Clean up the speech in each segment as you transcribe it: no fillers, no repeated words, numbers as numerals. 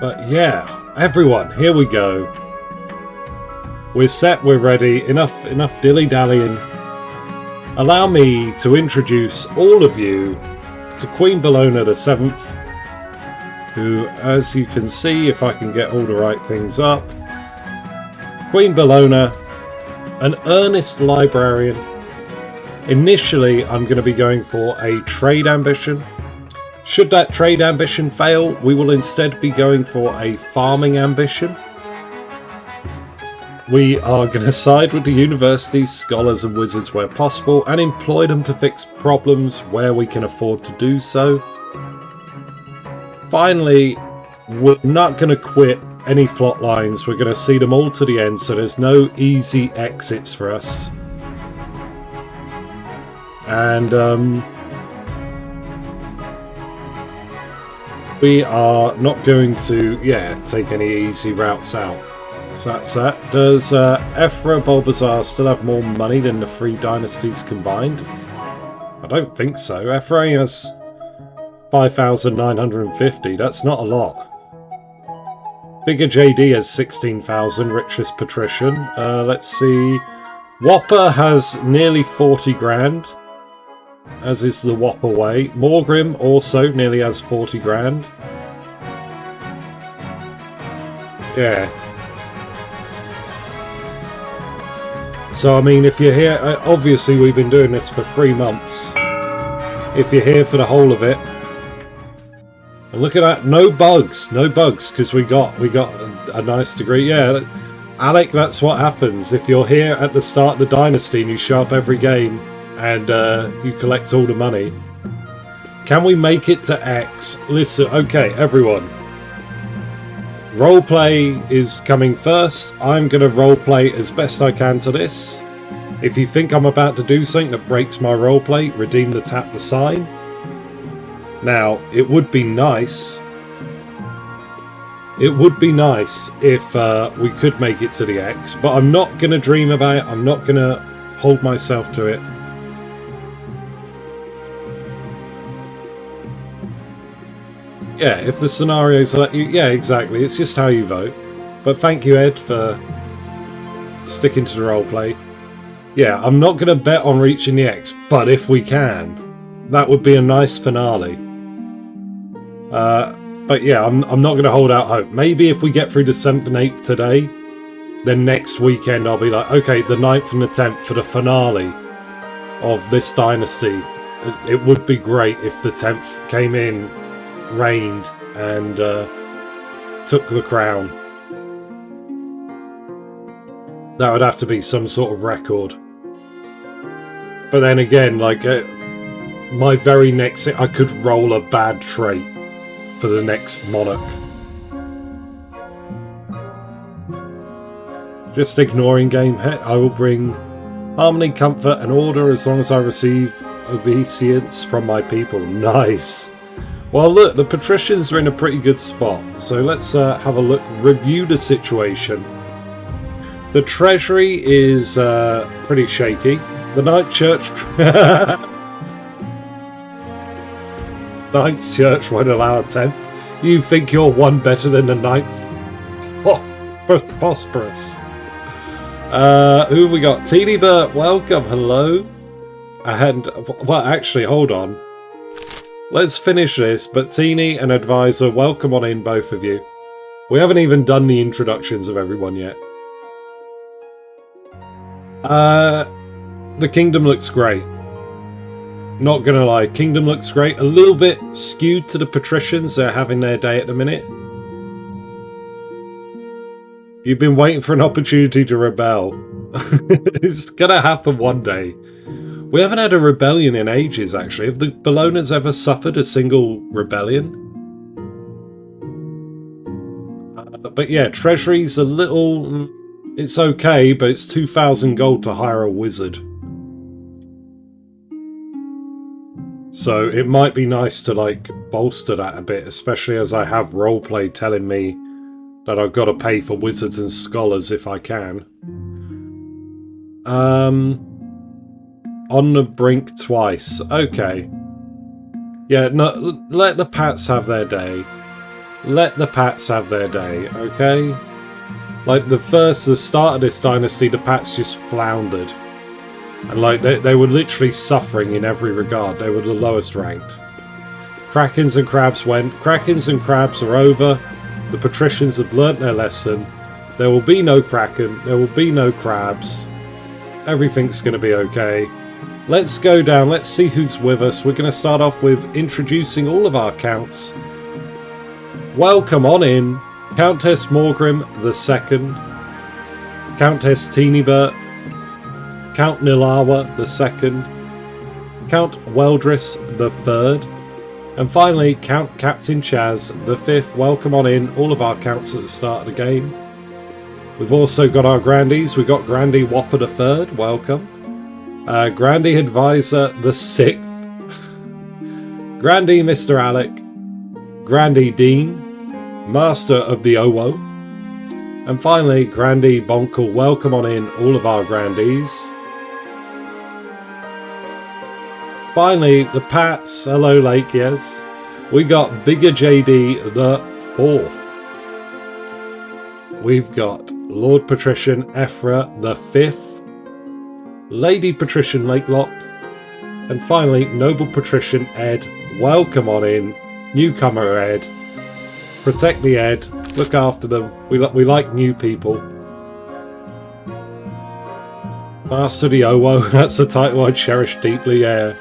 But yeah, everyone, here we go. We're set, we're ready. Enough dilly-dallying. Allow me to introduce all of you to Queen Bellona the 7th, who, as you can see, if I can get all the right things up, Queen Bellona, an earnest librarian. Initially, I'm going to be going for a trade ambition. Should that trade ambition fail, we will instead be going for a farming ambition. We are going to side with the universities, scholars and wizards where possible and employ them to fix problems where we can afford to do so. Finally, we're not going to quit any plot lines. We're going to see them all to the end, so there's no easy exits for us. And we are not going to, take any easy routes out. So that's that. Does Ephra Bulbasaur still have more money than the 3 dynasties combined? I don't think so. Ephra only has 5,950. That's not a lot. Bigger JD has 16,000. Richest Patrician. Let's see. Whopper has nearly 40 grand. As is the Whopper way. Morgrim also nearly has 40 grand. Yeah. So, I mean, if you're here, obviously we've been doing this for 3 months. If you're here for the whole of it. And look at that, no bugs, because we got a nice degree. Yeah, Alec, that's what happens. If you're here at the start of the Dynasty and you show up every game and you collect all the money. Can we make it to X? Listen, okay, everyone. Roleplay is coming first. I'm going to roleplay as best I can to this. If you think I'm about to do something that breaks my roleplay, redeem the tap the sign. Now, it would be nice. It would be nice if we could make it to the X, but I'm not going to dream about it. I'm not going to hold myself to it. Yeah, if the scenarios let you... Yeah, exactly. It's just how you vote. But thank you, Ed, for sticking to the roleplay. Yeah, I'm not going to bet on reaching the X, but if we can, that would be a nice finale. But yeah, I'm not going to hold out hope. Maybe if we get through the 7th and 8th today, then next weekend I'll be like, okay, the 9th and the 10th for the finale of this Dynasty. It would be great if the 10th came in, reigned and took the crown. That would have to be some sort of record. But then again, like my very next I could roll a bad trait for the next monarch. Just ignoring game. I will bring harmony, comfort and order as long as I receive obeisance from my people. Nice. Well, look, the patricians are in a pretty good spot. So let's have a look, review the situation. The treasury is pretty shaky. The Knight Church... Knight's Church won't allow a 10th. You think you're one better than the 9th? Oh, preposterous. Who have we got? Teeny Burt, welcome, hello. And, well, actually, hold on. Let's finish this, but Teeny and Advisor, welcome on in, both of you. We haven't even done the introductions of everyone yet. The Kingdom looks great. Not gonna lie, Kingdom looks great. A little bit skewed to the patricians. They're having their day at the minute. You've been waiting for an opportunity to rebel. It's gonna happen one day. We haven't had a rebellion in ages, actually. Have the Bellonas ever suffered a single rebellion? But yeah, Treasury's a little... It's okay, but it's 2,000 gold to hire a wizard. So it might be nice to, like, bolster that a bit, especially as I have roleplay telling me that I've got to pay for wizards and scholars if I can. On the brink twice. Okay. Yeah, no, let the Pats have their day. let the Pats have their day, okay? Like, the start of this dynasty, the Pats just floundered. And, like, they were literally suffering in every regard. They were the lowest ranked. Krakens and Crabs went. Krakens and Crabs are over. The Patricians have learnt their lesson. There will be no Kraken. There will be no Crabs. Everything's going to be okay. Let's go down. Let's see who's with us. We're going to start off with introducing all of our counts. Welcome on in. Countess Morgrim II, Countess Teenybert, Count Nilawa II, Count Weldris III, and finally Count Captain Chaz V. Welcome on in, all of our counts at the start of the game. We've also got our grandies. We've got Grandy Whopper III, welcome. Grandy Advisor VI, Grandy Mr. Alec, Grandy Dean, Master of the Owo, and finally Grandy Bonkle. Welcome on in, all of our grandees. Finally, the Pats. Hello, Lake, yes. We got Bigger JD the 4th. We've got Lord Patrician Ephra the 5th, Lady Patrician Lakelock, and finally Noble Patrician Ed. Welcome on in, newcomer Ed. Protect the Ed, look after them. We like new people. Master the Owo, that's a title I cherish deeply, yeah.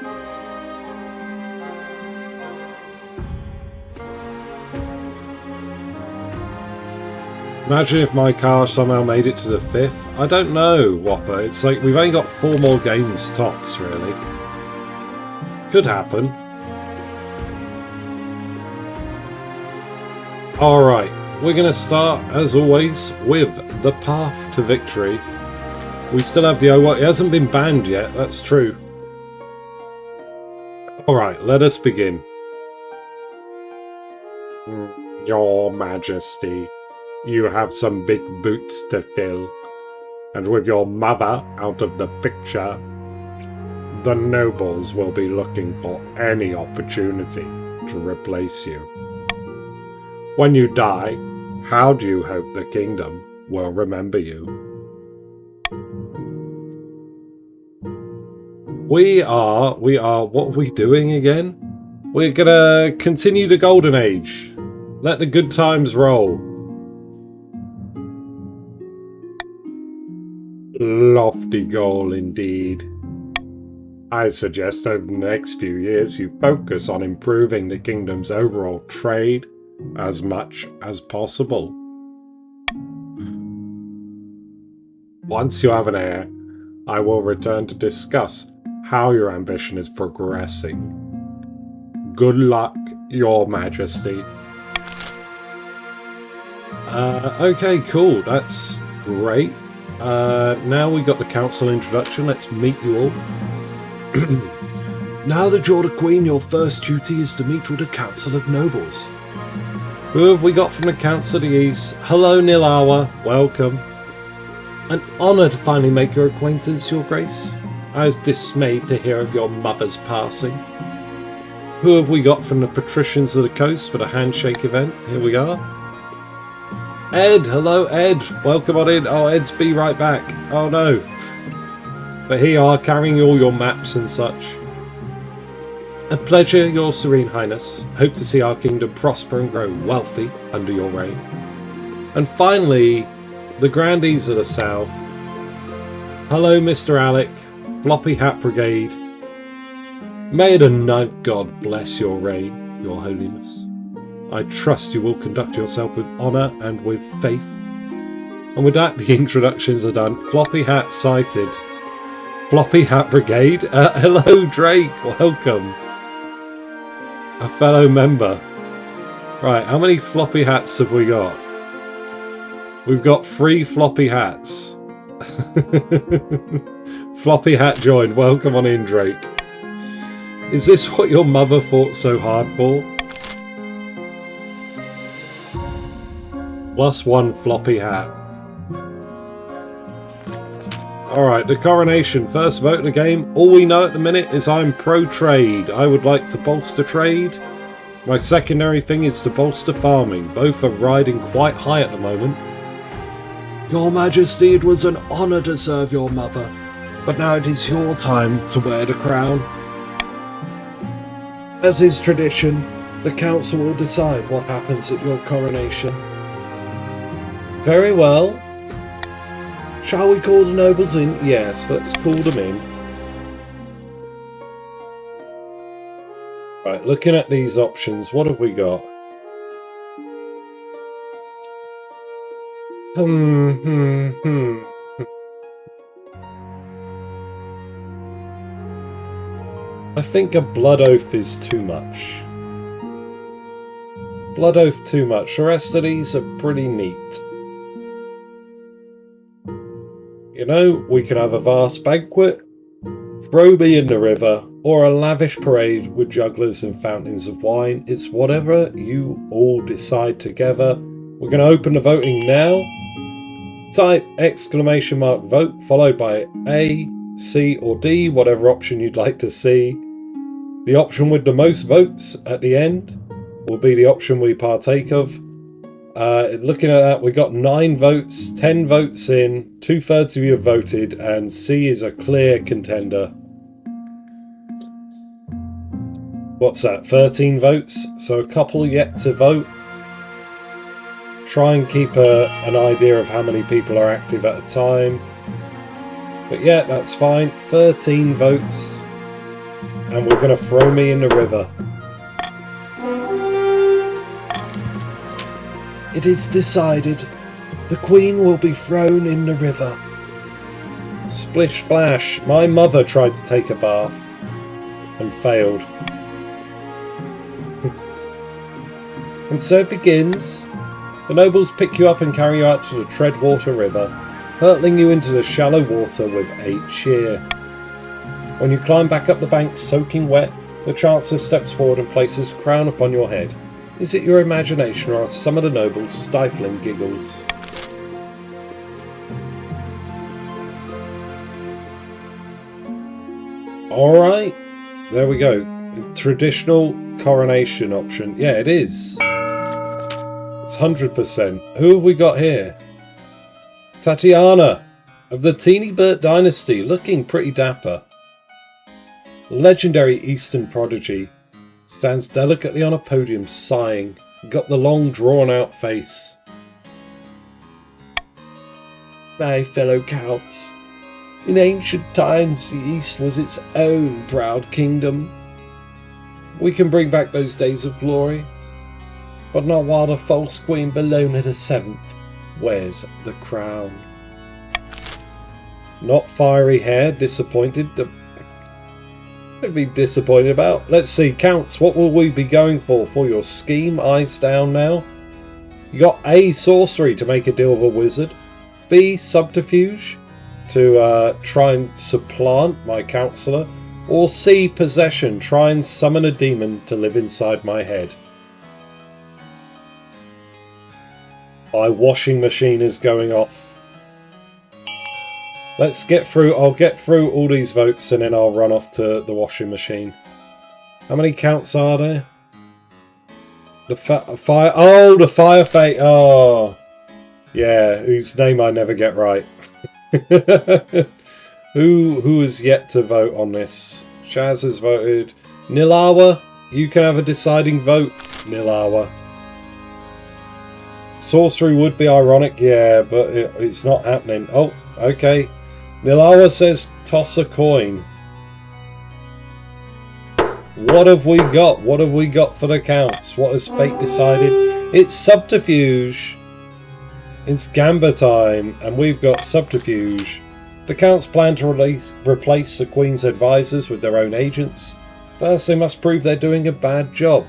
Imagine if my car somehow made it to the 5th. I don't know, Whopper. It's like we've only got 4 more games tops, really. Could happen. Alright, we're going to start, as always, with the path to victory. We still have the Owo. It hasn't been banned yet, that's true. Alright, let us begin. Your Majesty, you have some big boots to fill. And with your mother out of the picture, the nobles will be looking for any opportunity to replace you. When you die, how do you hope the kingdom will remember you? We are, what are we doing again? We're gonna continue the Golden Age. Let the good times roll. Lofty goal indeed. I suggest over the next few years you focus on improving the kingdom's overall trade as much as possible. Once you have an heir, I will return to discuss how your ambition is progressing. Good luck, Your Majesty. Okay, cool. That's great. Now we got the council introduction. Let's meet you all. Now that you're the Queen, your first duty is to meet with the Council of Nobles. Who have we got from the Council of the East? Hello, Nilawa. Welcome. An honour to finally make your acquaintance, Your Grace. I was dismayed to hear of your mother's passing. Who have we got from the Patricians of the Coast for the handshake event? Here we are. Ed. Hello, Ed. Welcome on in. Oh, Ed's be right back. Oh, no. But here you are, carrying all your maps and such. A pleasure, Your Serene Highness. Hope to see our kingdom prosper and grow wealthy under your reign. And finally, the Grandees of the South. Hello, Mr. Alec. Floppy Hat Brigade. May the night god bless your reign, Your Holiness. I trust you will conduct yourself with honour and with faith. And with that, the introductions are done. Floppy Hat sighted. Floppy Hat Brigade. Hello, Drake. Welcome. A fellow member. Right, how many floppy hats have we got? We've got 3 floppy hats. Floppy hat joined. Welcome on in, Drake. Is this what your mother fought so hard for? +1 floppy hat. Alright, the coronation. First vote of the game. All we know at the minute is I'm pro-trade. I would like to bolster trade. My secondary thing is to bolster farming. Both are riding quite high at the moment. Your Majesty, it was an honour to serve your mother, but now it is your time to wear the crown. As is tradition, the council will decide what happens at your coronation. Very well. Shall we call the nobles in? Yes, let's call them in. Right, looking at these options, what have we got? I think a blood oath is too much. Blood oath too much. The rest of these are pretty neat. You know, we can have a vast banquet, throw me in the river, or a lavish parade with jugglers and fountains of wine. It's whatever you all decide together. We're going to open the voting now. Type exclamation mark vote followed by A, C or D, whatever option you'd like to see. The option with the most votes at the end will be the option we partake of. Looking at that, we got 9 votes, 10 votes in, 2/3 of you have voted, and C is a clear contender. What's that, 13 votes? So a couple yet to vote. Try and keep an idea of how many people are active at a time. But yeah, that's fine. 13 votes. And we're going to throw me in the river. It is decided. The Queen will be thrown in the river. Splish splash. My mother tried to take a bath and failed. And so it begins. The nobles pick you up and carry you out to the Treadwater River, hurtling you into the shallow water with 8 cheer. When you climb back up the bank soaking wet, the Chancellor steps forward and places a crown upon your head. Is it your imagination, or are some of the nobles stifling giggles? Alright, there we go. Traditional coronation option. Yeah, it is. It's 100%. Who have we got here? Tatiana of the Teeny Burt Dynasty, looking pretty dapper. Legendary Eastern prodigy. Stands delicately on a podium, sighing. Got the long, drawn-out face. My fellow counts, in ancient times the East was its own proud kingdom. We can bring back those days of glory, but not while the false Queen Bellona VII wears the crown. Not fiery hair, disappointed. I'd be disappointed about. Let's see, counts, what will we be going for your scheme? Eyes down now. You got A, sorcery to make a deal with a wizard. B, subterfuge to try and supplant my counsellor. Or C, possession, try and summon a demon to live inside my head. My washing machine is going off. Let's get through. I'll get through all these votes and then I'll run off to the washing machine. How many counts are there? The fire. Oh, the fire fate. Oh, yeah. Whose name I never get right. Who has yet to vote on this? Shaz has voted. Nilawa, you can have a deciding vote. Nilawa. Sorcery would be ironic, yeah, but it's not happening. Oh, okay. Nilawa says toss a coin. What have we got? What have we got for the counts? What has fate decided? It's subterfuge. It's gamba time, and we've got subterfuge. The counts plan to replace the Queen's advisors with their own agents. First, they must prove they're doing a bad job.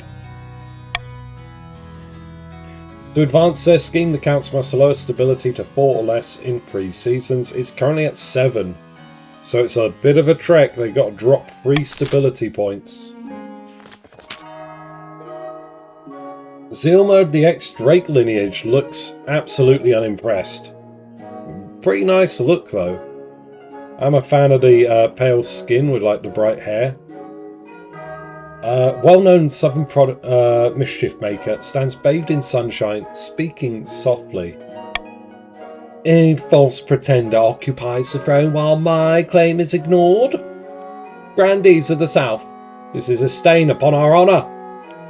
To advance their scheme, the counts must lower stability to 4 or less in 3 seasons. It's currently at 7, so it's a bit of a trek. They've got to drop 3 stability points. Zilma, the ex-Drake lineage, looks absolutely unimpressed. Pretty nice look though. I'm a fan of the pale skin with like the bright hair. Well-known southern mischief maker stands bathed in sunshine, speaking softly. A false pretender occupies the throne while my claim is ignored. Grandees of the South, this is a stain upon our honour.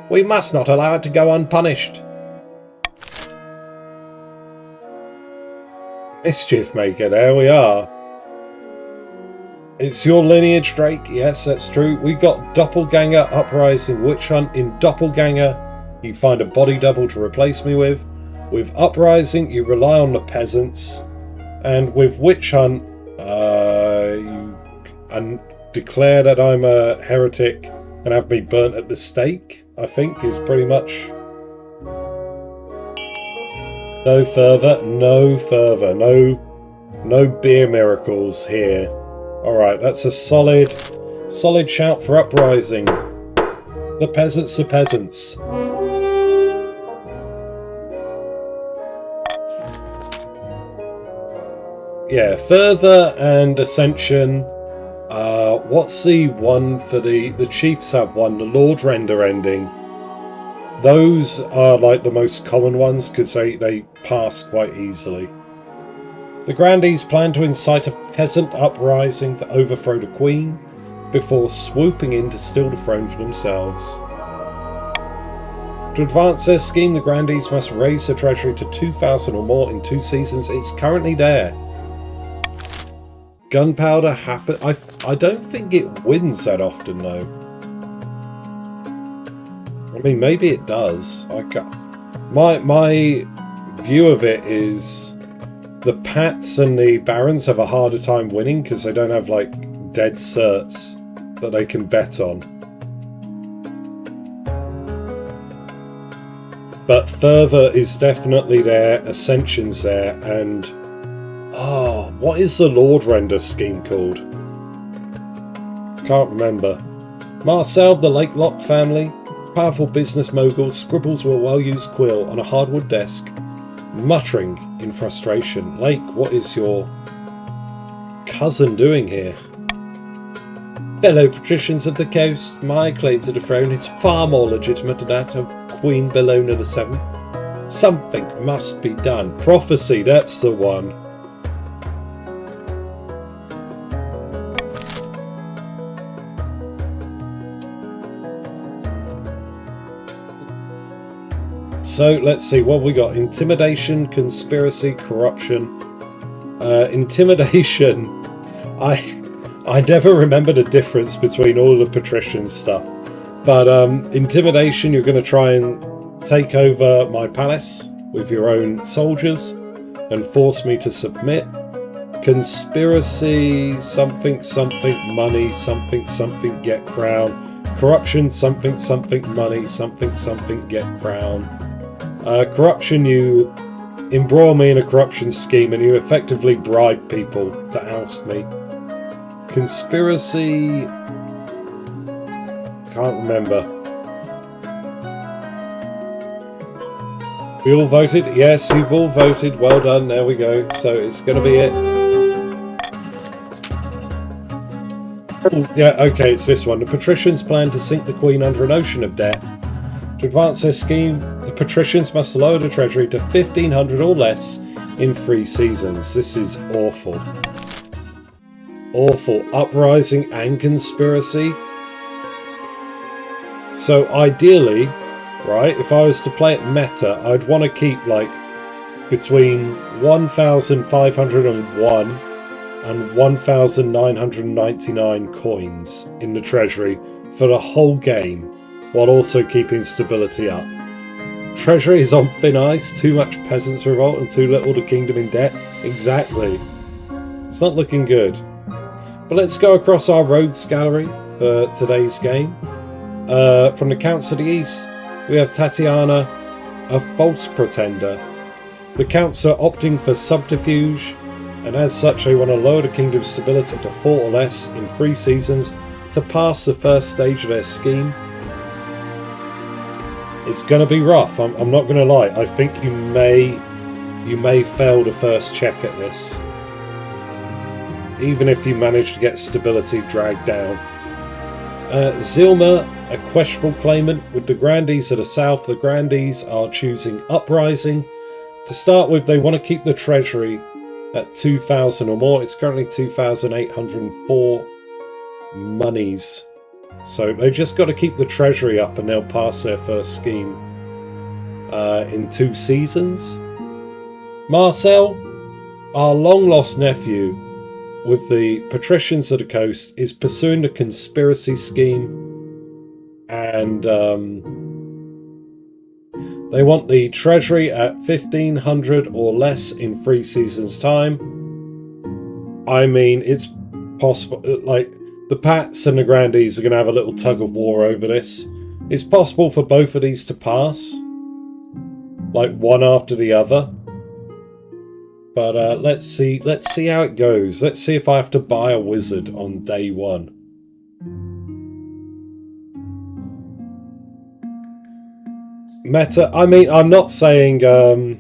We must not allow it to go unpunished. Mischief maker, there we are. It's your lineage, Drake. Yes, that's true. We got Doppelganger, Uprising, Witch Hunt. In Doppelganger, you find a body double to replace me with. With Uprising, you rely on the peasants. And with Witch Hunt, you declare that I'm a heretic and have me burnt at the stake, I think, is pretty much... No further, no beer miracles here. Alright, that's a solid shout for Uprising. The peasants are peasants. Yeah, Further and Ascension. What's the one for the Chiefs have one, the Lord Render ending. Those are like the most common ones because they pass quite easily. The Grandees plan to incite a peasant uprising to overthrow the Queen before swooping in to steal the throne for themselves. To advance their scheme, the Grandees must raise the treasury to 2,000 or more in 2 seasons. It's currently there. Gunpowder happen. I don't think it wins that often though. I mean, maybe it does. My view of it is the Pats and the Barons have a harder time winning because they don't have like dead certs that they can bet on. But Further is definitely there, Ascension's there, and what is the Lord Render scheme called? Can't remember. Marcel, the Lakelock family, powerful business mogul, scribbles with a well-used quill on a hardwood desk, muttering in frustration. Lake, what is your cousin doing here? Fellow patricians of the coast, my claim to the throne is far more legitimate than that of Queen Bellona VII. Something must be done. Prophecy, that's the one. So let's see what we got. Intimidation, conspiracy, corruption. Intimidation. I never remember the difference between all the patrician stuff. But intimidation, you're going to try and take over my palace with your own soldiers and force me to submit. Conspiracy, something, money, something, get crown. Corruption, something, money, something, get crown. Corruption, you embroil me in a corruption scheme and you effectively bribe people to oust me. Conspiracy... can't remember. We all voted? Yes, you've all voted. Well done, there we go. So it's going to be it. Oh, yeah, okay, it's this one. The patricians plan to sink the Queen under an ocean of debt. To advance their scheme, the patricians must lower the treasury to 1,500 or less in 3 seasons. This is awful. Awful. Uprising and conspiracy. So ideally, right, if I was to play it meta, I'd want to keep like between 1,501 and 1,999 coins in the treasury for the whole game, while also keeping stability up. Treasury is on thin ice, too much peasants revolt and too little the kingdom in debt. Exactly. It's not looking good. But let's go across our rogues gallery for today's game. From the Counts of the East, we have Tatiana, a false pretender. The Counts are opting for subterfuge, and as such they want to lower the kingdom's stability to 4 or less in 3 seasons to pass the first stage of their scheme. It's going to be rough, I'm not going to lie. I think you may fail the first check at this, even if you manage to get stability dragged down. Zilma, a questionable claimant. With the Grandees to the south, the Grandees are choosing Uprising. To start with, they want to keep the treasury at 2,000 or more. It's currently 2,804 monies. So they just got to keep the treasury up and they'll pass their first scheme in 2 seasons. Marcel, our long-lost nephew with the patricians of the coast, is pursuing the conspiracy scheme, and they want the treasury at 1,500 or less in 3 seasons' time. I mean, it's possible, like, the Pats and the Grandees are going to have a little tug of war over this. It's possible for both of these to pass, like one after the other. But let's see how it goes. Let's see if I have to buy a wizard on day 1. Meta. I mean, I'm not saying I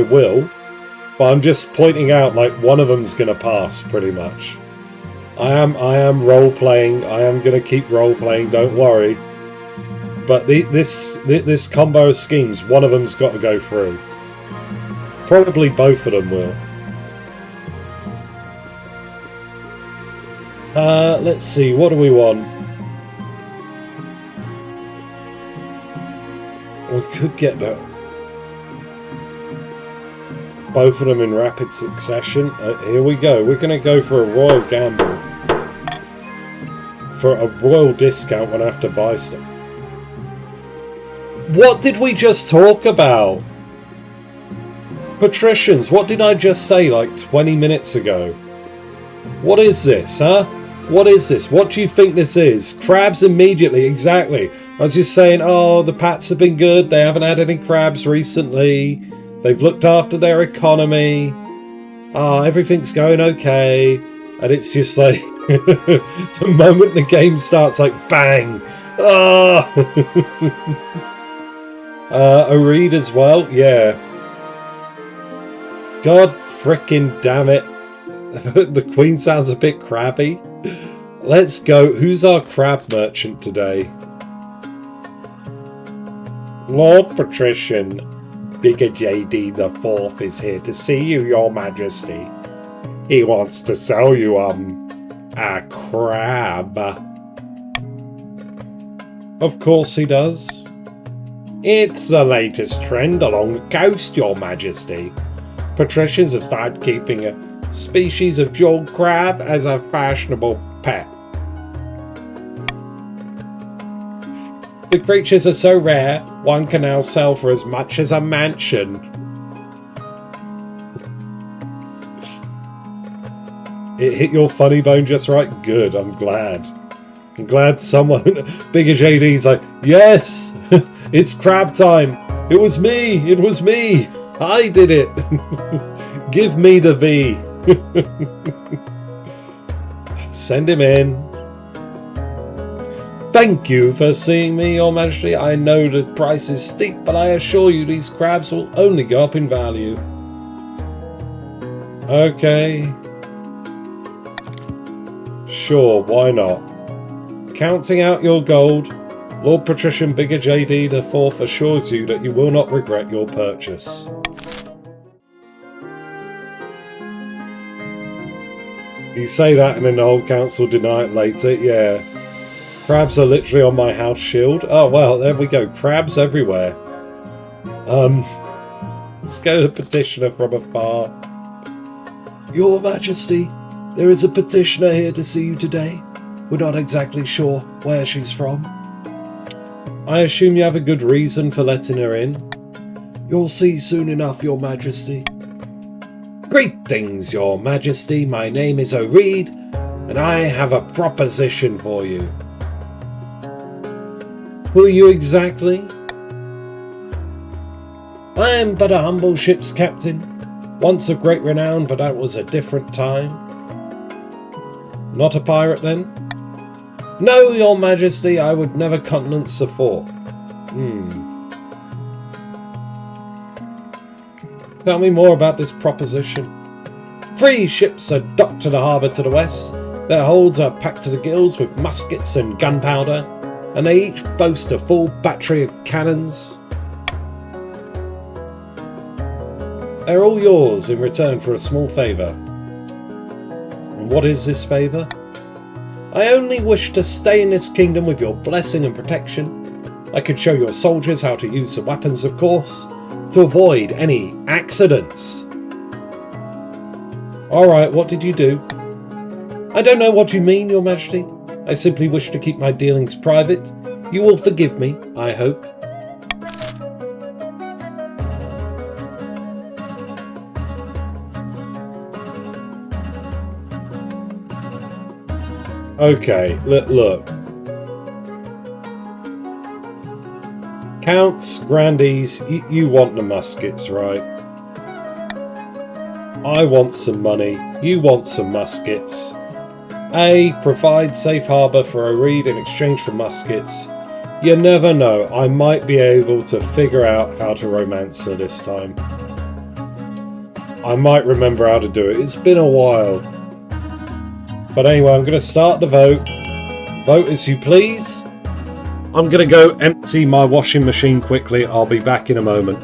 will, but I'm just pointing out, like, one of them's gonna pass pretty much. I am role playing. I am gonna keep role playing. Don't worry. But this combo of schemes, one of them's got to go through. Probably both of them will. Let's see. What do we want? We could get both of them in rapid succession. Here we go. We're going to go for a royal gamble. For a royal discount when I have to buy stuff. What did we just talk about? Patricians, what did I just say like 20 minutes ago? What is this, huh? What is this? What do you think this is? Crabs immediately, exactly. I was just saying, oh, the Pats have been good. They haven't had any crabs recently. They've looked after their economy. Everything's going okay. And it's just like, the moment the game starts, like, bang. A read as well, yeah. God frickin' damn it. The Queen sounds a bit crabby. Let's go. Who's our crab merchant today? Lord Patrician, Bigger JD the Fourth is here to see you, Your Majesty. He wants to sell you, a crab. Of course he does. It's the latest trend along the coast, Your Majesty. Patricians have started keeping a species of jeweled crab as a fashionable pet. The creatures are so rare, one can now sell for as much as a mansion. It hit your funny bone just right? Good, I'm glad. I'm glad someone, Bigger JD's like, yes, it's crab time. It was me, it was me. I did it. Give me the V. Send him in. Thank you for seeing me, Your Majesty. I know the price is steep, but I assure you these crabs will only go up in value. Okay. Sure, why not? Counting out your gold, Lord Patrician Bigger JD the Fourth assures you that you will not regret your purchase. You say that and then the whole council deny it later. Yeah. Crabs are literally on my house shield. Oh, well, there we go. Crabs everywhere. Let's go to the petitioner from afar. Your Majesty, there is a petitioner here to see you today. We're not exactly sure where she's from. I assume you have a good reason for letting her in. You'll see soon enough, Your Majesty. Greetings, Your Majesty. My name is O'Reed, and I have a proposition for you. Who are you exactly? I am but a humble ship's captain, once of great renown, but that was a different time. Not a pirate, then? No, Your Majesty, I would never countenance a fort. Tell me more about this proposition. 3 ships are docked to the harbour to the west. Their holds are packed to the gills with muskets and gunpowder, and they each boast a full battery of cannons. They're all yours in return for a small favour. And what is this favour? I only wish to stay in this kingdom with your blessing and protection. I could show your soldiers how to use the weapons, of course, to avoid any accidents. Alright, what did you do? I don't know what you mean, Your Majesty. I simply wish to keep my dealings private. You will forgive me, I hope. Okay, look. Counts, grandees, you want the muskets, right? I want some money, you want some muskets. A, provide safe harbour for a reed in exchange for muskets. You never know, I might be able to figure out how to romance her this time. I might remember how to do it, it's been a while. But anyway, I'm going to start the vote. Vote as you please. I'm going to go empty my washing machine quickly. I'll be back in a moment.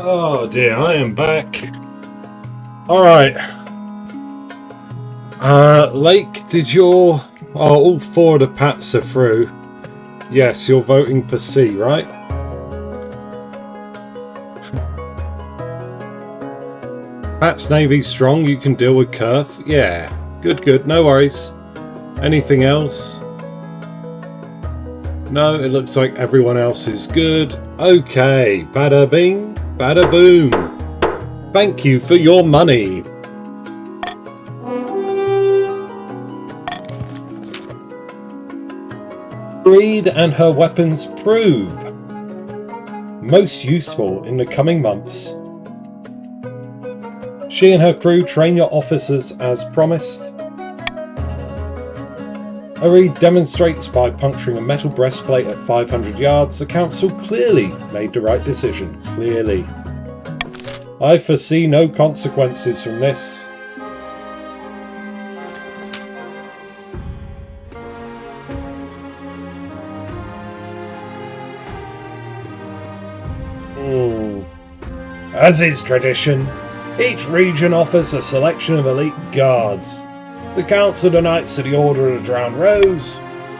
Oh dear, I am back. Alright. Lake, did your... Oh, all four of the Pats are through. Yes, you're voting for C, right? Pat's Navy's strong, you can deal with Kerf. Yeah, good, no worries. Anything else? No, it looks like everyone else is good. Okay, bada bing, bada boom. Thank you for your money. Breed and her weapons prove most useful in the coming months. She and her crew train your officers as promised. A reed demonstrates by puncturing a metal breastplate at 500 yards. The council clearly made the right decision. Clearly. I foresee no consequences from this. As is tradition, each region offers a selection of elite guards. The Council donates to the Order of the Drowned Rose,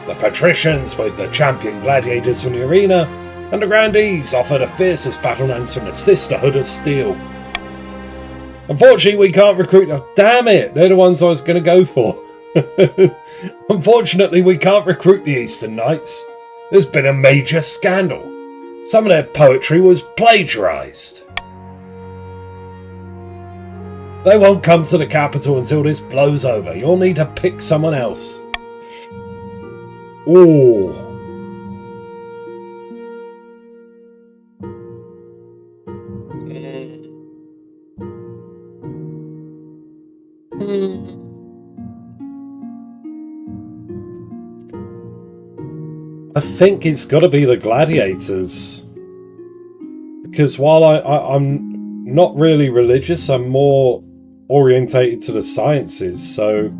the Patricians with the champion gladiators from the arena, and the Grandees offer the fiercest battlements from the Sisterhood of Steel. Unfortunately, we can't recruit... Oh, damn it! They're the ones I was going to go for. Unfortunately, we can't recruit the Eastern Knights. There's been a major scandal. Some of their poetry was plagiarised. They won't come to the capital until this blows over. You'll need to pick someone else. Ooh. I think it's got to be the gladiators. Because while I'm not really religious, I'm more orientated to the sciences. So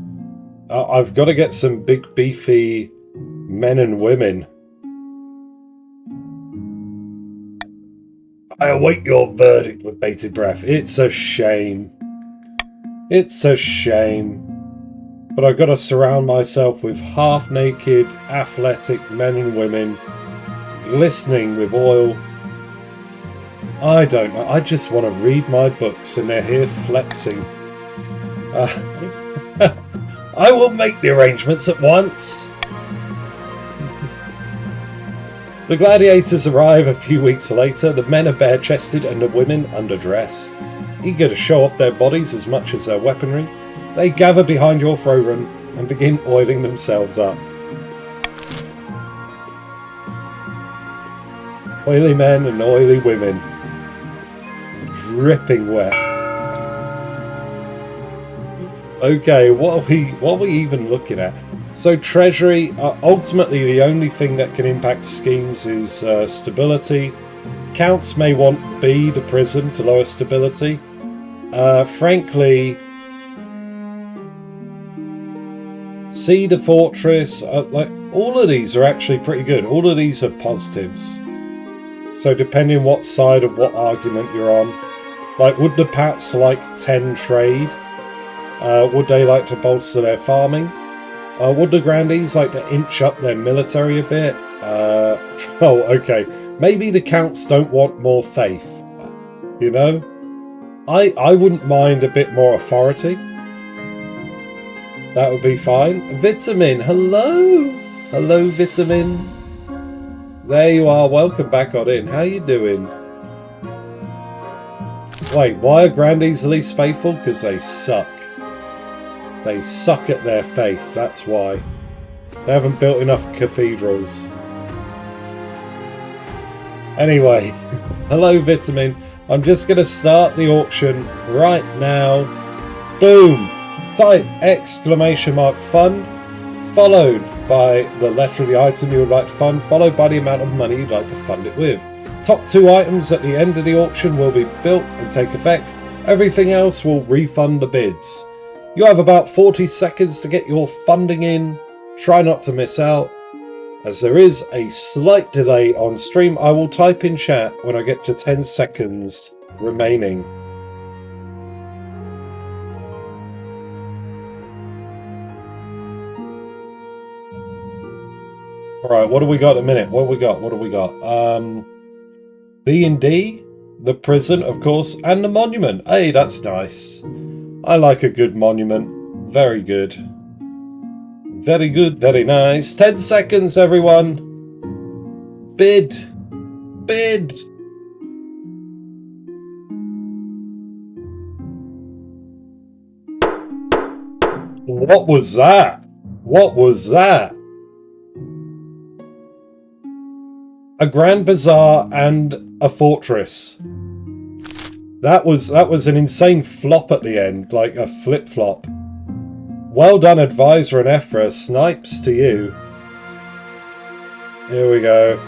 I've got to get some big, beefy men and women. I await your verdict with bated breath. It's a shame. It's a shame. But I've got to surround myself with half-naked, athletic men and women, glistening with oil. I don't know. I just want to read my books and they're here flexing. I will make the arrangements at once. The gladiators arrive a few weeks later. The men are bare-chested and the women underdressed. Eager to show off their bodies as much as their weaponry, they gather behind your throne and begin oiling themselves up. Oily men and oily women. Dripping wet. Okay, what are we even looking at? So treasury, ultimately the only thing that can impact schemes is stability. Counts may want B, the prison, to lower stability. Frankly, C, the fortress, like all of these are actually pretty good. All of these are positives. So depending what side of what argument you're on, like would the Pats like 10 trade? Would they like to bolster their farming? Would the Grandees like to inch up their military a bit? Oh, okay. Maybe the Counts don't want more faith. You know? I wouldn't mind a bit more authority. That would be fine. Vitamin, hello! Hello, Vitamin. There you are. Welcome back on in. How you doing? Wait, why are Grandees the least faithful? Because they suck. They suck at their faith, that's why. They haven't built enough cathedrals. Anyway, hello Vitamin. I'm just going to start the auction right now. Boom! Type exclamation mark fund, followed by the letter of the item you would like to fund, followed by the amount of money you'd like to fund it with. Top 2 items at the end of the auction will be built and take effect. Everything else will refund the bids. You have about 40 seconds to get your funding in. Try not to miss out. As there is a slight delay on stream, I will type in chat when I get to 10 seconds remaining. Alright, what do we got in a minute? What do we got? B and D, the prison, of course, and the monument. Hey, that's nice. I like a good monument. Very good. Very good, very nice. 10 seconds, everyone. Bid. Bid. What was that? What was that? A grand bazaar and a fortress. That was an insane flop at the end, like a flip-flop. Well done, Advisor and Ephra. Snipes to you. Here we go.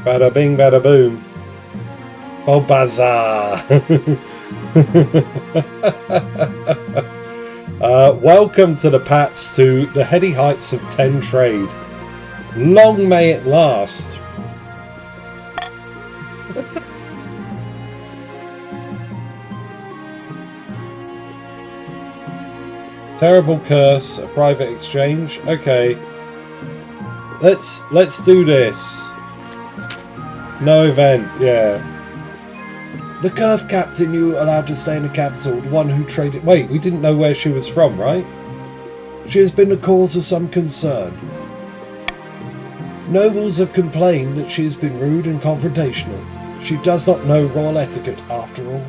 Bada bing, bada boom. Oh, bazaar. Welcome to the Pats to the heady heights of 10 trade. Long may it last. Terrible curse, a private exchange. Okay. Let's do this. No event, yeah. The Curve Captain you allowed to stay in the capital, the one who traded... Wait, we didn't know where she was from, right? She has been the cause of some concern. Nobles have complained that she has been rude and confrontational. She does not know royal etiquette, after all.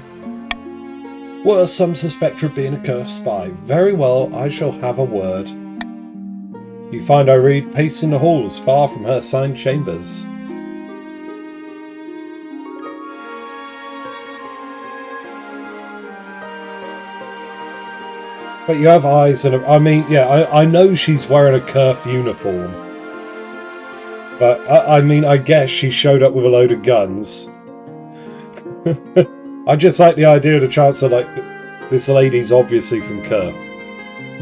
Worse, some suspect her of being a Kerf spy. Very well, I shall have a word. You find Irene pacing the halls far from her assigned chambers. But you have eyes and I mean, yeah, I know she's wearing a Kerf uniform. But, I mean, I guess she showed up with a load of guns. I just like the idea of the chance of, like, this lady's obviously from Kerf.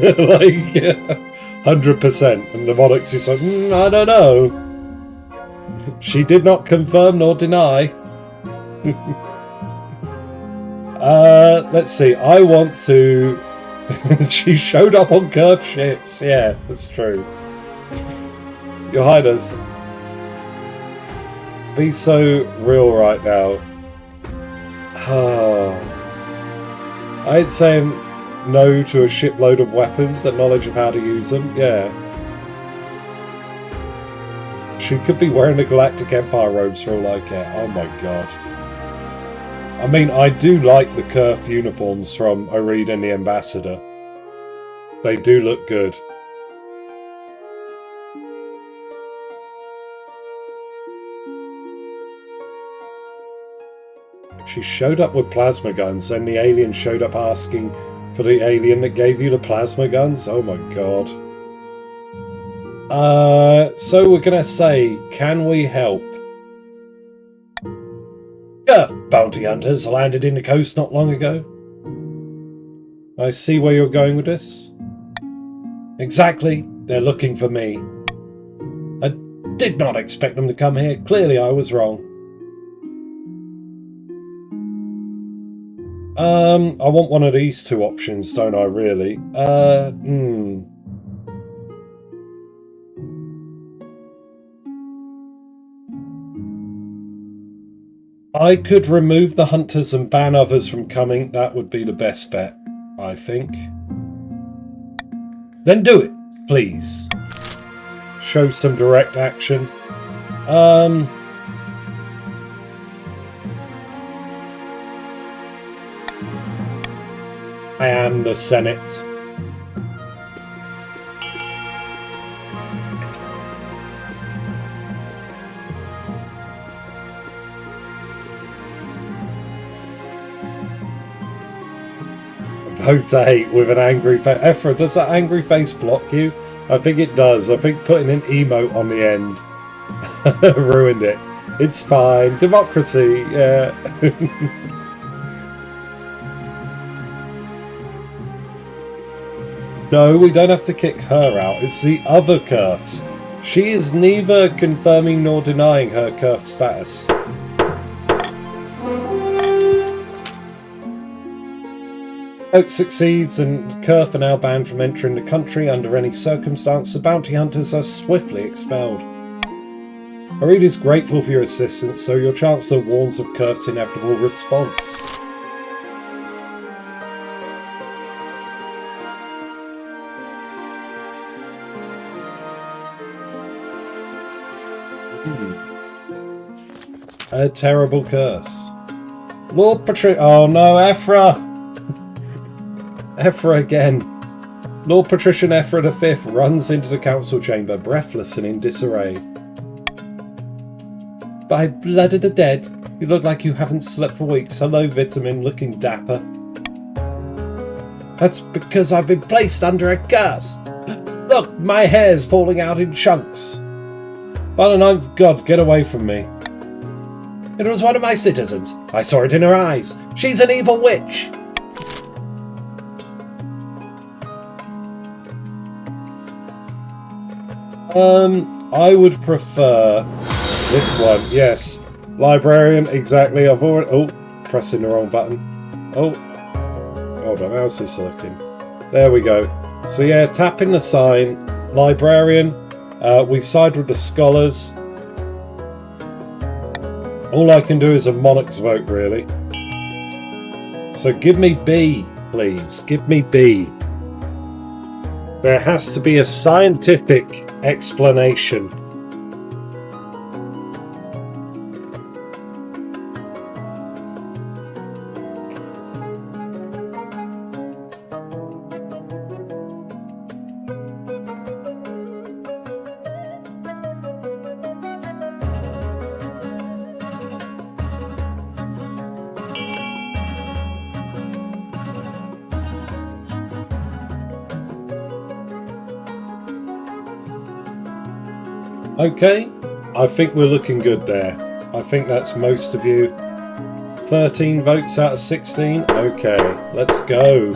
Like, 100%. And the monarch's just like, I don't know. She did not confirm nor deny. Let's see. I want to... She showed up on Kerf ships. Yeah, that's true. Your Highness. Be so real right now. I ain't saying no to a shipload of weapons and knowledge of how to use them. Yeah. She could be wearing the Galactic Empire robes for all I care. Oh my god. I mean, I do like the Kerf uniforms from Oreed and the Ambassador. They do look good. She showed up with plasma guns, and the alien showed up asking for the alien that gave you the plasma guns? Oh my god. So we're gonna say, can we help? Bounty hunters landed in the coast not long ago. I see where you're going with this. Exactly, they're looking for me. I did not expect them to come here. Clearly I was wrong. I want one of these two options, don't I, really? I could remove the hunters and ban others from coming. That would be the best bet, I think. Then do it, please. Show some direct action. I am the Senate. Vote 8 with an angry face. Ephra, does that angry face block you? I think it does. I think putting an emote on the end ruined it. It's fine. Democracy, yeah. No, we don't have to kick her out. It's the other Kerfs. She is neither confirming nor denying her Kerf status. Vote succeeds and Kerf are now banned from entering the country under any circumstance. The bounty hunters are swiftly expelled. Arid is grateful for your assistance, so your Chancellor warns of Kerf's inevitable response. A terrible curse. Lord Patricia. Oh no, Ephra! Ephra again. Lord Patrician Ephra V runs into the council chamber, breathless and in disarray. By blood of the dead, you look like you haven't slept for weeks. Hello, Vitamin, looking dapper. That's because I've been placed under a curse. Look, my hair's falling out in chunks. By the 9th God, get away from me. It was one of my citizens. I saw it in her eyes. She's an evil witch. I would prefer this one. Yes. Librarian, exactly. I've already... Oh, pressing the wrong button. Oh. Hold on, how's this looking? There we go. So yeah, tapping the sign. Librarian. We side with the scholars. All I can do is a monarch's vote, really. So give me B, please. Give me B. There has to be a scientific explanation. Okay, I think we're looking good there. I think that's most of you. 13 votes out of 16. Okay, let's go.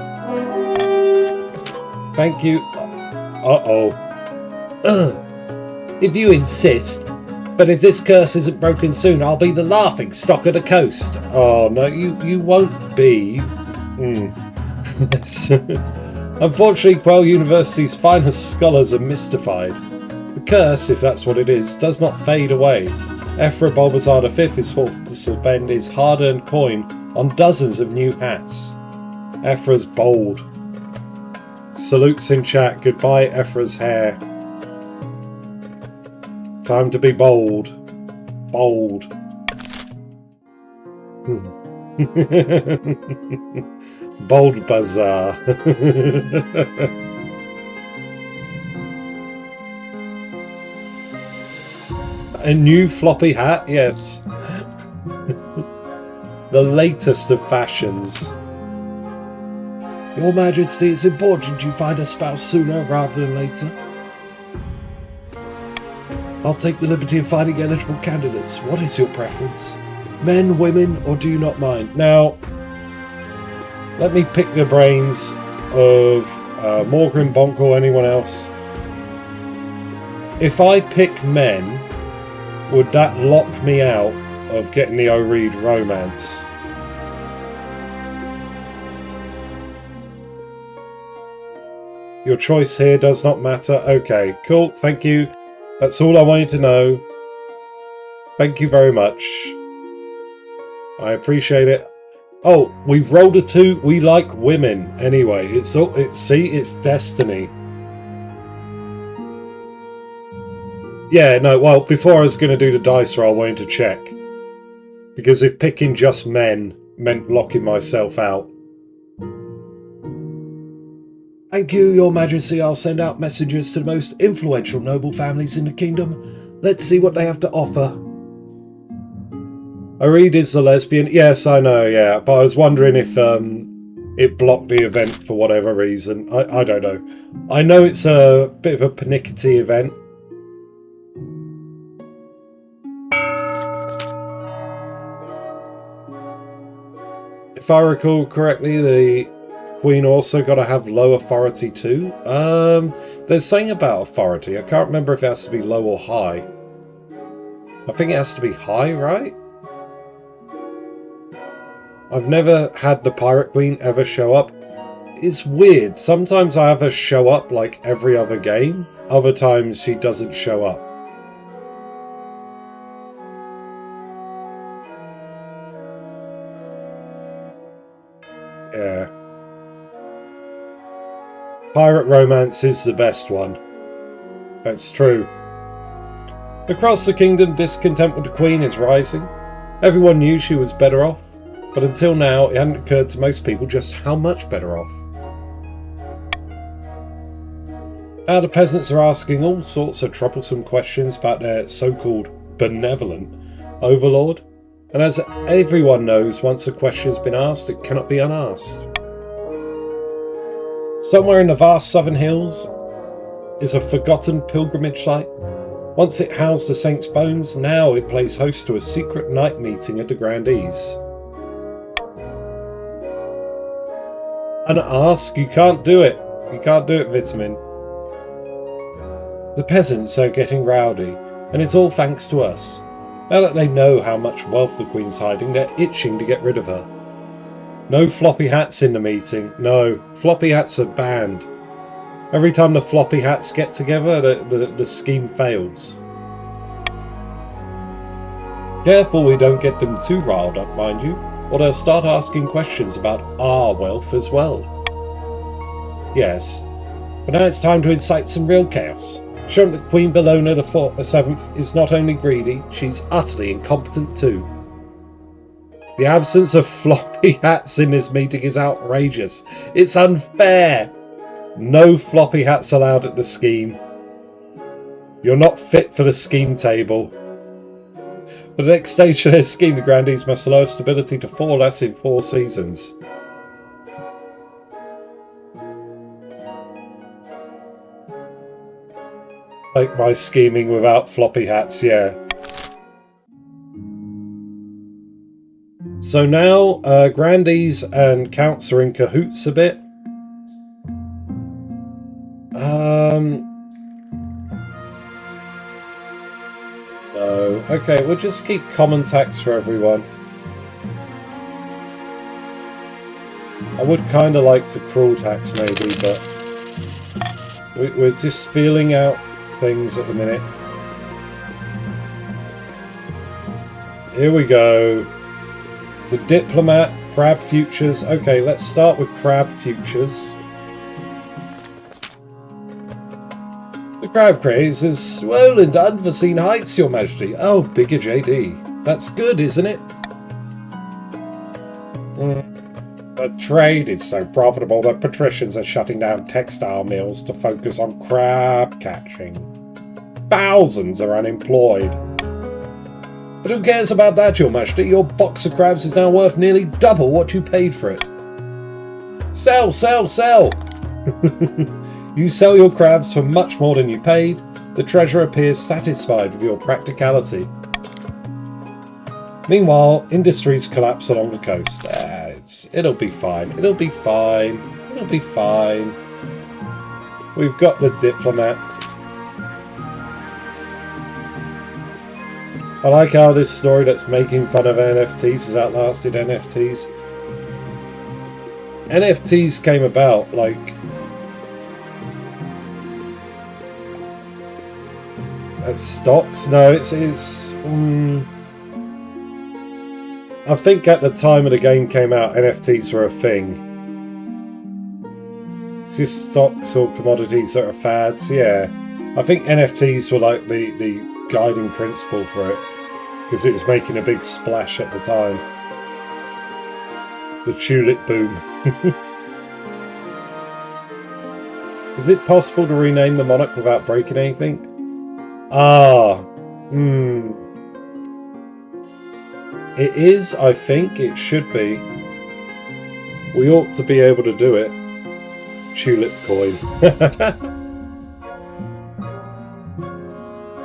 Thank you. Uh-oh. If you insist. But if this curse isn't broken soon, I'll be the laughing stock of the coast. Oh, no, you won't be. Unfortunately, Quell University's finest scholars are mystified. The curse, if that's what it is, does not fade away. Ephra Bulbasaur V is forced to spend his hard-earned coin on dozens of new hats. Ephra's bold. Salutes in chat. Goodbye, Ephra's hair. Time to be bold. Bold. Bold Bazaar. A new floppy hat? Yes. The latest of fashions. Your Majesty, it's important you find a spouse sooner rather than later. I'll take the liberty of finding eligible candidates. What is your preference? Men, women, or do you not mind? Now, let me pick the brains of Morgan, Bonk, or anyone else. If I pick men, would that lock me out of getting the O-Reed romance? Your choice here does not matter. Okay, cool, thank you. That's all I wanted to know. Thank you very much. I appreciate it. Oh, we've rolled a 2. We like women anyway. It's destiny. Yeah, no, well, before I was going to do the dice roll, I wanted to check. Because if picking just men meant locking myself out. Thank you, Your Majesty. I'll send out messengers to the most influential noble families in the kingdom. Let's see what they have to offer. Arid is the lesbian. Yes, I know, yeah. But I was wondering if it blocked the event for whatever reason. I don't know. I know it's a bit of a pernickety event. If I recall correctly, the Queen also got to have low authority too. There's something about authority. I can't remember if it has to be low or high. I think it has to be high, right? I've never had the Pirate Queen ever show up. It's weird. Sometimes I have her show up like every other game. Other times she doesn't show up. Yeah. Pirate romance is the best one. That's true. Across the kingdom, discontent with the Queen is rising. Everyone knew she was better off, but until now it hadn't occurred to most people just how much better off. Now the peasants are asking all sorts of troublesome questions about their so-called benevolent overlord, and as everyone knows, once a question's been asked, it cannot be unasked. Somewhere in the vast southern hills is a forgotten pilgrimage site. Once it housed the saints' bones, now it plays host to a secret night meeting of the grandees. Unasked, you can't do it. You can't do it, Vitamin. The peasants are getting rowdy, and it's all thanks to us. Now that they know how much wealth the Queen's hiding, they're itching to get rid of her. No floppy hats in the meeting. No, floppy hats are banned. Every time the floppy hats get together, the scheme fails. Careful we don't get them too riled up, mind you, or they'll start asking questions about our wealth as well. Yes, but now it's time to incite some real chaos. Show them that Queen Bellona the 7th is not only greedy, she's utterly incompetent too. The absence of floppy hats in this meeting is outrageous. It's unfair. No floppy hats allowed at the scheme. You're not fit for the scheme table. For the next stage of their scheme, the grandees must allow stability to 4 less in 4 seasons. Like my scheming without floppy hats, yeah. So now Grandees and Counts are in cahoots a bit. No. Okay, we'll just keep common tax for everyone. I would kind of like to cruel tax maybe, but we're just feeling out things at the minute. Here we go. The Diplomat, Crab Futures. Okay, let's start with Crab Futures. The crab craze has swollen to unforeseen heights, Your Majesty. Oh, bigger JD. That's good, isn't it? The trade is so profitable that patricians are shutting down textile mills to focus on crab catching. Thousands are unemployed. But who cares about that, Your Majesty? Your box of crabs is now worth nearly double what you paid for it. Sell, sell, sell! You sell your crabs for much more than you paid. The treasurer appears satisfied with your practicality. Meanwhile, industries collapse along the coast. It'll be fine. It'll be fine. It'll be fine. We've got the Diplomat. I like how this story that's making fun of NFTs has outlasted NFTs. NFTs came about like... at stocks? No, it's I think at the time of the game came out, NFTs were a thing. It's just stocks or commodities that are fads, yeah. I think NFTs were like the guiding principle for it, because it was making a big splash at the time. The tulip boom. Is it possible to rename the monarch without breaking anything? It is, I think. It should be. We ought to be able to do it. Tulip coin.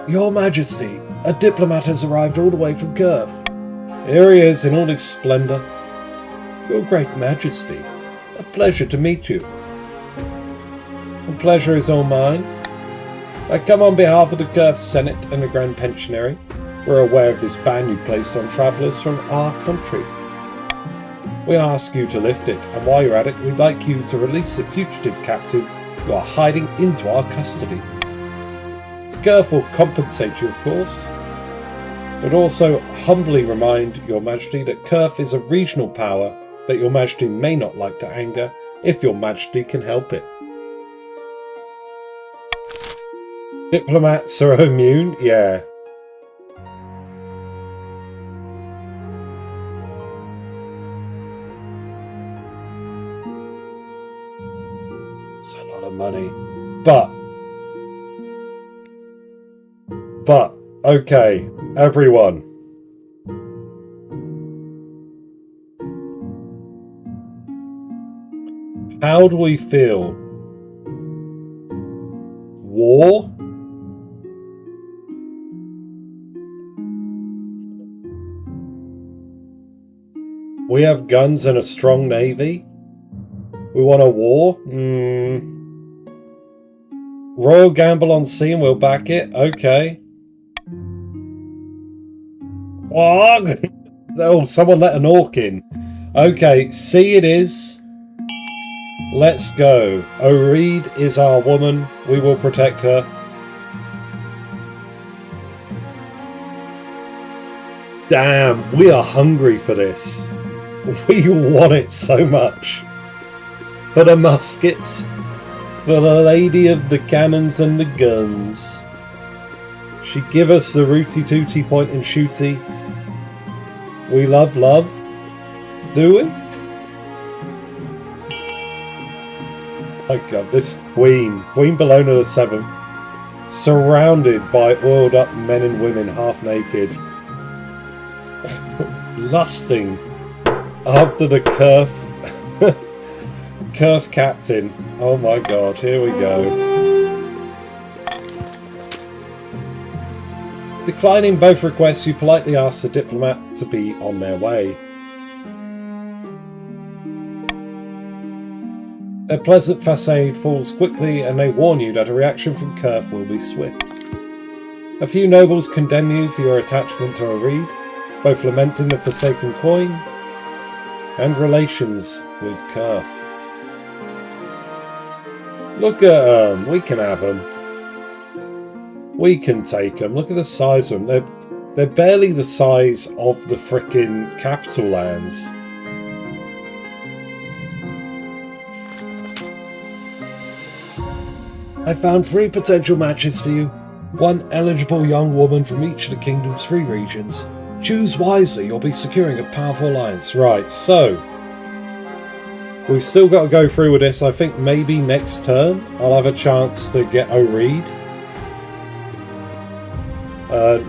Your Majesty, a diplomat has arrived all the way from Gurf. Here he is in all his splendour. Your Great Majesty, a pleasure to meet you. The pleasure is all mine. I come on behalf of the Gurf Senate and the Grand Pensionary. We're aware of this ban you placed on travellers from our country. We ask you to lift it, and while you're at it, we'd like you to release the fugitive captive who are hiding into our custody. Gurf will compensate you, of course. But also humbly remind Your Majesty that Gurf is a regional power that Your Majesty may not like to anger if Your Majesty can help it. Diplomats are immune? Yeah. It's a lot of money. But, okay, everyone. How do we feel? War? We have guns and a strong navy? We want a war? Royal gamble on sea and we'll back it? Okay. What? Oh, someone let an orc in. Okay, sea it is. Let's go. Oreed is our woman. We will protect her. Damn, we are hungry for this. We want it so much. For the muskets. For the lady of the cannons and the guns. She give us the rooty tooty point and shooty. We love love. Do we? Oh god, this Queen Bellona the 7th, surrounded by oiled up men and women half naked, lusting after the Curf captain. Oh my god, here we go. Declining both requests, you politely ask the diplomat to be on their way. Their pleasant facade falls quickly, and they warn you that a reaction from Kurth will be swift. A few nobles condemn you for your attachment to a reed, both lamenting the forsaken coin and relations with Kurth. Look at them. We can have them. We can take them. Look at the size of them. They're barely the size of the frickin' capital lands. I found 3 potential matches for you. 1 eligible young woman from each of the kingdom's 3 regions. Choose wisely, you'll be securing a powerful alliance. Right, so we've still got to go through with this. I think maybe next turn I'll have a chance to get O'Reed.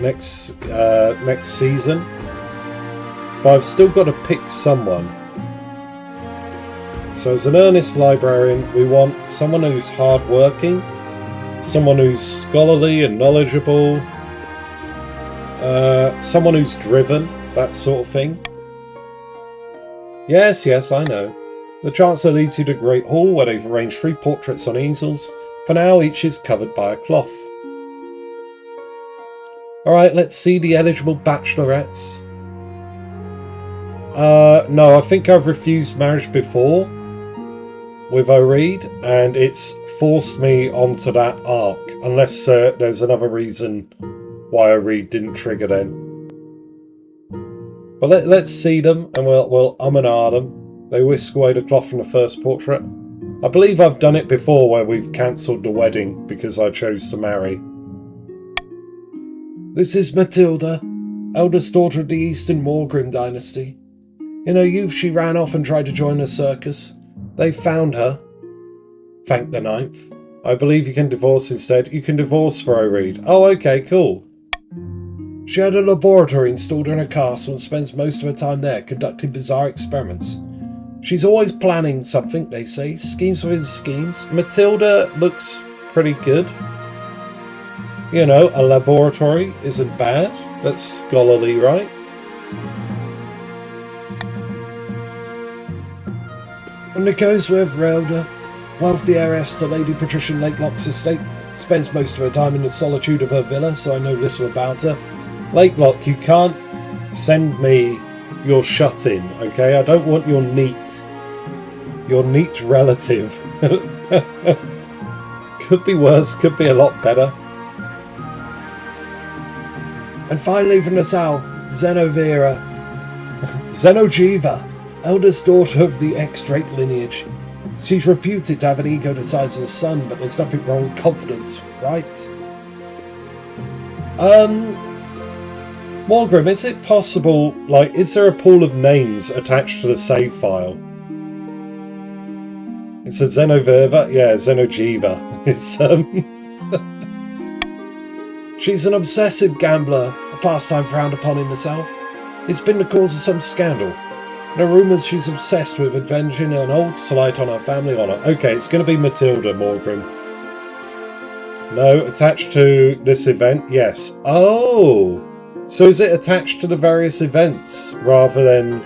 Next season. But I've still got to pick someone. So as an earnest librarian, we want someone who's hard-working, someone who's scholarly and knowledgeable, someone who's driven, that sort of thing. Yes, I know. The Chancellor leads you to Great Hall, where they've arranged 3 portraits on easels. For now, each is covered by a cloth. Alright, let's see the eligible bachelorettes. No, I think I've refused marriage before with O'Reed, and it's forced me onto that arc, unless there's another reason why O'Reed didn't trigger then. But let's see them, and we'll and ah them. They whisk away the cloth from the first portrait. I believe I've done it before where we've cancelled the wedding because I chose to marry. This is Matilda, eldest daughter of the Eastern Morgrim dynasty. In her youth she ran off and tried to join a circus. They found her. Thank the ninth. I believe you can divorce instead. You can divorce for O'Reed. Oh, okay, cool. She had a laboratory installed in her castle and spends most of her time there conducting bizarre experiments. She's always planning something, they say. Schemes within schemes. Matilda looks pretty good. You know, a laboratory isn't bad. That's scholarly, right? And it goes with Rhoda, wealthy heiress to Lady Patricia Lakelock's estate. Spends most of her time in the solitude of her villa, so I know little about her. Lakelock, you can't send me your shut-in, okay? I don't want your neat relative. Could be worse, could be a lot better. And finally from the south, Zenogiva, eldest daughter of the ex-Drake lineage. She's reputed to have an ego the size of the sun, but there's nothing wrong with confidence, right? Morgrim, is it possible, like, is there a pool of names attached to the save file? It's a Zenogiva? Yeah, Zenogiva. It's, She's an obsessive gambler, a pastime frowned upon in the south. It's been the cause of some scandal. There are rumours she's obsessed with avenging an old slight on her family honour. Okay, it's going to be Matilda Morgrim. No, attached to this event? Yes. Oh! So is it attached to the various events rather than...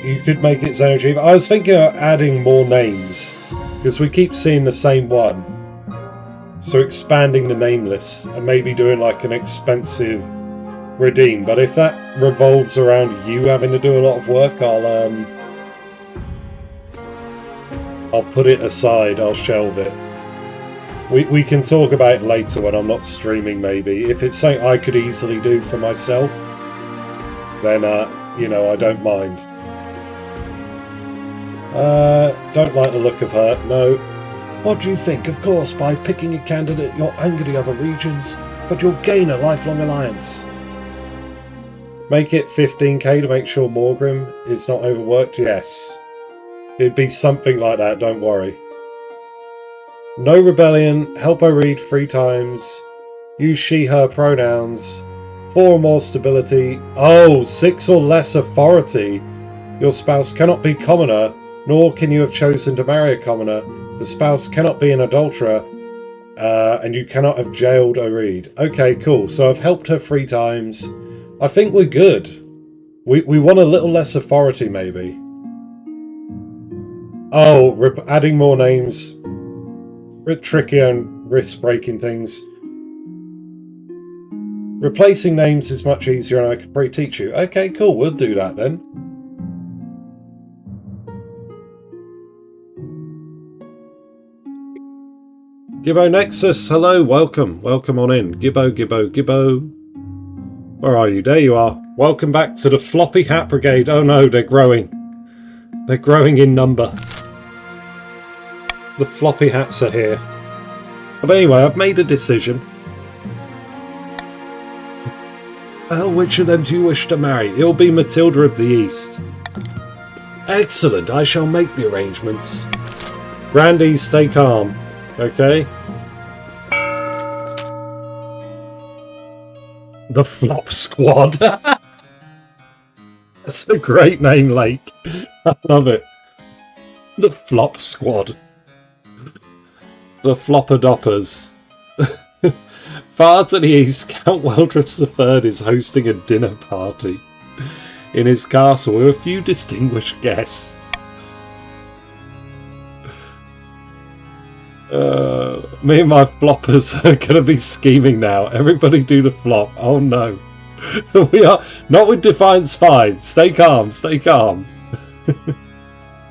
You could make it Zenogiva. I was thinking of adding more names, because we keep seeing the same one. So expanding the name list and maybe doing like an expensive redeem. But if that revolves around you having to do a lot of work, I'll put it aside. I'll shelve it. We can talk about it later when I'm not streaming, maybe. If it's something I could easily do for myself, then, you know, I don't mind. Don't like the look of her, no. What do you think? Of course, by picking a candidate, you'll anger the other regions, but you'll gain a lifelong alliance. Make it 15k to make sure Morgrim is not overworked? Yes. It'd be something like that, don't worry. No rebellion, help her read 3 times, use she, her pronouns, 4 or more stability, 6 or less authority. Your spouse cannot be commoner, nor can you have chosen to marry a commoner. The spouse cannot be an adulterer. And you cannot have jailed Oreed. Okay, cool. So I've helped her 3 times. I think we're good. We want a little less authority, maybe. Oh, adding more names. Trickier and risk-breaking things. Replacing names is much easier and I could probably teach you. Okay, cool. We'll do that then. Gibbo Nexus, hello, welcome. Welcome on in. Gibbo, Gibbo, Gibbo. Where are you? There you are. Welcome back to the Floppy Hat Brigade. Oh no, they're growing. They're growing in number. The floppy hats are here. But anyway, I've made a decision. Which of them do you wish to marry? It'll be Matilda of the East. Excellent, I shall make the arrangements. Grandy, stay calm. Okay? The Flop Squad. That's a great name, Lake. I love it. The Flop Squad. The Floppadoppers. Far to the east, Count Weldress III is hosting a dinner party in his castle with a few distinguished guests. Me and my floppers are going to be scheming now. Everybody do the flop. Oh no. We are not with Defiance 5. Stay calm, stay calm.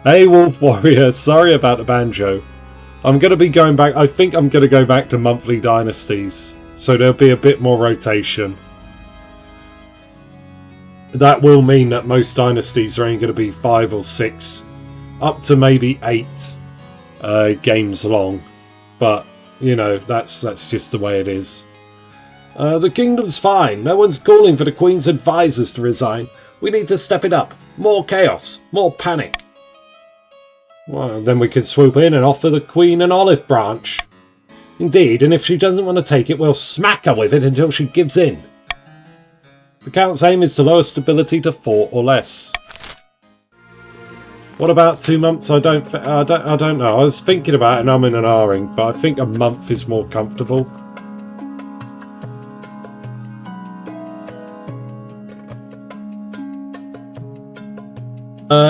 Hey Wolf Warrior, sorry about the banjo. I'm going to be going back. I think I'm going to go back to monthly dynasties. So there'll be a bit more rotation. That will mean that most dynasties are only going to be 5 or 6. Up to maybe 8 games long. But, you know, that's just the way it is. The kingdom's fine. No one's calling for the Queen's advisors to resign. We need to step it up. More chaos. More panic. Well, then we can swoop in and offer the Queen an olive branch. Indeed, and if she doesn't want to take it, we'll smack her with it until she gives in. The Count's aim is to lower stability to 4 or less. What about 2 months? I don't know. I was thinking about it and I'm in an R-ing, but I think a month is more comfortable.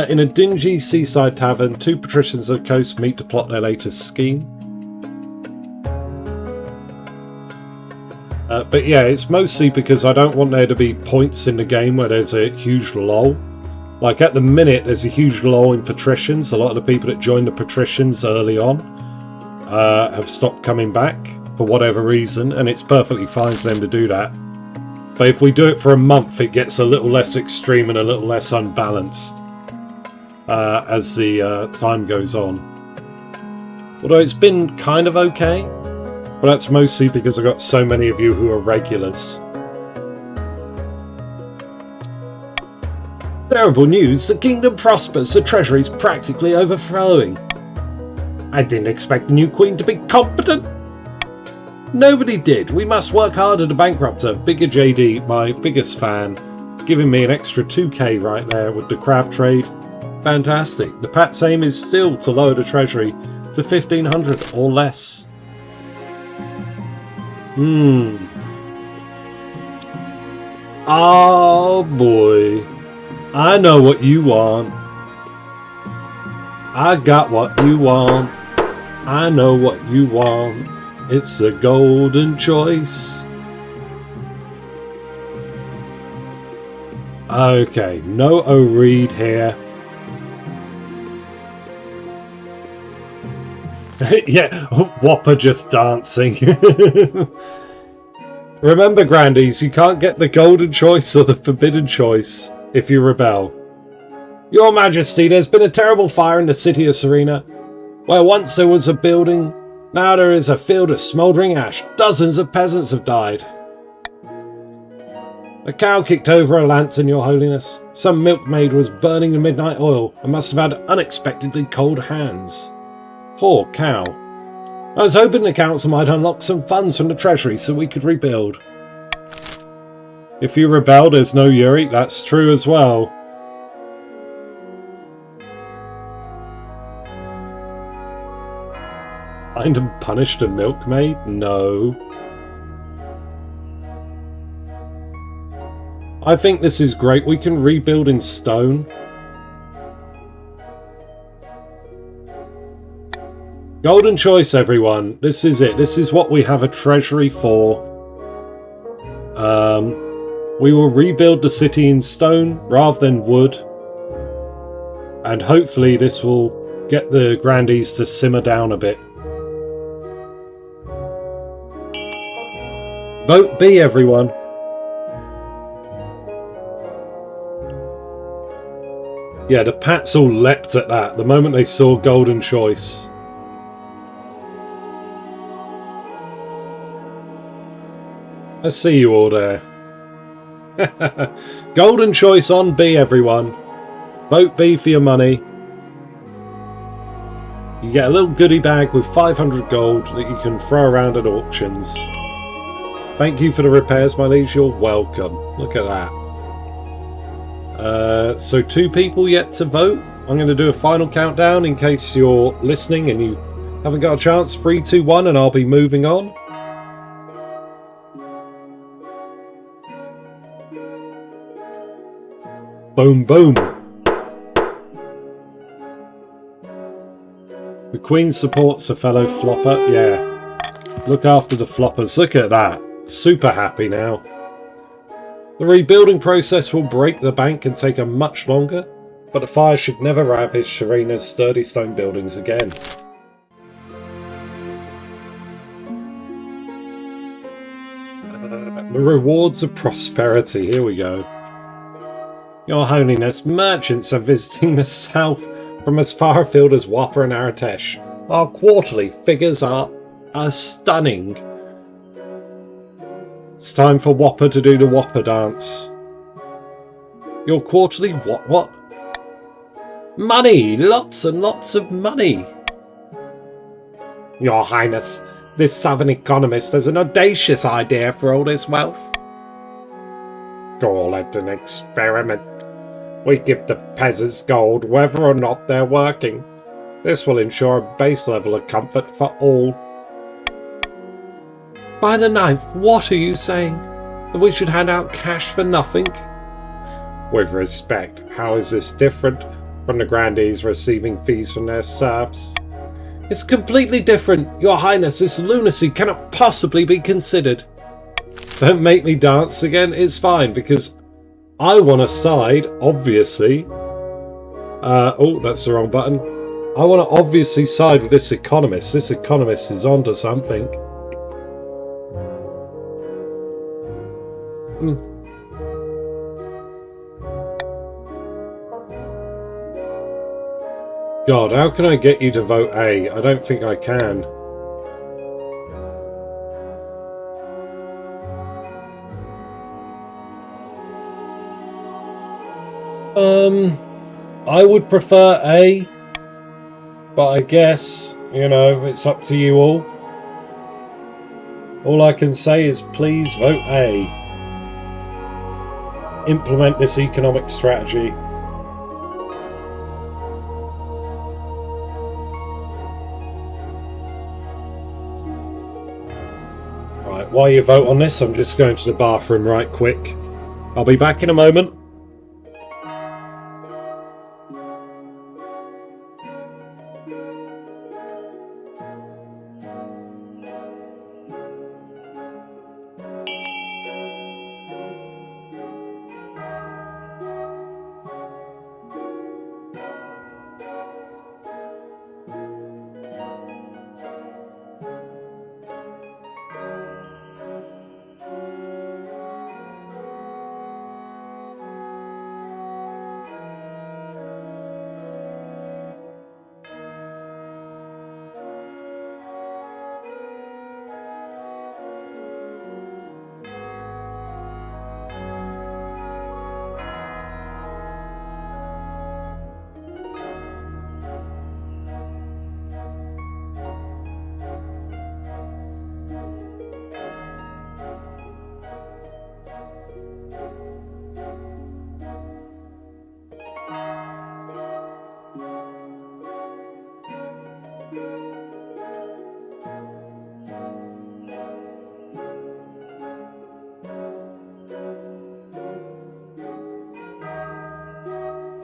In a dingy seaside tavern, 2 patricians of the coast meet to plot their latest scheme. But yeah, it's mostly because I don't want there to be points in the game where there's a huge lull. Like at the minute, there's a huge lull in patricians. A lot of the people that joined the patricians early on have stopped coming back for whatever reason, and it's perfectly fine for them to do that. But if we do it for a month, it gets a little less extreme and a little less unbalanced as the time goes on. Although it's been kind of okay, but that's mostly because I've got so many of you who are regulars. Terrible news, the kingdom prospers, the treasury's practically overflowing. I didn't expect the new queen to be competent. Nobody did. We must work harder to bankrupt her. Bigger JD, my biggest fan, giving me an extra 2k right there with the crab trade. Fantastic. The Pat's aim is still to lower the treasury to 1500 or less. Oh boy. I know what you want. I got what you want. I know what you want. It's a golden choice. Okay, no O'Reed here. Yeah, Whopper just dancing. Remember, Grandies, you can't get the golden choice or the forbidden choice if you rebel. Your Majesty, there's been a terrible fire in the city of Serena. Where once there was a building, now there is a field of smouldering ash. Dozens of peasants have died. A cow kicked over a lantern, Your Holiness. Some milkmaid was burning the midnight oil and must have had unexpectedly cold hands. Poor cow. I was hoping the council might unlock some funds from the treasury so we could rebuild. If you rebel, there's no Yuri. That's true as well. Find and punish the milkmaid? No. I think this is great. We can rebuild in stone. Golden choice, everyone. This is it. This is what we have a treasury for. We will rebuild the city in stone rather than wood. And hopefully this will get the grandees to simmer down a bit. Vote B, everyone. Yeah, the Pats all leapt at that the moment they saw golden choice. I see you all there. Golden choice on B, everyone. Vote B for your money. You get a little goodie bag with 500 gold that you can throw around at auctions. Thank you for the repairs, my liege. You're welcome. Look at that. So 2 people yet to vote. I'm going to do a final countdown in case you're listening and you haven't got a chance. 3, 2, 1, and I'll be moving on. Boom, boom. The Queen supports a fellow flopper. Yeah. Look after the floppers. Look at that. Super happy now. The rebuilding process will break the bank and take a much longer, but the fire should never ravage Sharina's sturdy stone buildings again. The rewards of prosperity. Here we go. Your Holiness, merchants are visiting the south from as far afield as Whopper and Aratesh. Our quarterly figures are stunning. It's time for Whopper to do the Whopper dance. Your quarterly what? Money! Lots and lots of money! Your Highness, this southern economist has an audacious idea for all this wealth. Call it an experiment. We give the peasants gold whether or not they're working. This will ensure a base level of comfort for all. By the knife, what are you saying? That we should hand out cash for nothing? With respect, how is this different from the grandees receiving fees from their serfs? It's completely different. Your Highness, this lunacy cannot possibly be considered. Don't make me dance again. It's fine, because I want to side, obviously. Oh, that's the wrong button. I want to obviously side with this economist. This economist is onto something. God, how can I get you to vote A? I don't think I can. I would prefer A, but I guess, you know, it's up to you all. All I can say is please vote A. Implement this economic strategy. Right, while you vote on this, I'm just going to the bathroom right quick. I'll be back in a moment.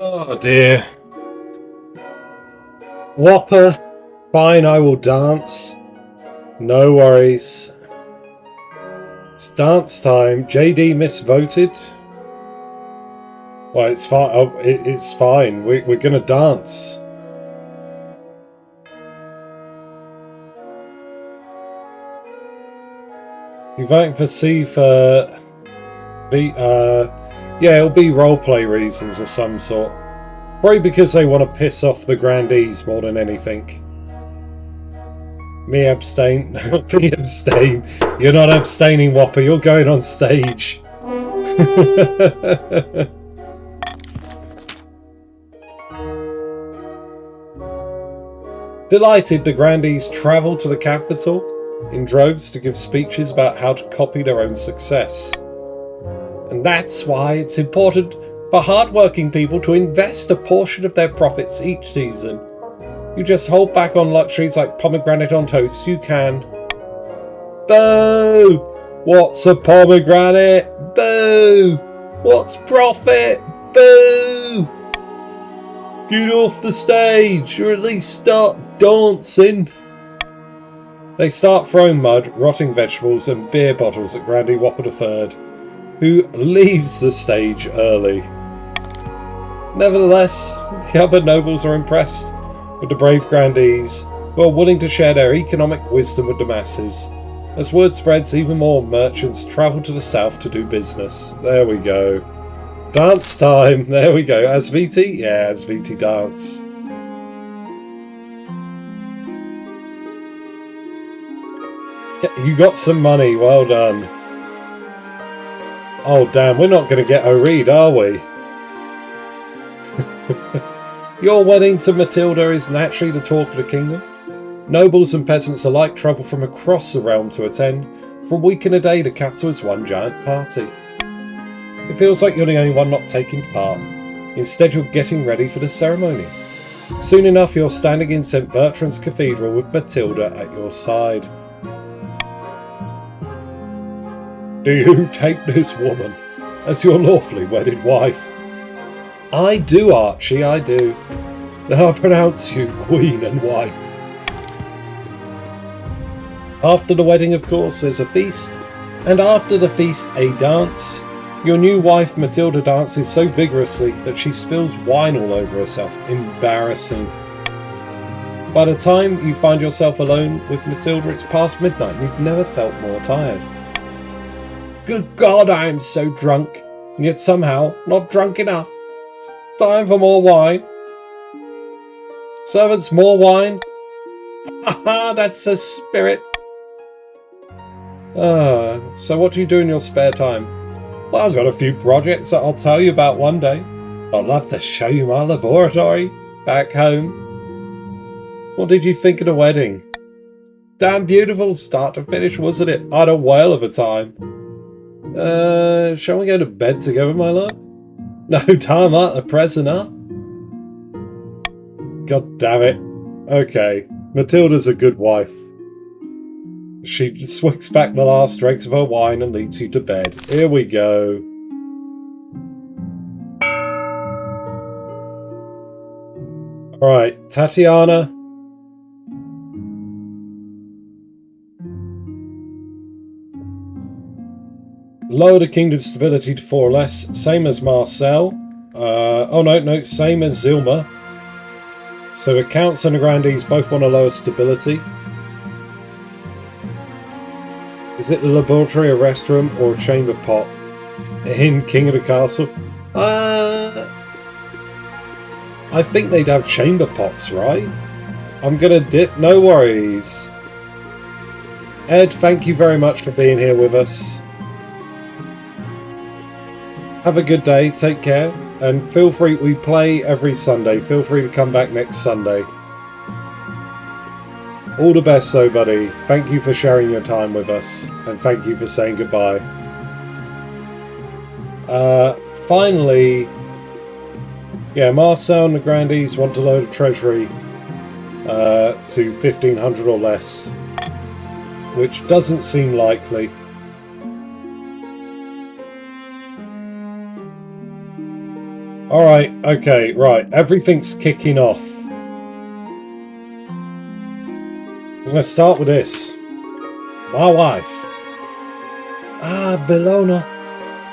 Oh dear. Whopper. Fine, I will dance. No worries. It's dance time. JD misvoted. Well, it's fine. Oh, it's fine. We're gonna dance. You're voting for C for B. Yeah, it'll be roleplay reasons of some sort. Probably because they want to piss off the grandees more than anything. Me abstain. Me abstain. You're not abstaining, Whopper. You're going on stage. Delighted, the grandees travel to the capital in droves to give speeches about how to copy their own success. And that's why it's important for hard-working people to invest a portion of their profits each season. You just hold back on luxuries like pomegranate on toast, you can. Boo! What's a pomegranate? Boo! What's profit? Boo! Get off the stage, or at least start dancing. They start throwing mud, rotting vegetables and beer bottles at Grandee Whopper III, who leaves the stage early. Nevertheless, the other nobles are impressed with the brave grandees, who are willing to share their economic wisdom with the masses. As word spreads, even more merchants travel to the south to do business. There we go. Dance time! There we go. As VT? Yeah, as VT dance. You got some money, well done. Oh damn, we're not going to get Oreed, are we? Your wedding to Matilda is naturally the talk of the kingdom. Nobles and peasants alike travel from across the realm to attend. For a week and a day, the capital is one giant party. It feels like you're the only one not taking part. Instead, you're getting ready for the ceremony. Soon enough, you're standing in St. Bertrand's Cathedral with Matilda at your side. Do you take this woman as your lawfully wedded wife? I do, Archie, I do. I pronounce you queen and wife. After the wedding, of course, there's a feast, and after the feast, a dance. Your new wife, Matilda, dances so vigorously that she spills wine all over herself. Embarrassing. By the time you find yourself alone with Matilda, it's past midnight and you've never felt more tired. Good God, I am so drunk, and yet somehow not drunk enough. Time for more wine. Servants, more wine. Haha, that's a spirit. So what do you do in your spare time? Well, I've got a few projects that I'll tell you about one day. I'd love to show you my laboratory back home. What did you think of the wedding? Damn beautiful, start to finish, wasn't it? I had a whale of a time. Shall we go to bed together, my love? No time like the present, huh? God damn it. Okay, Matilda's a good wife. She swigs back the last dregs of her wine and leads you to bed. Here we go. Alright, Tatiana. Lower the kingdom's stability to 4 or less. Same as Marcel. Oh no, same as Zilma. So the Counts and the Grandees both want a lower stability. Is it the laboratory, a restroom, or a chamber pot in King of the Castle? I think they'd have chamber pots, right? I'm gonna dip, no worries. Ed, thank you very much for being here with us. Have a good day, take care, and feel free, we play every Sunday, feel free to come back next Sunday. All the best though, buddy. Thank you for sharing your time with us, and thank you for saying goodbye. Finally, yeah, Marcel and the Grandees want to load a treasury to 1,500 or less, which doesn't seem likely. Alright, okay, right. Everything's kicking off. I'm going to start with this. My wife. Ah, Bellona.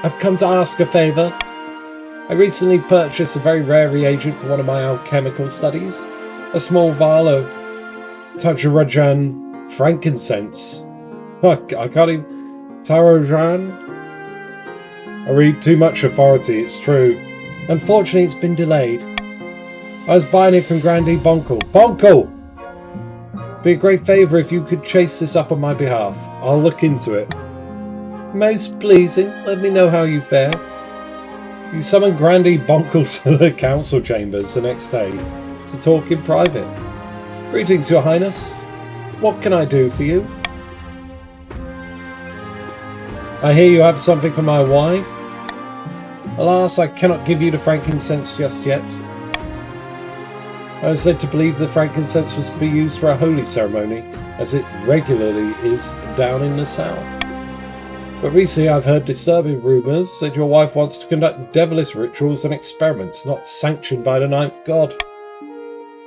I've come to ask a favour. I recently purchased a very rare reagent for one of my alchemical studies. A small vial of Tajarajan frankincense. I can't even... Tarajan? I read too much authority, it's true. Unfortunately, it's been delayed. I was buying it from Grandee Bonkle. Bonkle! Be a great favour if you could chase this up on my behalf. I'll look into it. Most pleasing. Let me know how you fare. You summon Grandee Bonkle to the council chambers the next day to talk in private. Greetings, Your Highness. What can I do for you? I hear you have something for my wife. Alas, I cannot give you the frankincense just yet. I was led to believe the frankincense was to be used for a holy ceremony, as it regularly is down in the south. But recently I've heard disturbing rumours that your wife wants to conduct devilish rituals and experiments not sanctioned by the ninth god.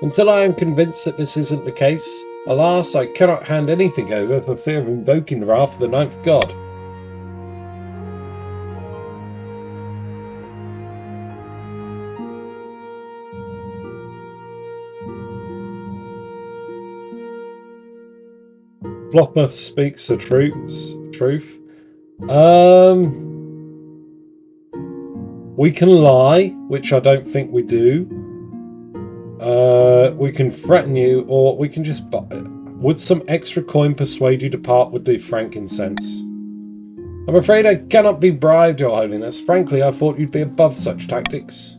Until I am convinced that this isn't the case, alas, I cannot hand anything over for fear of invoking the wrath of the ninth god. Flopper speaks the truth. We can lie, which I don't think we do. We can threaten you, or we can just buy it. Would some extra coin persuade you to part with the frankincense? I'm afraid I cannot be bribed, Your Holiness. Frankly, I thought you'd be above such tactics.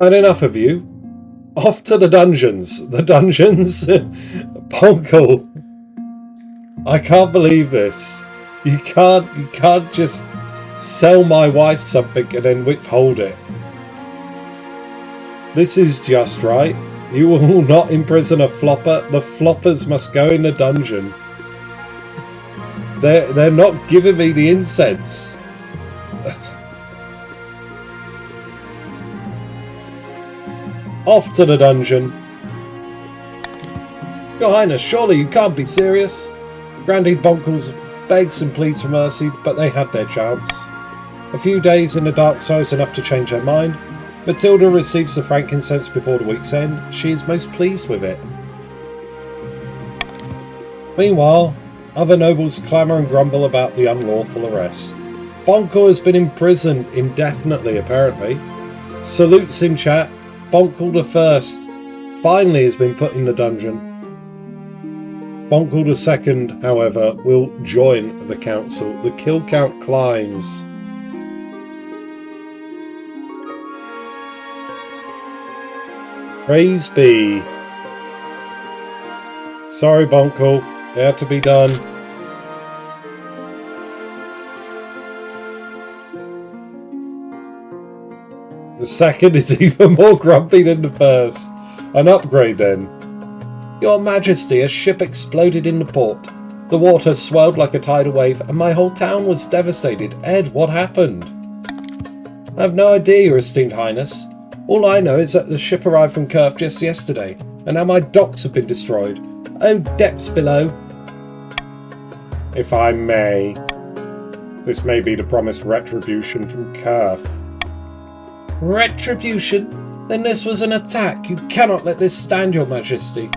Had enough of you. Off to the dungeons. The dungeons? Ponkle. I can't believe this. You can't just sell my wife something and then withhold it. This is just right. You will not imprison a flopper. The floppers must go in the dungeon. They're not giving me the incense. Off to the dungeon. Your Highness, surely you can't be serious. Grandee Bonkles begs and pleads for mercy, but they had their chance. A few days in the dark side is enough to change their mind. Matilda receives the frankincense before the week's end. She is most pleased with it. Meanwhile, other nobles clamour and grumble about the unlawful arrest. Bonkle has been imprisoned indefinitely, apparently. Salutes in chat. Bonkle the First finally has been put in the dungeon. Bonkle the Second, however, will join the council. The kill count climbs. Praise be. Sorry, Bonkle. It had to be done. The second is even more grumpy than the first. An upgrade then. Your Majesty, a ship exploded in the port. The water swelled like a tidal wave and my whole town was devastated. Ed, what happened? I have no idea, Your Esteemed Highness. All I know is that the ship arrived from Kerf just yesterday, and now my docks have been destroyed. Oh, depths below. If I may, this may be the promised retribution from Kerf. Retribution? Then this was an attack. You cannot let this stand, Your Majesty.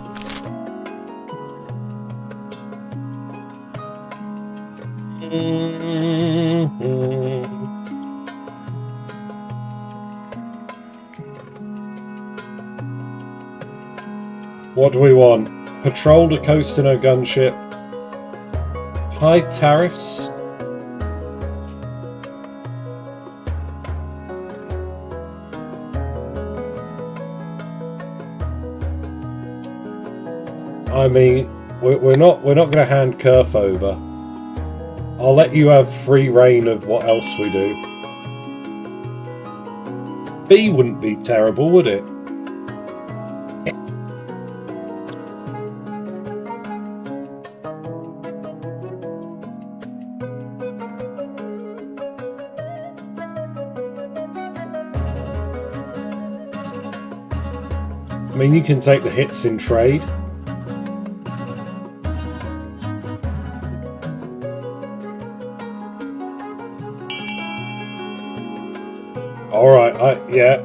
What do we want? Patrol the coast in a gunship. High tariffs. I mean, we're not going to hand Kerf over. I'll let you have free reign of what else we do. B wouldn't be terrible, would it? mean, you can take the hits in trade. Alright, yeah,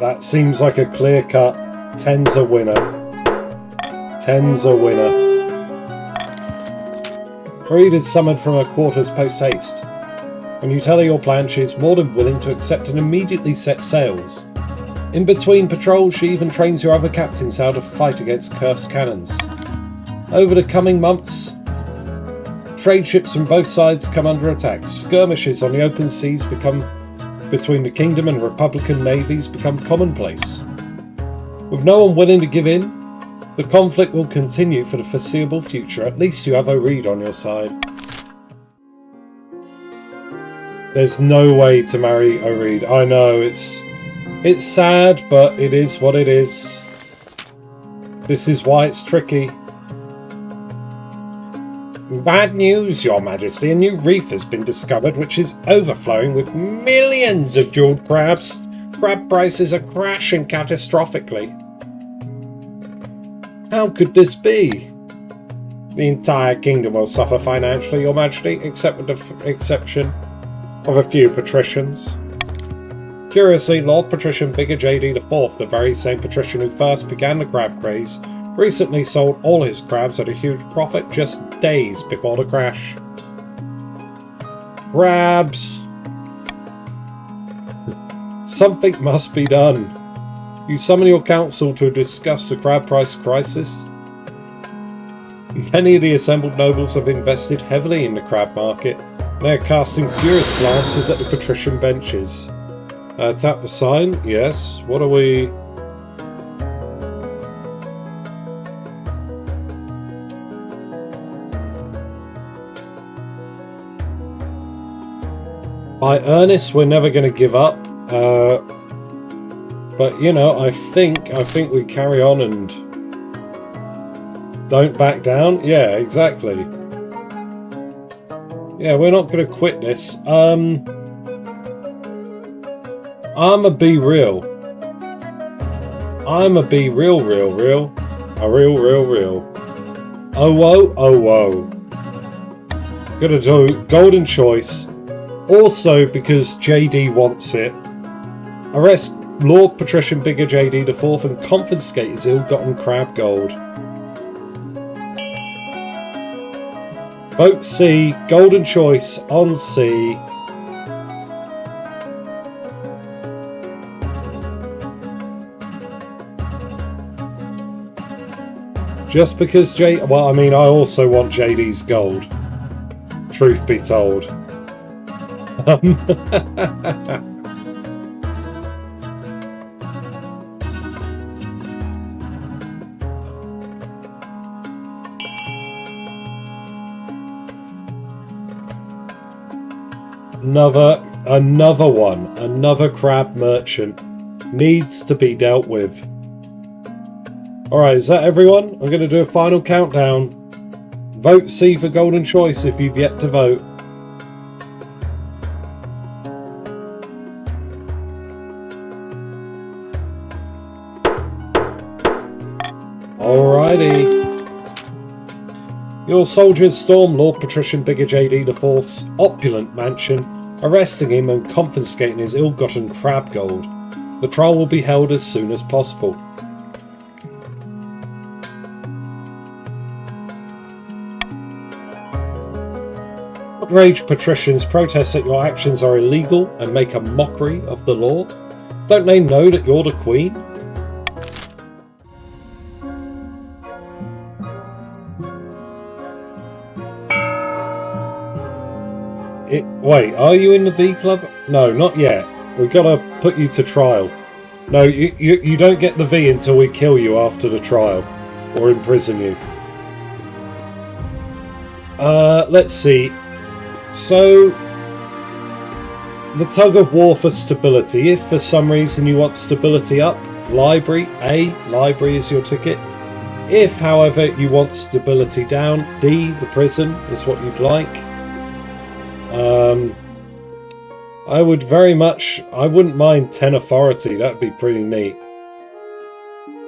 that seems like a clear cut. 10's a winner. 10's a winner. Reed is summoned from her quarters post-haste. When you tell her your plan, she is more than willing to accept and immediately set sails. In between patrols, she even trains your other captains how to fight against Kurf's cannons. Over the coming months, trade ships from both sides come under attack. Skirmishes on the open seas between the Kingdom and Republican navies become commonplace. With no one willing to give in, the conflict will continue for the foreseeable future. At least you have O'Reed on your side. There's no way to marry O'Reed. I know, it's sad, but it is what it is. This is why it's tricky. Bad news, Your Majesty. A new reef has been discovered which is overflowing with millions of jeweled crabs. Crab prices are crashing catastrophically. How could this be? The entire kingdom will suffer financially, Your Majesty, except with the exception of a few patricians. Curiously, Lord Patrician Bigger JD IV, the very same patrician who first began the crab craze, recently sold all his crabs at a huge profit just days before the crash. Crabs! Something must be done. You summon your council to discuss the crab price crisis. Many of the assembled nobles have invested heavily in the crab market, and they are casting furious glances at the patrician benches. Tap the sign, yes. What are we... By earnest, we're never going to give up. But you know, I think we carry on and don't back down. Yeah, exactly. Yeah, we're not going to quit this. I'ma be real. I'ma be real. A real. Oh whoa. Gonna do golden choice. Also, because JD wants it, arrest Lord Patrician Bigger JD IV and confiscate his ill-gotten crab gold. Vote C, golden choice on C. Just because well, I mean, I also want JD's gold. Truth be told. Another crab merchant needs to be dealt with. Alright, is that everyone? I'm going to do a final countdown. Vote C for golden choice if you've yet to vote. Alrighty. Your soldiers storm Lord Patrician Bigger JD IV's opulent mansion, arresting him and confiscating his ill-gotten crab gold. The trial will be held as soon as possible. Outraged patricians protest that your actions are illegal and make a mockery of the law. Don't they know that you're the queen? Wait, are you in the V Club? No, not yet. We've got to put you to trial. No, you don't get the V until we kill you after the trial. Or imprison you. Let's see. So, the tug of war for stability. If for some reason you want stability up, library, A, library is your ticket. If, however, you want stability down, D, the prison, is what you'd like. I wouldn't mind 10 authority, that'd be pretty neat.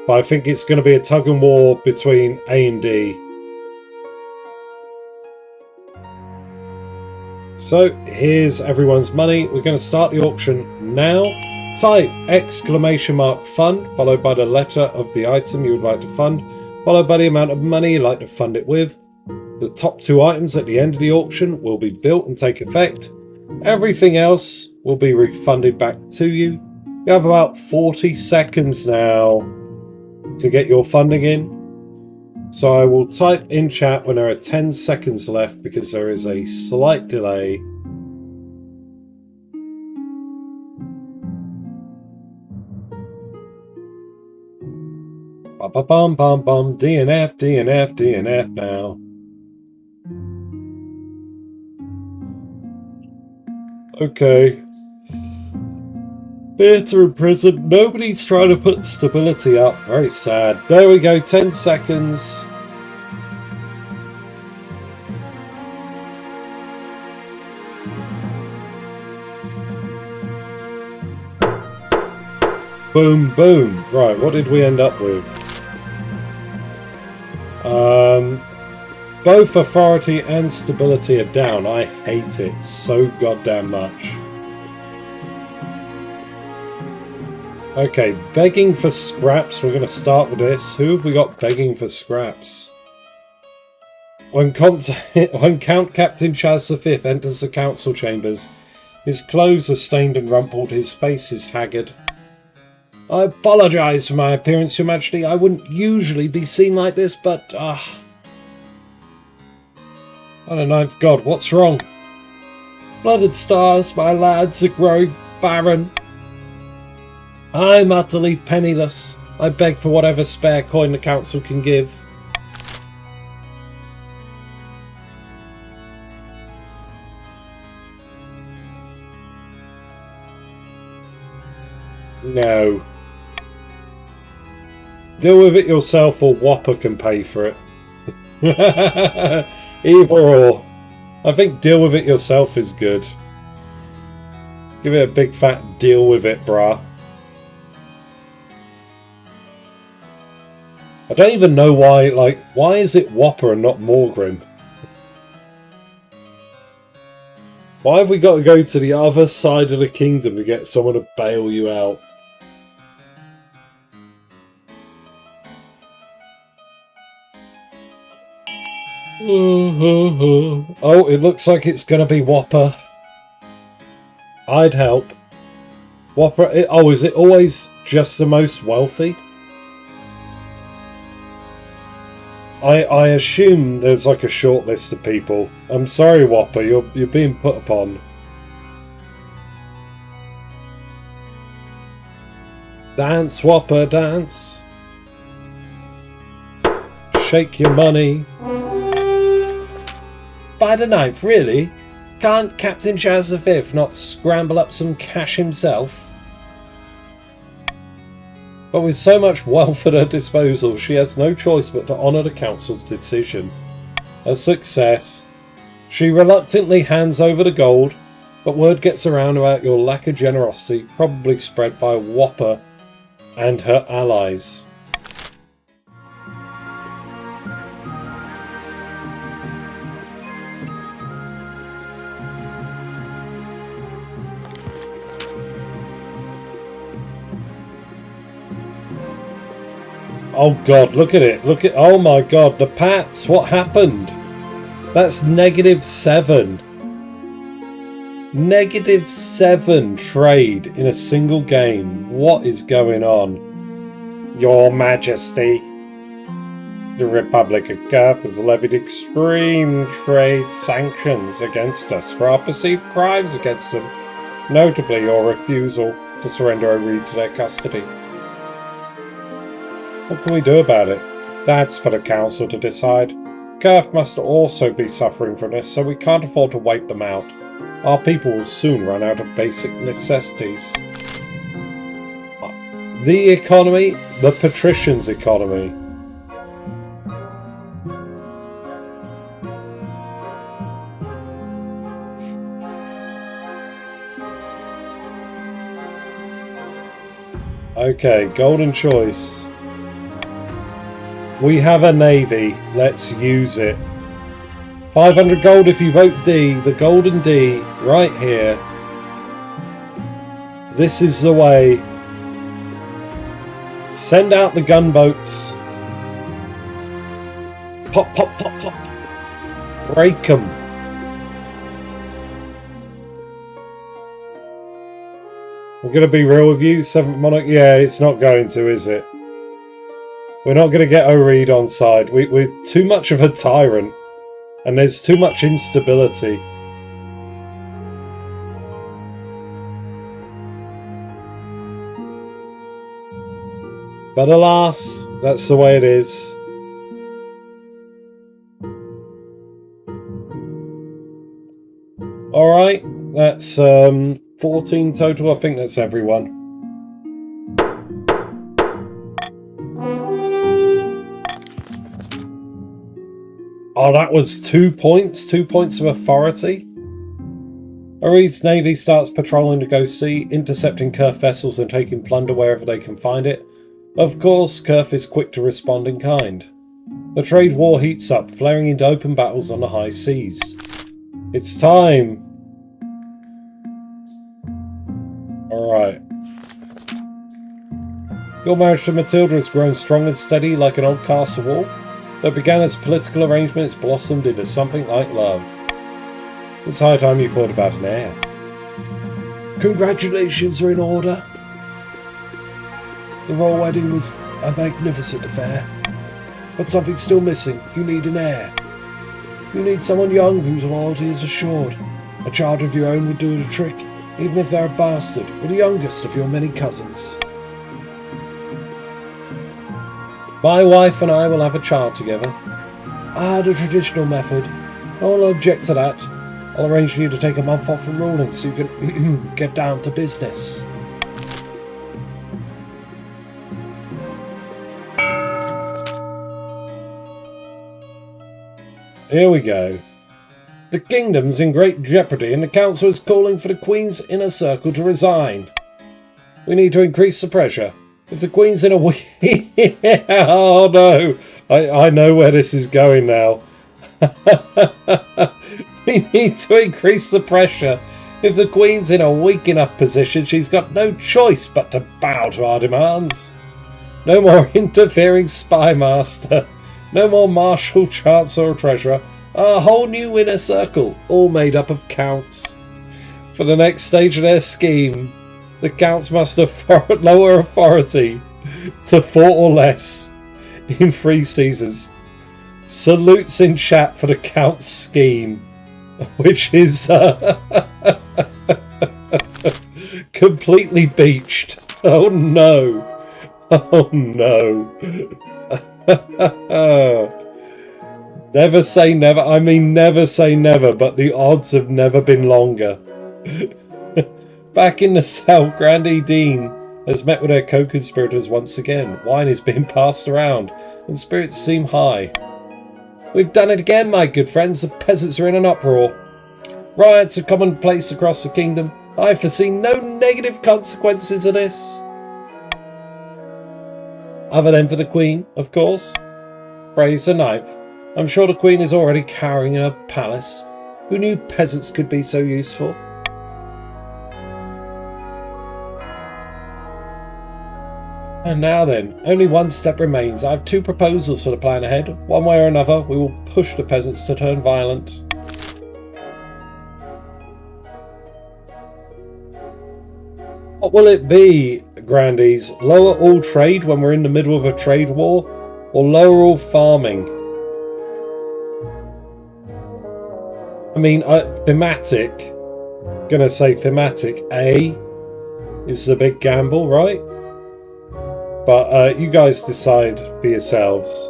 But I think it's going to be a tug and war between A and D. So here's everyone's money. We're going to start the auction now. Type !fund followed by the letter of the item you would like to fund, followed by the amount of money you'd like to fund it with. The top 2 items at the end of the auction will be built and take effect. Everything else will be refunded back to you. You have about 40 seconds now to get your funding in. So I will type in chat when there are 10 seconds left because there is a slight delay. Bum bum bum, DNF, DNF, DNF now. Okay. Theatre in prison. Nobody's trying to put stability up. Very sad. There we go. 10 seconds. Boom, boom. Right, what did we end up with? Both authority and stability are down. I hate it so goddamn much. Okay, begging for scraps. We're going to start with this. Who have we got begging for scraps? When Count Captain Chaz V enters the council chambers, his clothes are stained and rumpled, his face is haggard. I apologise for my appearance, Your Majesty. I wouldn't usually be seen like this, but, I don't know. God, what's wrong? Blooded stars, my lads are growing barren. I'm utterly penniless. I beg for whatever spare coin the council can give. No. Deal with it yourself or Whopper can pay for it. Either or. I think deal with it yourself is good. Give it a big fat deal with it, brah. I don't even know why, like, why is it Whopper and not Morgrim? Why have we got to go to the other side of the kingdom to get someone to bail you out? Oh, it looks like it's going to be Whopper. I'd help. Whopper. Oh, is it always just the most wealthy? I assume there's like a short list of people. I'm sorry, Whopper, you're being put upon. Dance, Whopper, dance. Shake your money. By the knife, really? Can't Captain Chaz V not scramble up some cash himself? But with so much wealth at her disposal, she has no choice but to honour the council's decision. A success. She reluctantly hands over the gold, but word gets around about your lack of generosity, probably spread by Whopper and her allies. Oh god, look at it. Look at, oh my god, the Pats, what happened? That's -7. -7 trade in a single game. What is going on? Your Majesty, the Republic of Gurf has levied extreme trade sanctions against us for our perceived crimes against them, notably your refusal to surrender Oreed to their custody. What can we do about it? That's for the council to decide. Gurf must also be suffering from this, so we can't afford to wipe them out. Our people will soon run out of basic necessities. The economy, the patricians' economy. Okay, golden choice. We have a navy. Let's use it. 500 gold if you vote D. The golden D right here. This is the way. Send out the gunboats. Pop, pop, pop, pop. Break them. We're going to be real with you, 7th Monarch. Yeah, it's not going to, is it? We're not going to get O'Reed on side. We're too much of a tyrant. And there's too much instability. But alas, that's the way it is. Alright, that's 14 total. I think that's everyone. Oh, that was 2 points. 2 points of authority. O'Reed's navy starts patrolling to KotC, intercepting Kurth vessels and taking plunder wherever they can find it. Of course, Kurth is quick to respond in kind. The trade war heats up, flaring into open battles on the high seas. It's time. Alright. Your marriage to Matilda has grown strong and steady like an old castle wall. Though it began as a political arrangement, it's blossomed into something like love. It's high time you thought about an heir. Congratulations are in order. The royal wedding was a magnificent affair. But something's still missing. You need an heir. You need someone young whose loyalty is assured. A child of your own would do the trick, even if they're a bastard, or the youngest of your many cousins. My wife and I will have a child together. The traditional method. No one will object to that. I'll arrange for you to take a month off from ruling so you can get down to business. Here we go. The kingdom's in great jeopardy and the council is calling for the Queen's inner circle to resign. We need to increase the pressure. If the Queen's in a week... Oh no! I know where this is going now. We need to increase the pressure. If the Queen's in a weak enough position, she's got no choice but to bow to our demands. No more interfering spy master. No more marshal, chancellor or treasurer. A whole new inner circle, all made up of counts. For the next stage of their scheme, the counts must lower authority to 4 or less in 3 seasons. Salutes in chat for the count's scheme, which is completely beached. Oh no. Oh no. Never say never. I mean, never say never, but the odds have never been longer. Back in the cell, Grandee Dean has met with her co-conspirators once again. Wine is being passed around, and spirits seem high. We've done it again, my good friends. The peasants are in an uproar. Riots are commonplace across the kingdom. I foresee no negative consequences of this. Other than for the Queen, of course. Praise the ninth. I'm sure the Queen is already cowering in her palace. Who knew peasants could be so useful? And now then, only one step remains. I have 2 proposals for the plan ahead. One way or another, we will push the peasants to turn violent. What will it be, Grandees? Lower all trade when we're in the middle of a trade war? Or lower all farming? I mean, thematic. Gonna say thematic. A is the big gamble, right? But you guys decide for yourselves.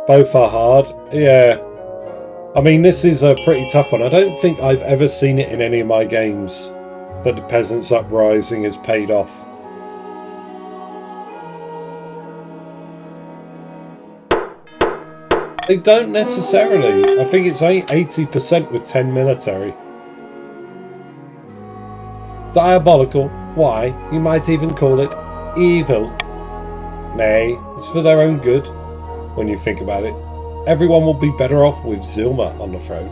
Both are hard. Yeah. I mean, this is a pretty tough one. I don't think I've ever seen it in any of my games that the peasants' uprising has paid off. They don't necessarily. I think it's 80% with 10 military. Diabolical. Why? You might even call it evil. Nay, it's for their own good. when you think about it. Everyone will be better off with Zilma on the throne.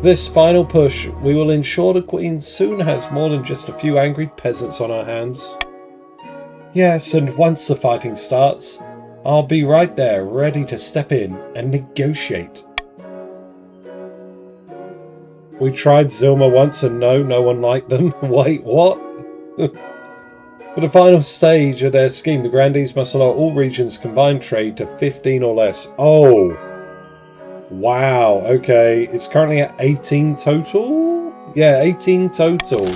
This final push, we will ensure the Queen soon has more than just a few angry peasants on our hands. Yes, and once the fighting starts, I'll be right there, ready to step in and negotiate. We tried Zilma once and no one liked them. Wait, what? For the final stage of their scheme, the Grandees must allow all regions combined trade to 15 or less. Oh! Wow, okay. It's currently at 18 total? Yeah, 18 total.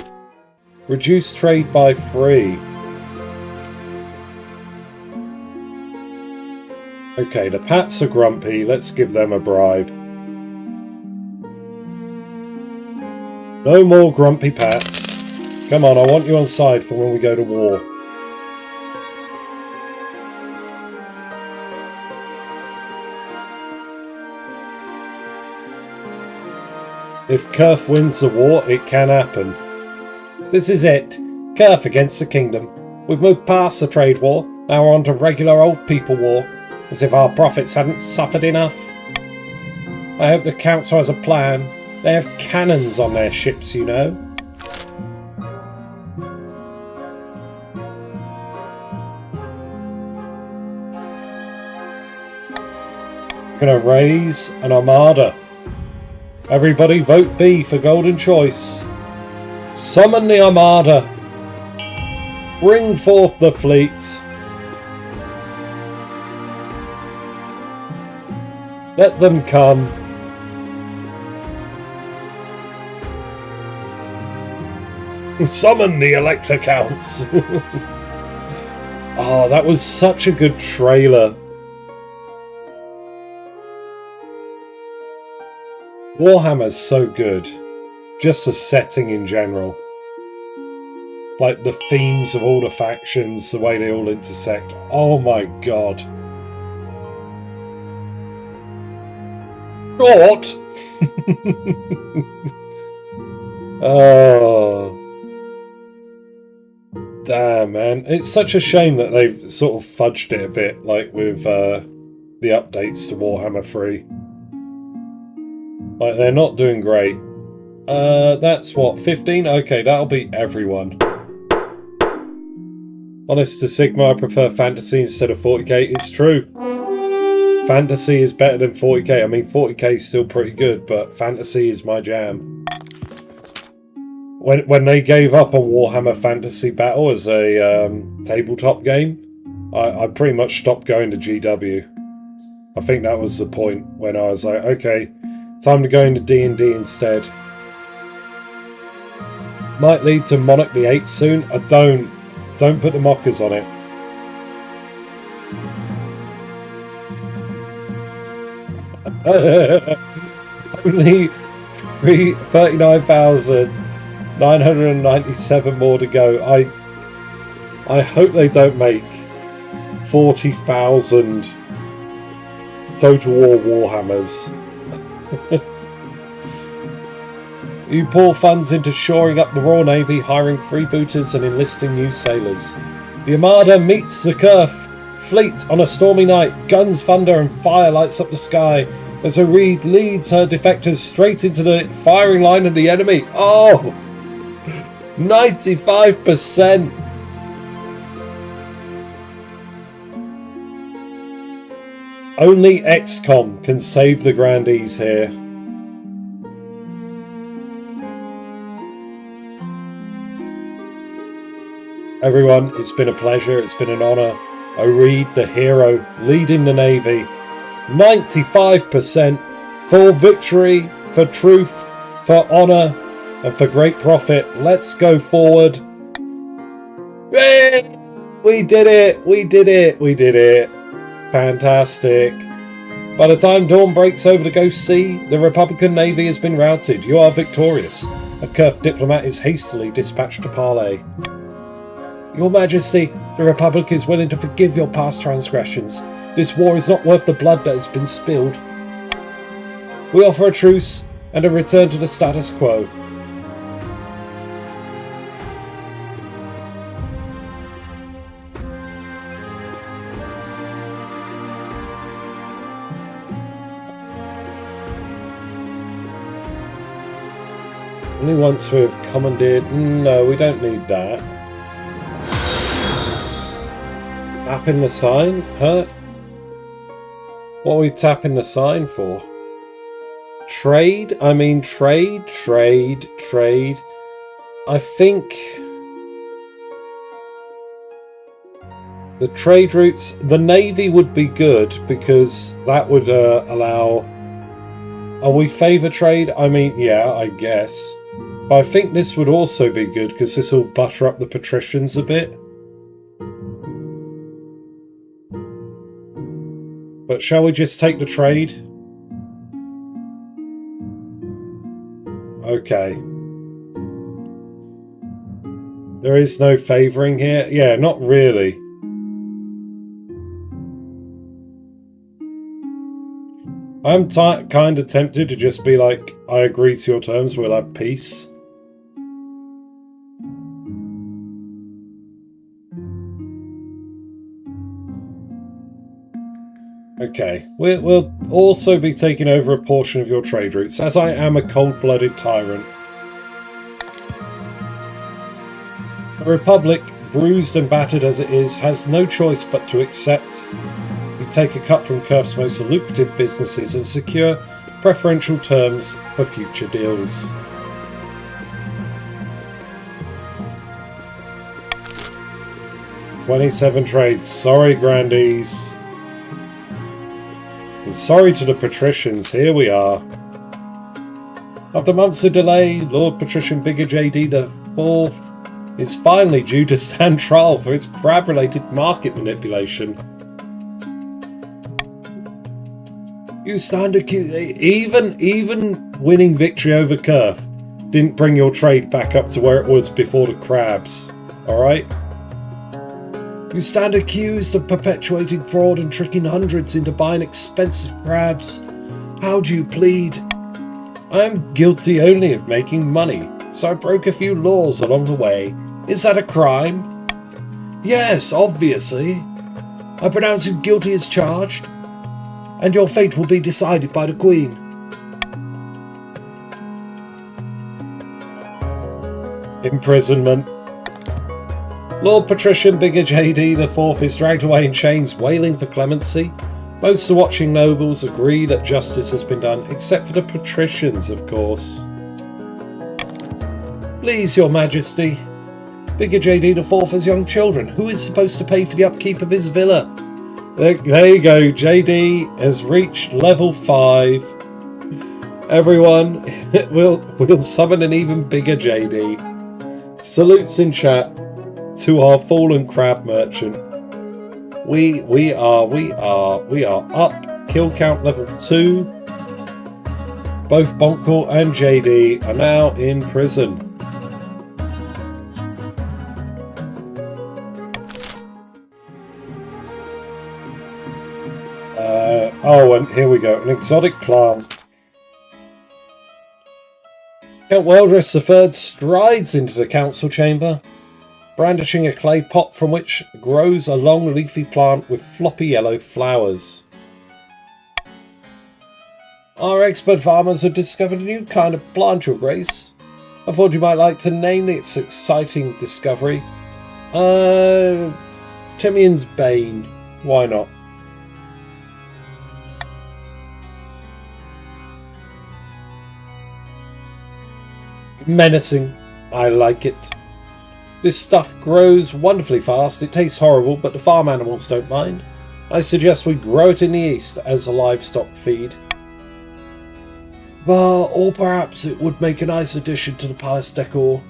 Reduce trade by 3. Okay, the Pats are grumpy. Let's give them a bribe. No more grumpy Pats. Come on, I want you on side for when we go to war. If Kurf wins the war, it can happen. This is it. Kurf against the kingdom. We've moved past the trade war. Now we're on to regular old people war. As if our prophets hadn't suffered enough. I hope the council has a plan. They have cannons on their ships, you know. I'm gonna raise an armada. Everybody vote B for golden choice. Summon the armada. Bring forth the fleet. Let them come. Summon the Elector Counts. Oh, that was such a good trailer. Warhammer's so good. Just the setting in general. Like the themes of all the factions, the way they all intersect. Oh my god. What? Oh. Damn, man. It's such a shame that they've sort of fudged it a bit, like with the updates to Warhammer 3. Like, they're not doing great. That's what, 15? Okay, that'll be everyone. Honest to Sigma, I prefer fantasy instead of 40k. It's true. Fantasy is better than 40k. I mean, 40k is still pretty good, but fantasy is my jam. When they gave up on Warhammer Fantasy Battle as a tabletop game, I pretty much stopped going to GW. I think that was the point when I was like, okay, time to go into D&D instead. Might lead to Monarch the 8th soon. I don't put the mockers on it. Only 39,997 more to go. I hope they don't make 40,000 Total War Warhammers. You pour funds into shoring up the Royal Navy, hiring freebooters and enlisting new sailors. The Armada meets the Kurf fleet on a stormy night. Guns thunder and fire lights up the sky as a Reed leads her defectors straight into the firing line of the enemy. Oh! 95%! Only XCOM can save the Grandees here. Everyone, it's been a pleasure, it's been an honour. Reed, the hero, leading the Navy. 95% for victory, for truth, for honour, and for great profit. Let's go forward. Yay! We did it! We did it! We did it! Fantastic. By the time dawn breaks over the KotC, the Republican Navy has been routed. You are victorious. A Kurf diplomat is hastily dispatched to parley. Your Majesty, the Republic is willing to forgive your past transgressions. This war is not worth the blood that has been spilled. We offer a truce and a return to the status quo. Only once we've commandeered... No, we don't need that. Tapping the sign? Huh? What are we tapping the sign for? Trade? I mean, trade. I think... the trade routes... The Navy would be good, because that would allow... Oh, we favour trade? I mean, yeah, I guess. But I think this would also be good, because this will butter up the patricians a bit. But shall we just take the trade? Okay. There is no favouring here? Yeah, not really. I'm kind of tempted to just be like, I agree to your terms, we'll have peace. Okay, we'll also be taking over a portion of your trade routes, as I am a cold-blooded tyrant. The Republic, bruised and battered as it is, has no choice but to accept. We take a cut from KotC's most lucrative businesses and secure preferential terms for future deals. "27 trades. Sorry, grandees. And sorry to the patricians, here we are. After months of delay, Lord Patrician Bigger JD IV is finally due to stand trial for its crab-related market manipulation. You stand accused. Even winning victory over KotC didn't bring your trade back up to where it was before the crabs. Alright? You stand accused of perpetuating fraud and tricking hundreds into buying expensive crabs. How do you plead? I am guilty only of making money, so I broke a few laws along the way. Is that a crime? Yes, obviously. I pronounce you guilty as charged, and your fate will be decided by the Queen. Imprisonment. Lord Patrician Bigger JD IV is dragged away in chains, wailing for clemency. Most of the watching nobles agree that justice has been done, except for the patricians, of course. Please, your majesty. Bigger JD IV has young children. Who is supposed to pay for the upkeep of his villa? There you go. JD has reached level 5. Everyone, we'll summon an even bigger JD. Salutes in chat to our fallen crab merchant. We are up. Kill count level 2. Both Bonkle and JD are now in prison. Oh, and here we go. An exotic plant. Count Weldress III strides into the council chamber, brandishing a clay pot from which grows a long leafy plant with floppy yellow flowers. Our expert farmers have discovered a new kind of plant, Your Grace. I thought you might like to name its exciting discovery. Timian's Bane. Why not? Menacing. I like it. This stuff grows wonderfully fast. It tastes horrible, but the farm animals don't mind. I suggest we grow it in the east as a livestock feed. Or perhaps it would make a nice addition to the palace decor.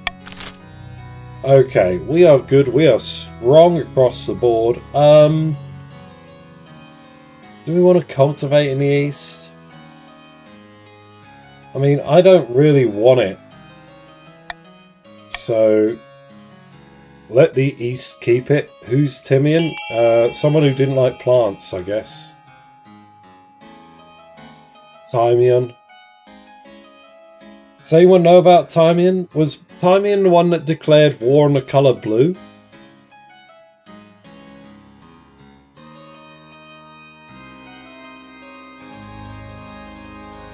Okay, we are good. We are strong across the board. Do we want to cultivate in the east? I mean, I don't really want it. So, let the east keep it. Who's Timian? Someone who didn't like plants, I guess. Timian. Does anyone know about Timian? Was Timian the one that declared war on the colour blue?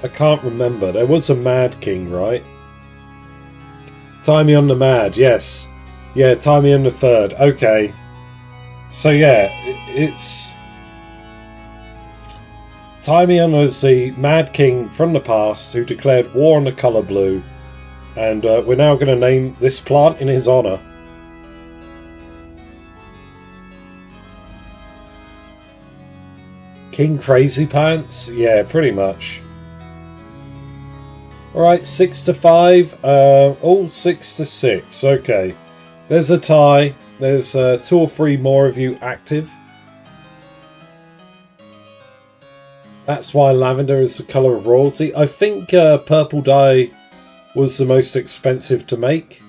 I can't remember. There was a Mad King, right? Timey on the Mad, yes. Yeah, Timey on the Third. Okay. So yeah, it's... Timion was the Mad King from the past who declared war on the colour blue. And we're now going to name this plant in his honour. King Crazy Pants? Yeah, pretty much. Alright, 6 to 5. All 6 to 6. Okay. There's a tie. There's 2 or 3 more of you active. That's why lavender is the colour of royalty. I think purple dye was the most expensive to make.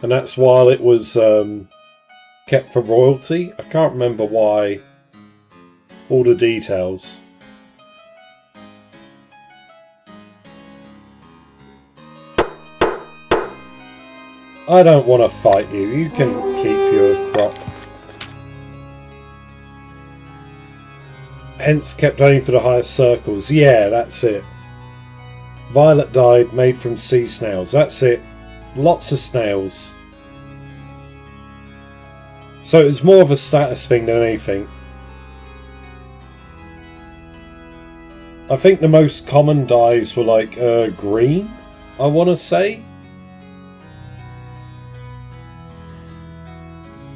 And that's why it was kept for royalty. I can't remember why. All the details. I don't want to fight you. You can keep your crop. Hence kept only for the highest circles. Yeah, that's it. Violet dyed, made from sea snails. That's it. Lots of snails. So it was more of a status thing than anything. I think the most common dyes were like green, I want to say.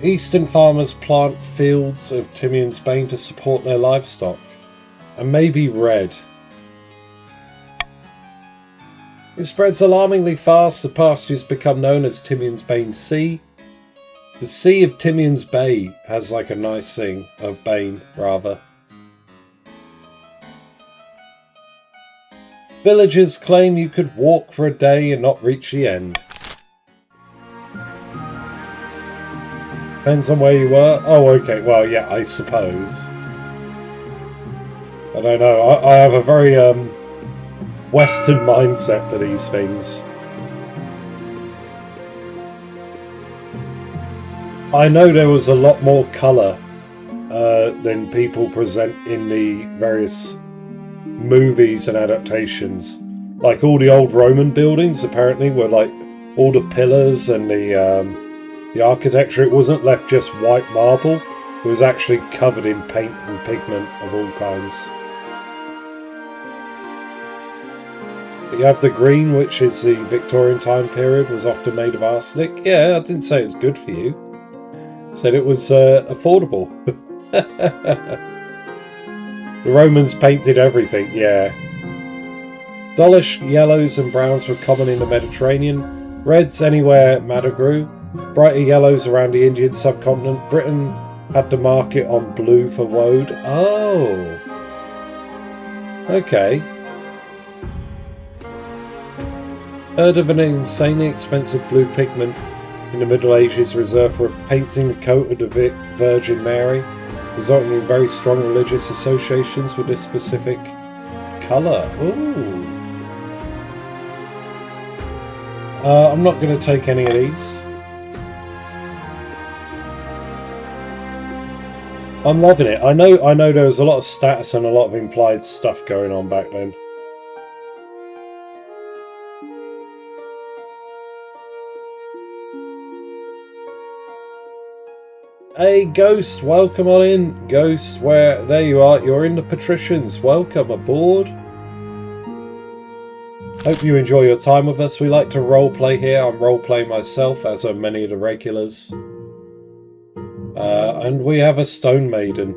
Eastern farmers plant fields of Timion's Bane to support their livestock. And maybe red. It spreads alarmingly fast. The pastures become known as Timion's Bane Sea. The Sea of Timion's Bay has like a nice thing. Of Bane, rather. Villagers claim you could walk for a day and not reach the end. Depends on where you were. Oh, okay. Well, yeah, I suppose. I don't know. I have a very Western mindset for these things. I know there was a lot more colour than people present in the various movies and adaptations. Like all the old Roman buildings apparently were like all the pillars and the architecture, it wasn't left just white marble. It was actually covered in paint and pigment of all kinds. You have the green, which is the Victorian time period, was often made of arsenic. Yeah, I didn't say it's good for you. I said it was affordable. The Romans painted everything, yeah. Dullish yellows and browns were common in the Mediterranean. Reds anywhere madder grew. Brighter yellows around the Indian subcontinent. Britain had the market on blue for woad. Oh. Okay. Heard of an insanely expensive blue pigment in the Middle Ages reserved for painting the coat of the Virgin Mary, resulting in very strong religious associations with this specific colour. Ooh. I'm not going to take any of these. I'm loving it. I know there was a lot of status and a lot of implied stuff going on back then. Hey Ghost, welcome on in. Ghost, there you are. You're in the Patricians. Welcome aboard. Hope you enjoy your time with us. We like to roleplay here. I'm roleplaying myself, as are many of the regulars. And we have a Stone Maiden.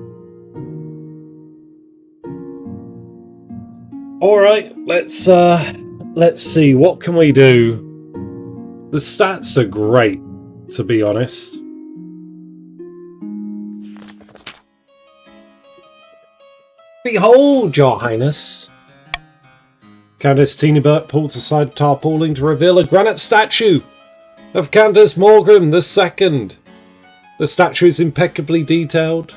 Alright, let's see, what can we do? The stats are great, to be honest. Behold, Your Highness! Countess Tinybert pulls aside tarpauling to reveal a granite statue of Countess Morgrim II. The statue is impeccably detailed.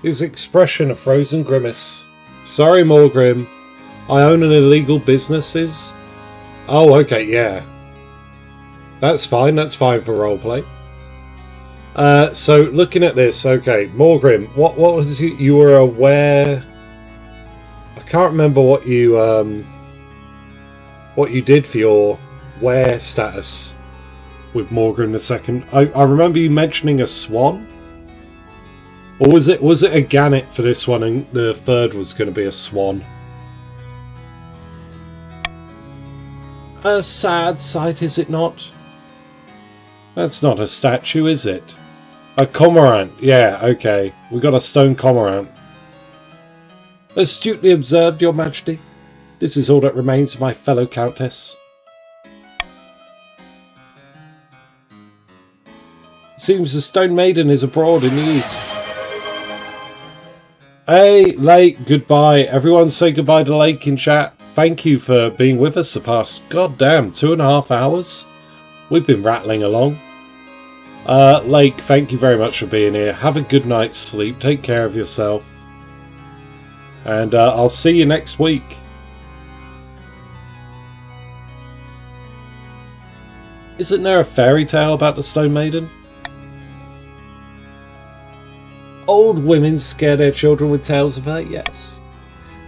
His expression a frozen grimace. Sorry, Morgrim. I own an illegal businesses. Oh, okay, yeah. That's fine for roleplay. So, looking at this, okay, Morgrim, what was you were aware... I can't remember what you what you did for your wear status with Morgan II. I remember you mentioning a swan, or was it a gannet for this one, and the third was going to be a swan? A sad sight, is it not? That's not a statue, is it? A cormorant. Yeah, okay. We got a stone cormorant. Astutely observed, Your Majesty. This is all that remains of my fellow Countess. It seems the Stone Maiden is abroad in the east. Hey, Lake, goodbye. Everyone say goodbye to Lake in chat. Thank you for being with us the past, goddamn, 2.5 hours. We've been rattling along. Lake, thank you very much for being here. Have a good night's sleep. Take care of yourself. And I'll see you next week. Isn't there a fairy tale about the Stone Maiden? Old women scare their children with tales of her, yes.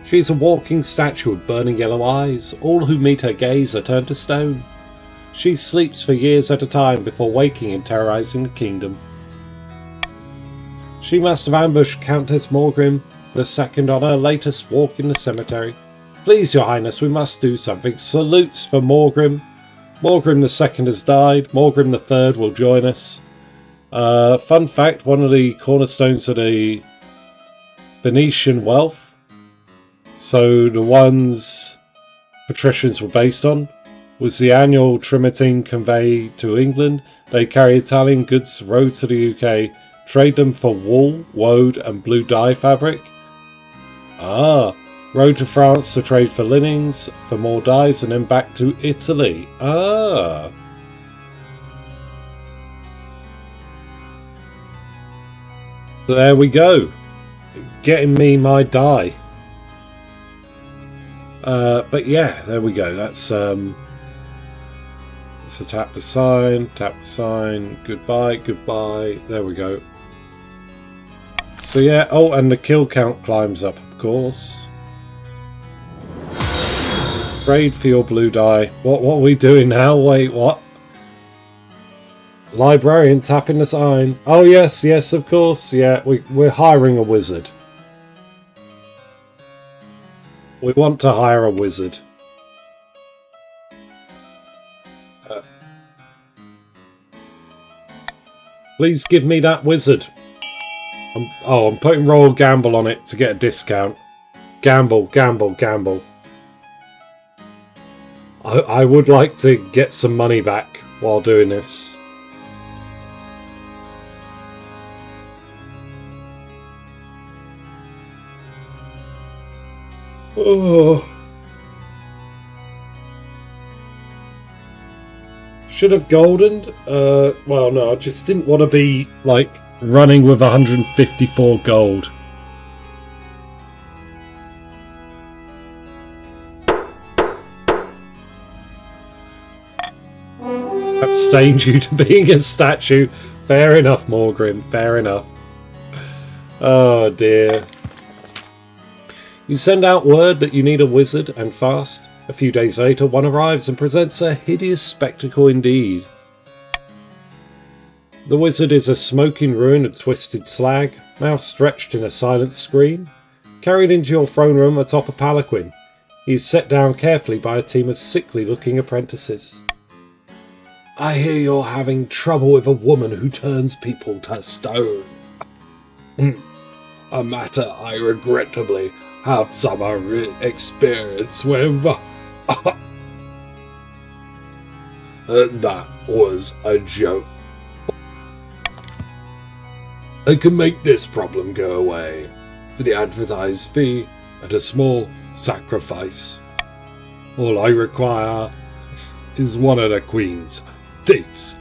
She's a walking statue with burning yellow eyes. All who meet her gaze are turned to stone. She sleeps for years at a time before waking and terrorizing the kingdom. She must have ambushed Countess Morgrim II on her latest walk in the cemetery. Please, Your Highness, we must do something. Salutes for Morgrim. Morgrim II has died. Morgrim III will join us. Fun fact, one of the cornerstones of the Venetian wealth, so the ones patricians were based on, was the annual Trimeting convey to England. They carry Italian goods, rode to the UK, trade them for wool, woad and blue dye fabric. Rode to France to trade for linens, for more dyes, and then back to Italy. So there we go. Getting me my dye. But yeah, there we go. That's let's tap the sign, goodbye, goodbye. There we go. So yeah, oh, and the kill count climbs up, of course. Trade for your blue dye. What are we doing now? Wait, what? Librarian tapping the sign. Oh yes, of course. Yeah, we're hiring a wizard. We want to hire a wizard. Please give me that wizard. I'm putting Royal Gamble on it to get a discount. Gamble. I would like to get some money back while doing this. Oh. Should have goldened. Well, no, I just didn't want to be like running with 154 gold. Abstained you to being a statue. Fair enough, Morgrim. Fair enough. Oh dear. You send out word that you need a wizard, and fast. A few days later, one arrives and presents a hideous spectacle indeed. The wizard is a smoking ruin of twisted slag, now stretched in a silent scream. Carried into your throne room atop a palanquin, he is set down carefully by a team of sickly-looking apprentices. I hear you're having trouble with a woman who turns people to stone. A matter I regrettably have some experience with. That was a joke. I can make this problem go away for the advertised fee at a small sacrifice. All I require is one of the queen's thieves.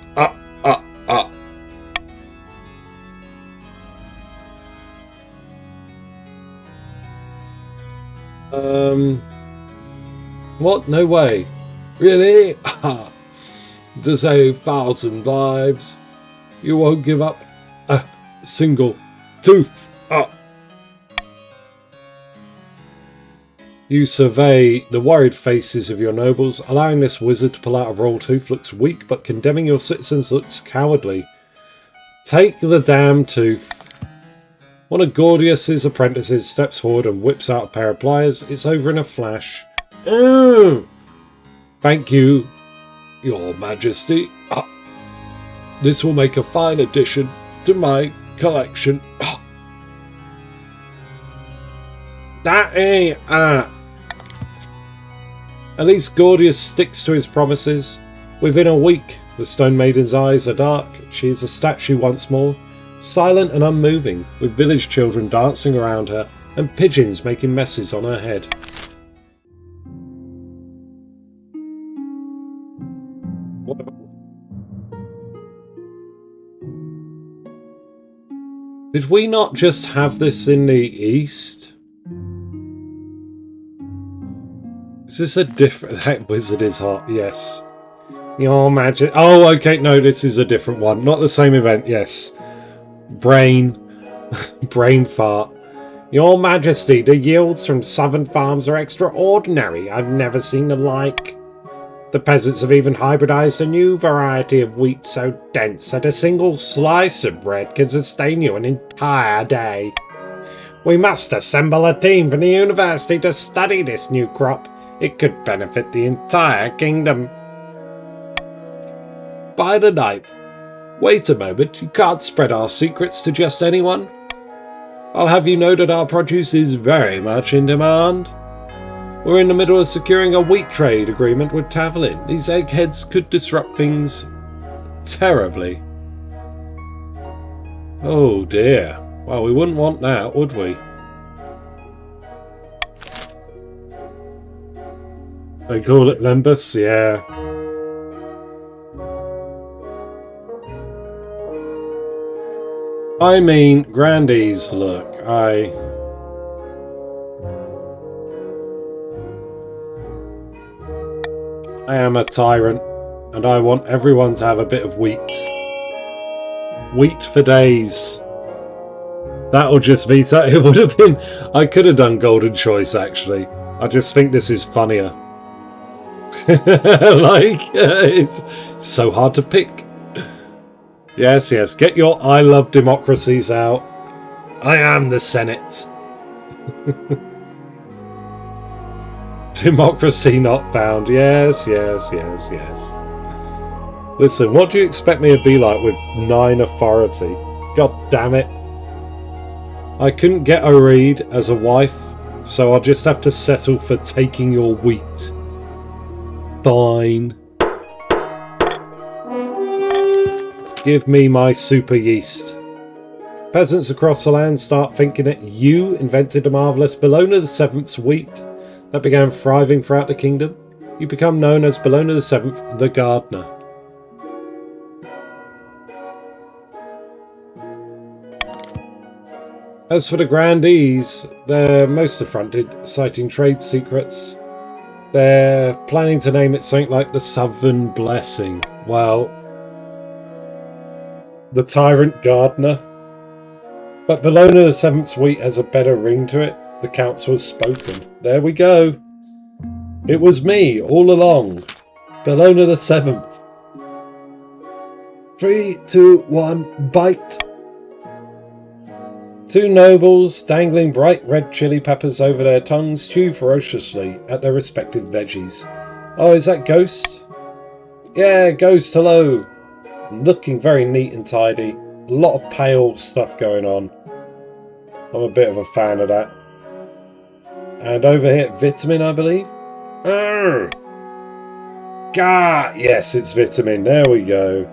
What? No way. Really? To save 1,000 lives, you won't give up a single tooth. You survey the worried faces of your nobles. Allowing this wizard to pull out a royal tooth looks weak, but condemning your citizens looks cowardly. Take the damn tooth. One of Gordius's apprentices steps forward and whips out a pair of pliers. It's over in a flash. Thank you, Your Majesty. This will make a fine addition to my collection. At least Gordius sticks to his promises. Within a week, the Stone Maiden's eyes are dark. She is a statue once more, silent and unmoving, with village children dancing around her and pigeons making messes on her head. Did we not just have this in the East? Is this a different... That wizard is hot, yes. Your Majesty... Oh, okay, no, this is a different one. Not the same event, yes. Brain fart. Your Majesty, the yields from southern farms are extraordinary. I've never seen the like. The peasants have even hybridized a new variety of wheat so dense that a single slice of bread can sustain you an entire day. We must assemble a team from the university to study this new crop. It could benefit the entire kingdom. By the night. Wait a moment, you can't spread our secrets to just anyone. I'll have you know that our produce is very much in demand. We're in the middle of securing a wheat trade agreement with Tavolin. These eggheads could disrupt things terribly. Oh dear. Well, we wouldn't want that, would we? They call it Limbus, yeah. I mean, Grandies, look, I am a tyrant, and I want everyone to have a bit of wheat. Wheat for days. That'll just be... It would have been... I could have done Golden Choice, actually. I just think this is funnier. It's so hard to pick. Yes, yes. Get your I love democracies out. I am the Senate. Democracy not found. Yes, yes, yes, yes. Listen, what do you expect me to be like with 9 authority? God damn it. I couldn't get a read as a wife, so I'll just have to settle for taking your wheat. Fine. Give me my super yeast. Peasants across the land start thinking that you invented the marvellous Bellona VII's wheat that began thriving throughout the kingdom. You become known as Bellona VII, the gardener. As for the grandees, they're most affronted, citing trade secrets. They're planning to name it something like the Southern Blessing. Well, the Tyrant Gardener. But Bellona VII's wheat has a better ring to it. The council has spoken. There we go. It was me all along. Bellona VII. 3, 2, 1, bite. 2 nobles, dangling bright red chili peppers over their tongues, chew ferociously at their respective veggies. Oh, is that Ghost? Yeah, Ghost, hello. Looking very neat and tidy. A lot of pale stuff going on. I'm a bit of a fan of that. And over here, Vitamin, I believe. Gah! Yes, it's Vitamin. There we go.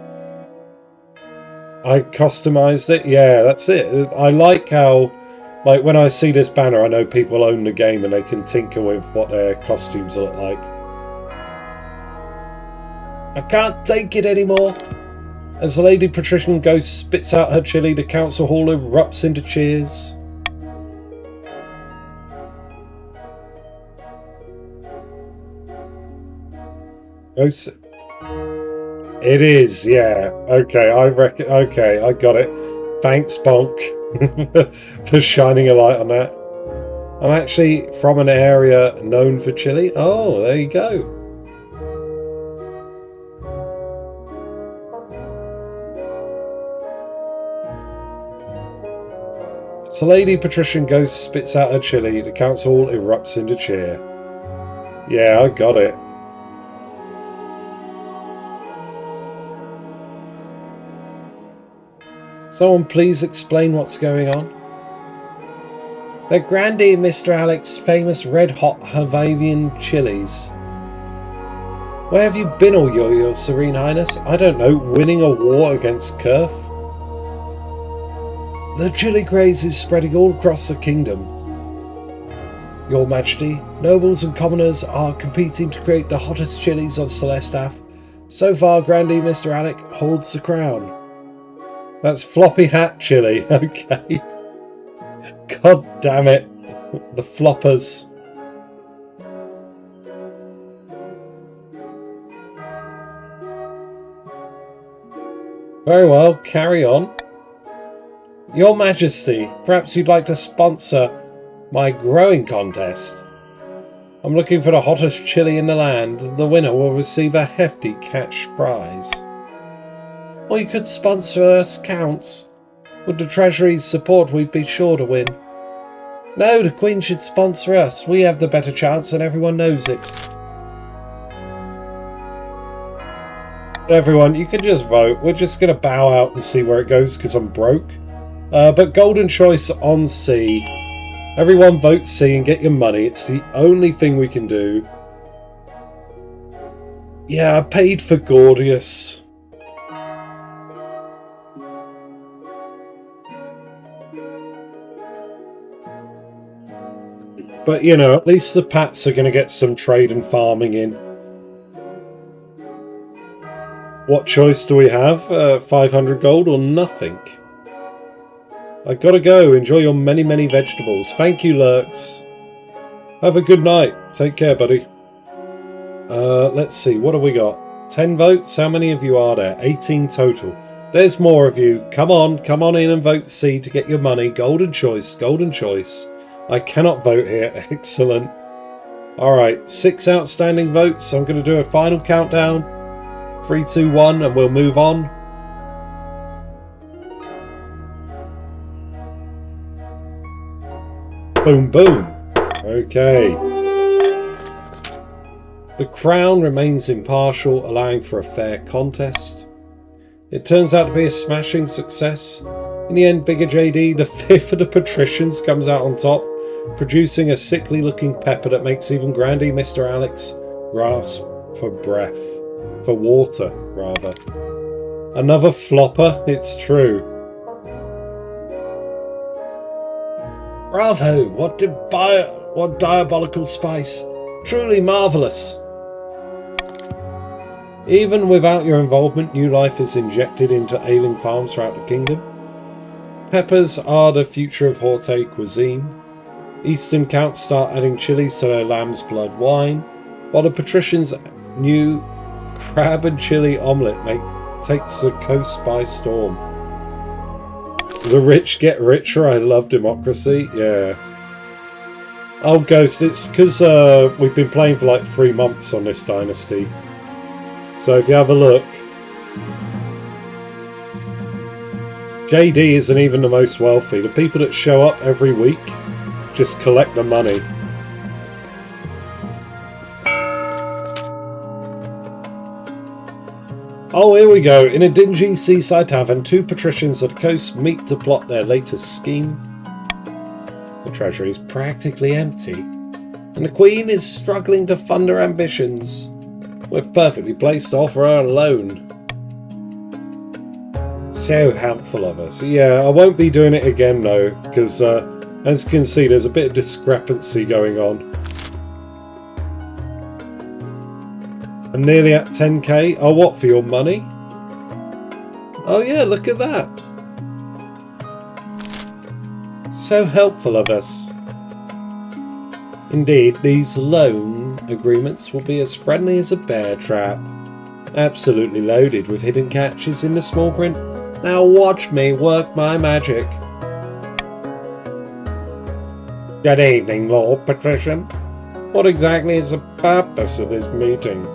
I customized it. Yeah, that's it. I like how, like, when I see this banner, I know people own the game and they can tinker with what their costumes look like. I can't take it anymore. As the Lady Patrician Ghost spits out her chili, the council hall erupts into cheers. Ghost. It is, yeah. Okay, I reckon. Okay, I got it. Thanks, Bonk, for shining a light on that. I'm actually from an area known for chili. Oh, there you go. As the Lady Patrician Ghost spits out her chili, the council erupts into cheer. Yeah, I got it. Someone please explain what's going on. They're Grandee Mr. Alex's famous red-hot Havavian chilies. Where have you been all your Serene Highness? I don't know, winning a war against Kurf? The chili craze is spreading all across the kingdom. Your Majesty, nobles and commoners are competing to create the hottest chilies on Celestaff. So far, Grandee Mr. Alec holds the crown. That's floppy hat chili, okay. God damn it. The floppers. Very well, carry on. Your Majesty, perhaps you'd like to sponsor my growing contest. I'm looking for the hottest chili in the land. The winner will receive a hefty cash prize. Or you could sponsor us, Counts. With the Treasury's support, we'd be sure to win. No, the Queen should sponsor us. We have the better chance and everyone knows it. Everyone, you can just vote. We're just going to bow out and see where it goes because I'm broke. But golden choice on C. Everyone vote C and get your money. It's the only thing we can do. Yeah, I paid for Gordius. But, you know, at least the Pats are going to get some trade and farming in. What choice do we have? 500 gold or nothing? I gotta go. Enjoy your many, many vegetables. Thank you, Lurks. Have a good night. Take care, buddy. Let's see. What have we got? 10 votes? How many of you are there? 18 total. There's more of you. Come on in and vote C to get your money. Golden choice. Golden choice. I cannot vote here. Excellent. Alright, 6 outstanding votes. I'm going to do a final countdown. 3, 2, 1, and we'll move on. Boom, boom. Okay. The Crown remains impartial, allowing for a fair contest. It turns out to be a smashing success. In the end, Bigger JD, the fifth of the patricians, comes out on top, producing a sickly-looking pepper that makes even Grandee Mr. Alex grasp for breath. For water, rather. Another flopper? It's true. Bravo! What diabolical spice! Truly marvellous! Even without your involvement, new life is injected into ailing farms throughout the kingdom. Peppers are the future of Horte cuisine. Eastern counts start adding chilies to their lamb's blood wine, while the patricians' new crab and chili omelette takes the coast by storm. The rich get richer. I love democracy. Yeah. Oh, Ghost, it's because we've been playing for like 3 months on this Dynasty. So if you have a look, JD isn't even the most wealthy. The people that show up every week just collect the money. Oh, here we go. In a dingy seaside tavern, 2 patricians of the coast meet to plot their latest scheme. The treasury is practically empty, and the Queen is struggling to fund her ambitions. We're perfectly placed to offer her a loan. So helpful of us. Yeah, I won't be doing it again though, because as you can see, there's a bit of discrepancy going on. I'm nearly at 10k. Oh, what, for your money? Oh yeah, look at that. So helpful of us. Indeed, these loan agreements will be as friendly as a bear trap. Absolutely loaded with hidden catches in the small print. Now watch me work my magic. Good evening, Lord Patrician. What exactly is the purpose of this meeting?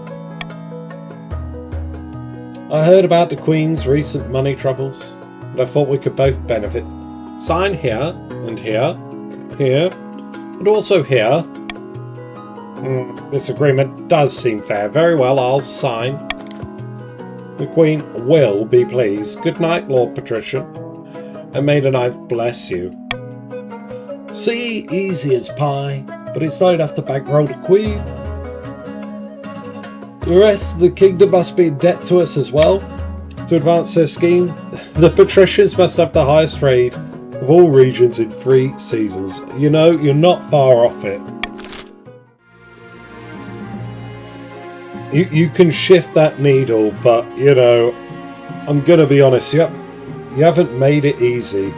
I heard about the Queen's recent money troubles, and I thought we could both benefit. Sign here, and here, here, and also here. This agreement does seem fair. Very well, I'll sign. The Queen will be pleased. Good night, Lord Patrician, and may the knife bless you. See, easy as pie, but it's not enough to bankroll the Queen. The rest of the kingdom must be in debt to us as well. To advance their scheme, the patricians must have the highest trade of all regions in 3 seasons. You know, you're not far off it. You can shift that needle, but, you know, I'm going to be honest, you haven't made it easy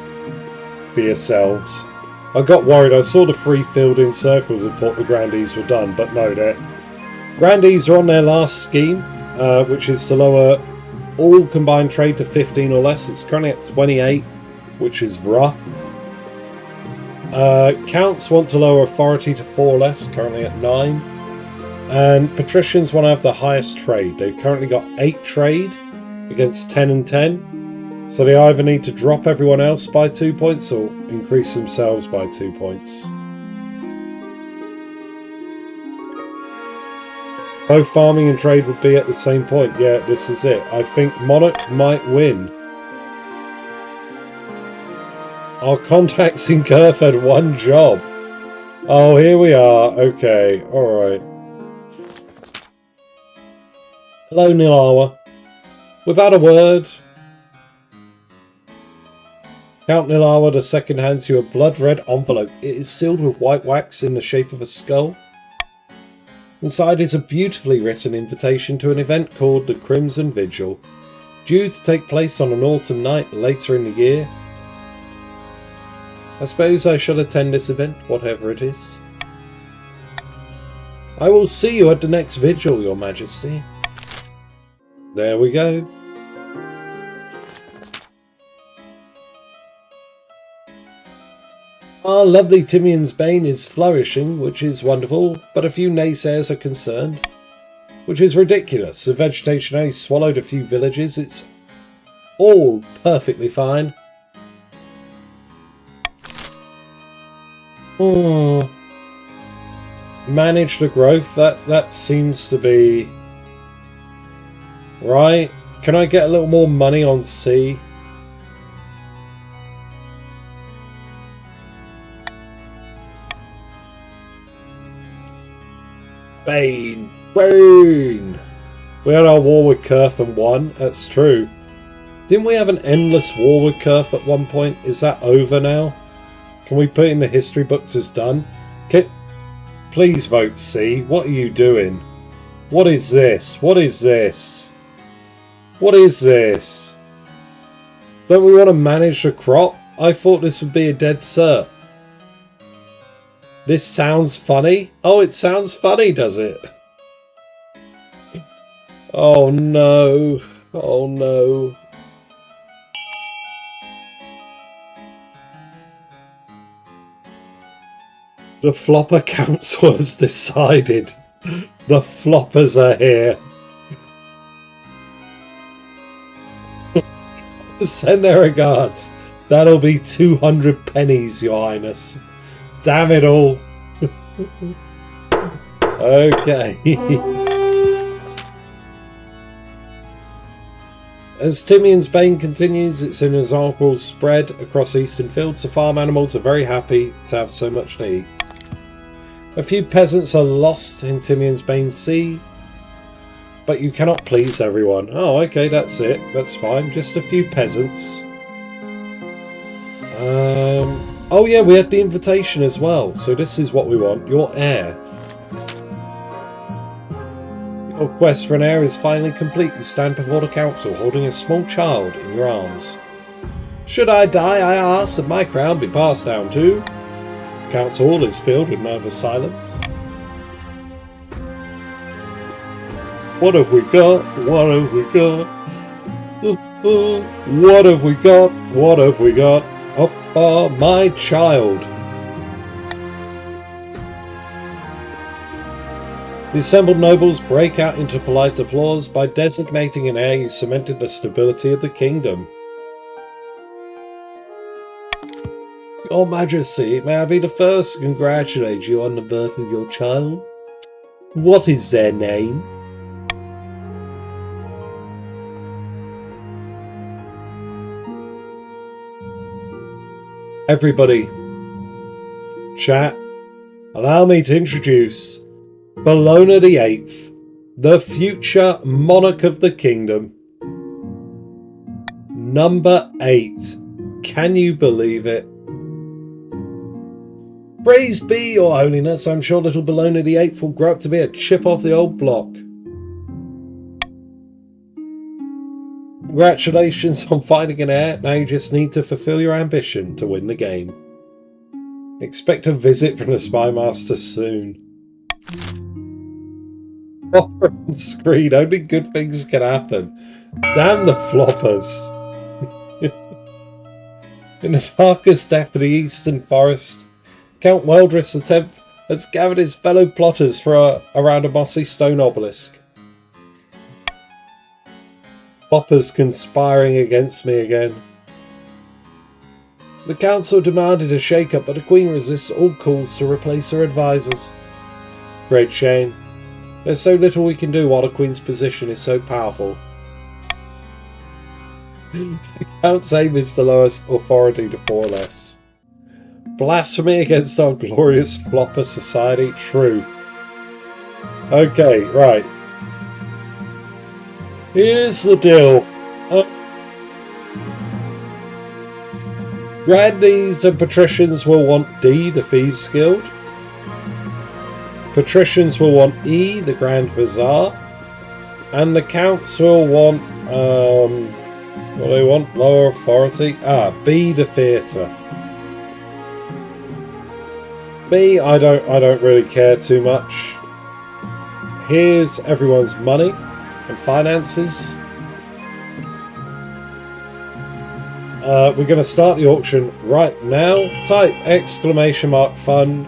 for yourselves. I got worried. I saw the 3 filled in circles and thought the grandees were done, but no, they're... Grandees are on their last scheme, which is to lower all combined trade to 15 or less. It's currently at 28, which is rough. Counts want to lower authority to 4 or less, currently at 9. And patricians want to have the highest trade. They've currently got 8 trade against 10 and 10. So they either need to drop everyone else by 2 points or increase themselves by 2 points. Both farming and trade would be at the same point. Yeah, this is it. I think Monarch might win. Our contacts in Kerf had 1 job. Oh, here we are. Okay, alright. Hello, Nilawa. Without a word... Count Nilawa II hands you a blood-red envelope. It is sealed with white wax in the shape of a skull. Inside is a beautifully written invitation to an event called the Crimson Vigil, due to take place on an autumn night later in the year. I suppose I shall attend this event, whatever it is. I will see you at the next vigil, Your Majesty. There we go. Our lovely Timian's Bane is flourishing, which is wonderful, but a few naysayers are concerned. Which is ridiculous. The vegetation only swallowed a few villages. It's all perfectly fine. Manage the growth. That seems to be... Right. Can I get a little more money on C? Bane! Bane! We had our war with Kerf and won. That's true. Didn't we have an endless war with Kerf at one point? Is that over now? Can we put it in the history books as done? Please vote C. What are you doing? What is this? What is this? What is this? Don't we want to manage the crop? I thought this would be a dead cert. This sounds funny. Oh, it sounds funny, does it? Oh no. Oh no. The flopper council has decided. The floppers are here. Send their regards. That'll be 200 pennies, Your Highness. Damn it all. Okay. As Timian's Bane continues its inexorable spread across eastern fields, the farm animals are very happy to have so much to eat. A few peasants are lost in Timian's Bane Sea, but you cannot please everyone. Oh, okay, that's it. That's fine. Just a few peasants. Oh yeah, we had the invitation as well. So this is what we want. Your heir. Your quest for an heir is finally complete. You stand before the council holding a small child in your arms. Should I die, I ask, that my crown be passed down to? The council hall is filled with nervous silence. What have we got? What have we got? What have we got? What have we got? Oh, my child. The assembled nobles break out into polite applause. By designating an heir, you cemented the stability of the kingdom. Your Majesty, may I be the first to congratulate you on the birth of your child? What is their name? Everybody, chat, allow me to introduce Bellona VIII, the future monarch of the kingdom. Number 8. Can you believe it? Praise be, Your Holiness. I'm sure little Bellona VIII will grow up to be a chip off the old block. Congratulations on finding an heir. Now you just need to fulfill your ambition to win the game. Expect a visit from the Spy Master soon. Flopper on screen. Only good things can happen. Damn the floppers. In the darkest depth of the eastern forest, Count Weldris X has gathered his fellow plotters for around a mossy stone obelisk. Floppers conspiring against me again. The council demanded a shake-up, but the Queen resists all calls to replace her advisors. Great shame. There's so little we can do while the Queen's position is so powerful. The Count's aim is the lowest authority to four less. Blasphemy against our glorious flopper society? True. Okay, right. Here's the deal. Grandees and patricians will want D, the Thieves Guild. Patricians will want E, the Grand Bazaar. And the counts will want, what do they want? Lower authority? B, the theatre. B, I don't really care too much. Here's everyone's money and finances. We're going to start the auction right now. Type !fund,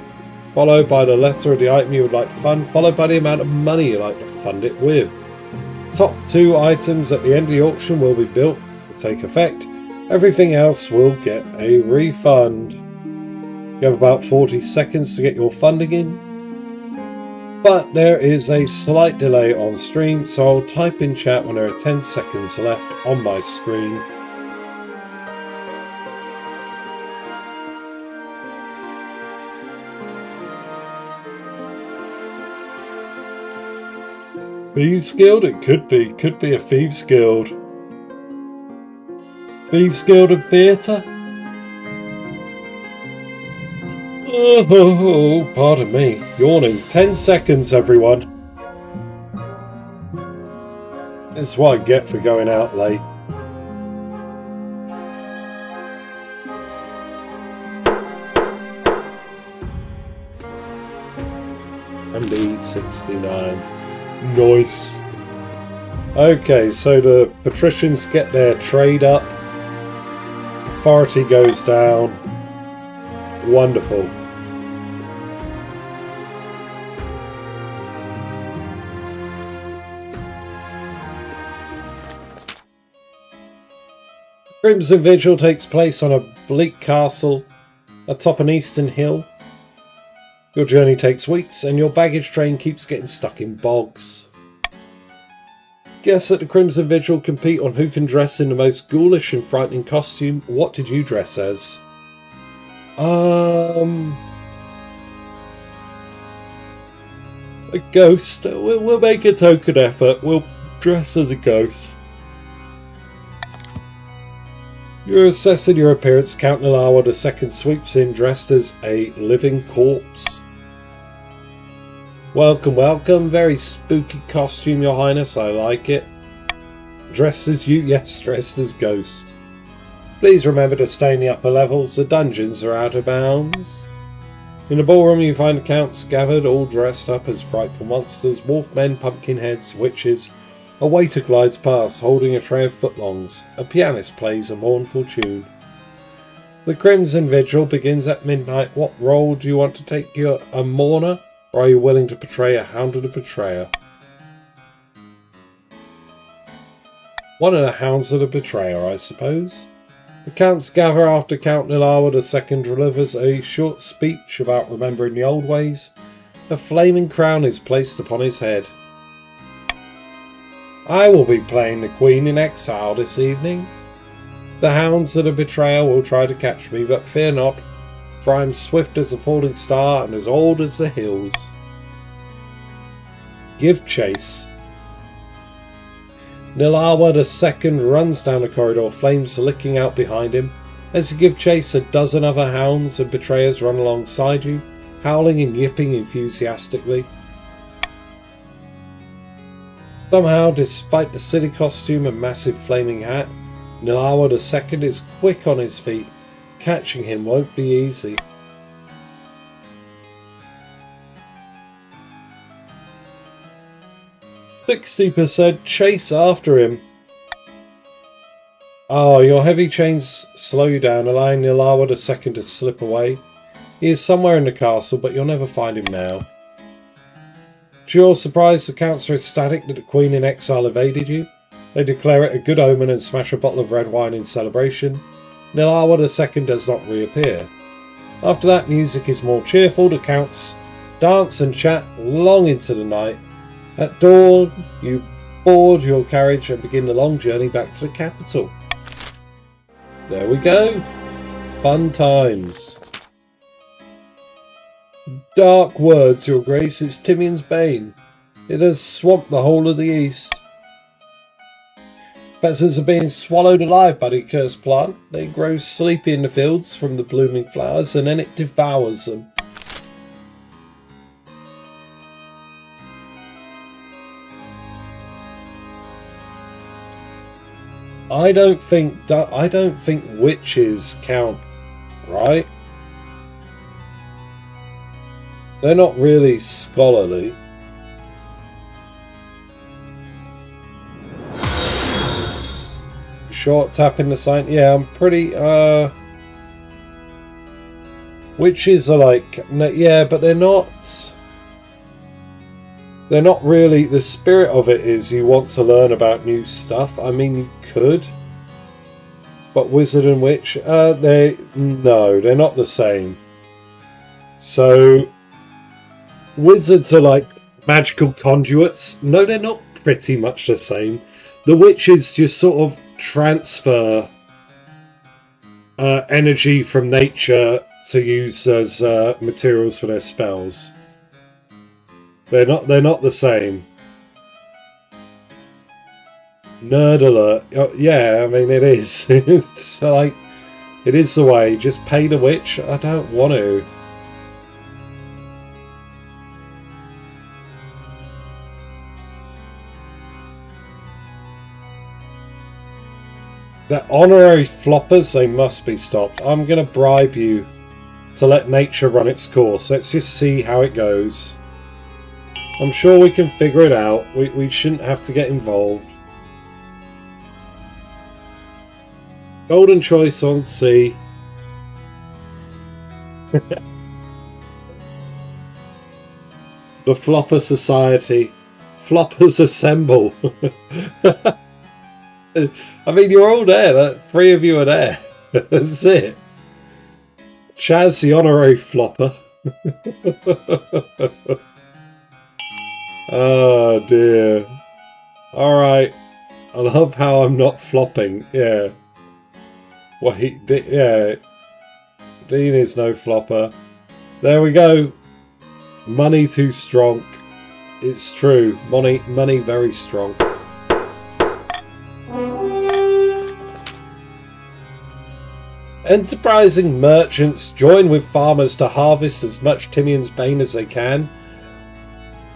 followed by the letter of the item you would like to fund, followed by the amount of money you'd like to fund it with. Top 2 items at the end of the auction will be built, will take effect. Everything else will get a refund. You have about 40 seconds to get your funding in. But there is a slight delay on stream, so I'll type in chat when there are 10 seconds left on my screen. Thieves Guild? It could be a Thieves Guild. Thieves Guild and Theatre? Oh, pardon me. Yawning. 10 seconds, everyone. This is what I get for going out late. MB69. Nice. Okay, so the patricians get their trade up. Authority goes down. Wonderful. Crimson Vigil takes place on a bleak castle atop an eastern hill. Your journey takes weeks, and your baggage train keeps getting stuck in bogs. Guests at the Crimson Vigil compete on who can dress in the most ghoulish and frightening costume. What did you dress as? A ghost. We'll make a token effort. We'll dress as a ghost. You're assessing your appearance. Count Nilawa II sweeps in dressed as a living corpse. Welcome, welcome. Very spooky costume, Your Highness. I like it. Dressed as you? Yes, dressed as ghost. Please remember to stay in the upper levels. The dungeons are out of bounds. In the ballroom you find the counts gathered, all dressed up as frightful monsters, wolfmen, pumpkinheads, witches. A waiter glides past, holding a tray of footlongs. A pianist plays a mournful tune. The Crimson Vigil begins at midnight. What role do you want to take? You're a mourner? Or are you willing to betray a hounded betrayer? One of the hounds of the betrayer, I suppose. The counts gather after Count Nilawa II delivers a short speech about remembering the old ways. A flaming crown is placed upon his head. I will be playing the Queen in exile this evening. The hounds of the betrayer will try to catch me, but fear not, for I am swift as a falling star and as old as the hills. Give chase. Nilawa II runs down the corridor, flames licking out behind him. As you give chase, a dozen other hounds and betrayers run alongside you, howling and yipping enthusiastically. Somehow, despite the silly costume and massive flaming hat, Nilawa II is quick on his feet. Catching him won't be easy. %60% chase after him. Oh, your heavy chains slow you down, allowing Nilawa II to slip away. He is somewhere in the castle, but you'll never find him now. To your surprise, the counts are ecstatic that the Queen in exile evaded you. They declare it a good omen and smash a bottle of red wine in celebration. Nilawa II does not reappear. After that, music is more cheerful. The counts dance and chat long into the night. At dawn, you board your carriage and begin the long journey back to the capital. There we go. Fun times. Dark words, your grace. It's Timian's bane. It has swamped the whole of the east. Peasants are being swallowed alive by the cursed plant. They grow sleepy in the fields from the blooming flowers, and then it devours them. I don't think witches count, right? They're not really scholarly. Short tap in the sign. Yeah, I'm pretty witches are like, yeah, but they're not really, the spirit of it is you want to learn about new stuff. I mean, you could, but wizard and witch, they're not the same. So wizards are like magical conduits. No, they're not pretty much the same. The witches just sort of transfer energy from nature to use as materials for their spells. They're not the same. Nerd alert. Oh, yeah, I mean, it is. It's like, it is the way. Just pay the witch. I don't want to. The honorary floppers, they must be stopped. I'm going to bribe you to let nature run its course. Let's just see how it goes. I'm sure we can figure it out. We shouldn't have to get involved. Golden choice on C. The Flopper Society. Floppers assemble. I mean, you're all there. Three of you are there. That's it. Chaz, the honorary flopper. Oh dear. Alright. I love how I'm not flopping. Yeah. Wait, yeah. Dean is no flopper. There we go. Money too strong. It's true. Money very strong. Enterprising merchants join with farmers to harvest as much Timian's bane as they can,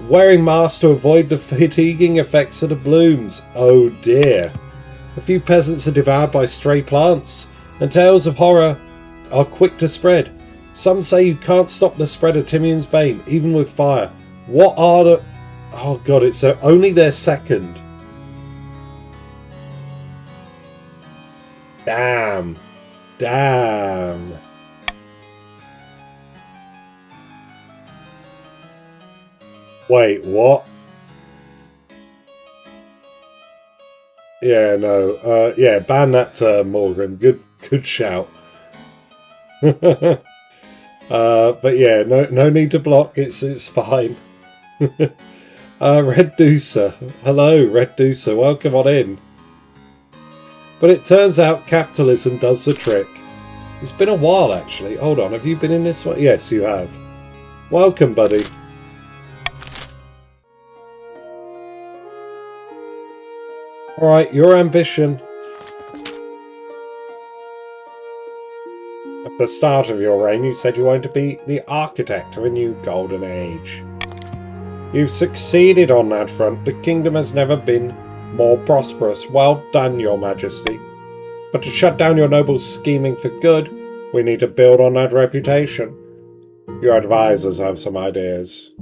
wearing masks to avoid the fatiguing effects of the blooms. Oh dear. A few peasants are devoured by stray plants, and tales of horror are quick to spread. Some say you can't stop the spread of Timian's bane, even with fire. What are the... Oh god, it's only their second. Damn. Wait, what? Yeah, no. Yeah, ban that term, Morgan. Good shout. But yeah, no need to block. It's fine. Red Deucer. Hello, Red Deucer. Welcome on in. But it turns out capitalism does the trick. It's been a while, actually. Hold on, have you been in this one? Yes, you have. Welcome, buddy. Alright, your ambition. At the start of your reign, you said you wanted to be the architect of a new golden age. You've succeeded on that front. The kingdom has never been more prosperous. Well done, your majesty. But to shut down your nobles' scheming for good, we need to build on that reputation. Your advisors have some ideas.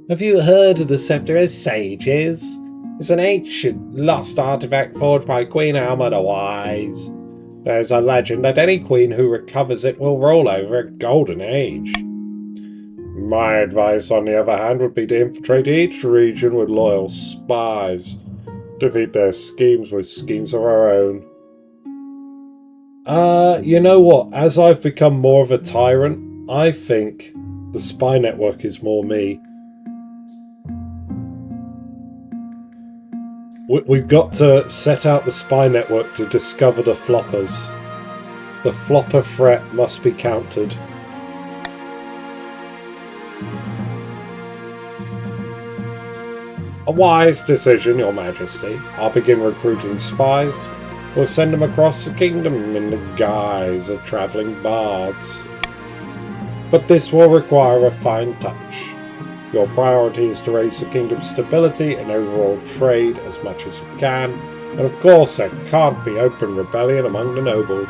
Have you heard of the Scepter of Sages? It's an ancient, lost artifact forged by Queen Alma the Wise. There's a legend that any queen who recovers it will rule over a golden age. My advice, on the other hand, would be to infiltrate each region with loyal spies. Defeat their schemes with schemes of our own. You know what? As I've become more of a tyrant, I think the spy network is more me. We've got to set out the spy network to discover the floppers. The flopper threat must be countered. A wise decision, your majesty. I'll begin recruiting spies. We'll send them across the kingdom in the guise of travelling bards. But this will require a fine touch. Your priority is to raise the kingdom's stability and overall trade as much as you can, and of course there can't be open rebellion among the nobles.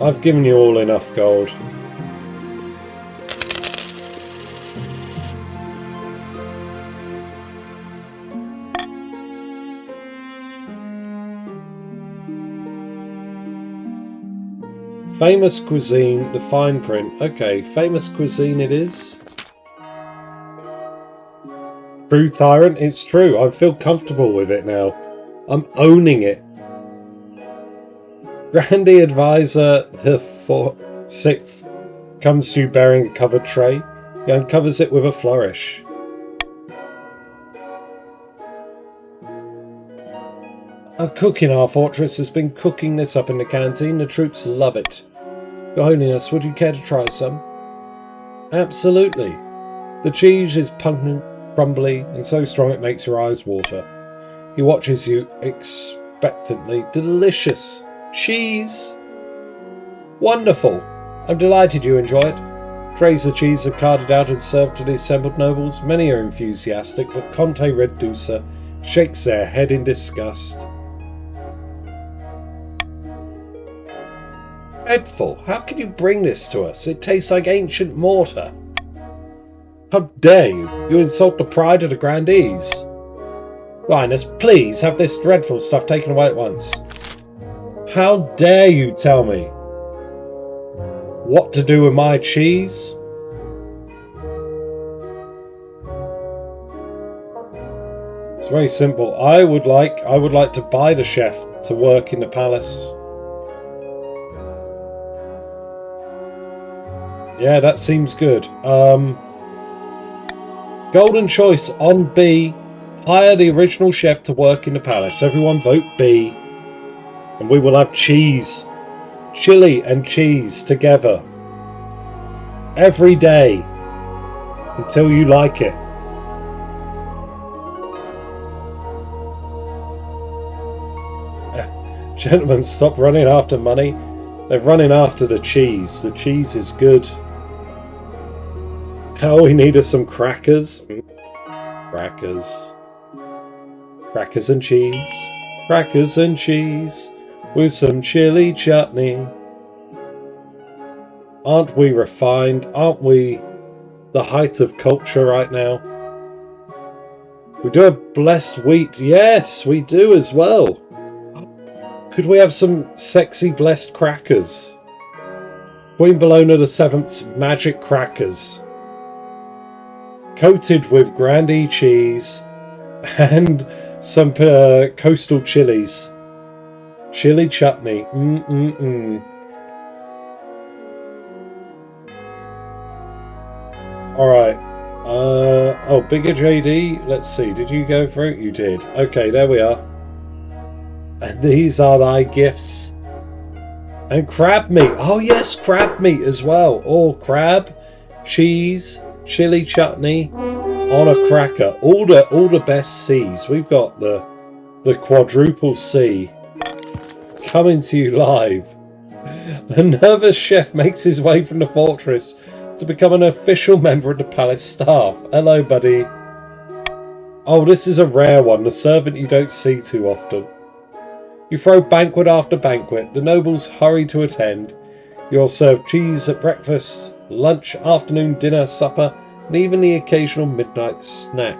I've given you all enough gold. Famous cuisine, the fine print. Okay, famous cuisine it is. True tyrant, it's true. I feel comfortable with it now. I'm owning it. Grandy advisor, the sixth, comes to you bearing a covered tray. He uncovers it with a flourish. A cook in our fortress has been cooking this up in the canteen. The troops love it. Your Holiness, would you care to try some? Absolutely. The cheese is pungent, crumbly, and so strong it makes your eyes water. He watches you expectantly. Delicious. Cheese. Wonderful. I'm delighted you enjoy it. Trays of cheese are carted out and served to the assembled nobles. Many are enthusiastic, but Conte Red Deucer shakes their head in disgust. Dreadful! How can you bring this to us? It tastes like ancient mortar. How dare you! You insult the pride of the grandees. Your Highness, please have this dreadful stuff taken away at once. How dare you tell me what to do with my cheese? It's very simple. I would like to buy the chef to work in the palace. Yeah, that seems good. Golden choice on B. Hire the original chef to work in the palace. Everyone vote B. And we will have cheese. Chili and cheese together. Every day. Until you like it. Gentlemen, stop running after money. They're running after the cheese. The cheese is good. All we need are some crackers. Crackers. Crackers and cheese. Crackers and cheese. With some chili chutney. Aren't we refined? Aren't we the height of culture right now? We do have blessed wheat. Yes, we do as well. Could we have some sexy blessed crackers? Queen Bellona the 7th's magic crackers. Coated with grandee cheese and some coastal chilies. Chili chutney. Alright. Oh, bigger JD. Let's see. Did you go for it? You did. Okay, there we are. And these are thy gifts. And crab meat. Oh, yes, crab meat as well. Oh, crab, cheese, chili chutney on a cracker. All the best C's. We've got the quadruple C coming to you live. The nervous chef makes his way from the fortress to become an official member of the palace staff. Hello, buddy. Oh, this is a rare one. The servant you don't see too often. You throw banquet after banquet. The nobles hurry to attend. You're served cheese at breakfast, lunch, afternoon, dinner, supper, and even the occasional midnight snack.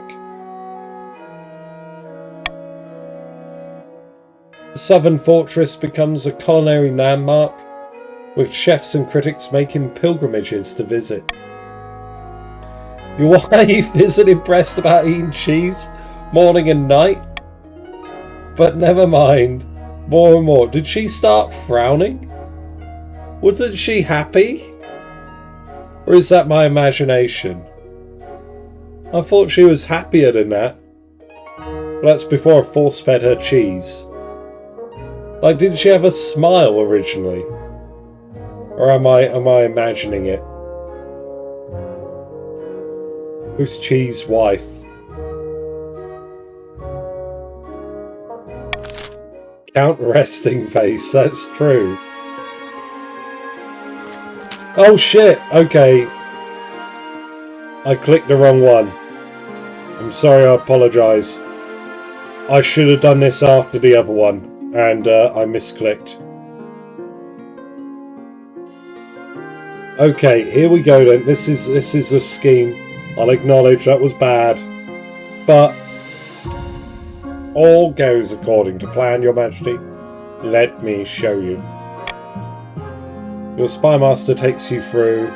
The southern fortress becomes a culinary landmark, with chefs and critics making pilgrimages to visit. Your wife isn't impressed about eating cheese morning and night? But never mind. More and more. Did she start frowning? Wasn't she happy? Or is that my imagination? I thought she was happier than that. But that's before I force-fed her cheese. Like, didn't she have a smile originally? Or am I imagining it? Who's Cheese wife? Count resting face, that's true. Oh shit, okay. I clicked the wrong one. I'm sorry, I apologise. I should have done this after the other one, and I misclicked. Okay, here we go then. This is a scheme. I'll acknowledge that was bad. But all goes according to plan, Your Majesty. Let me show you. Your spymaster takes you through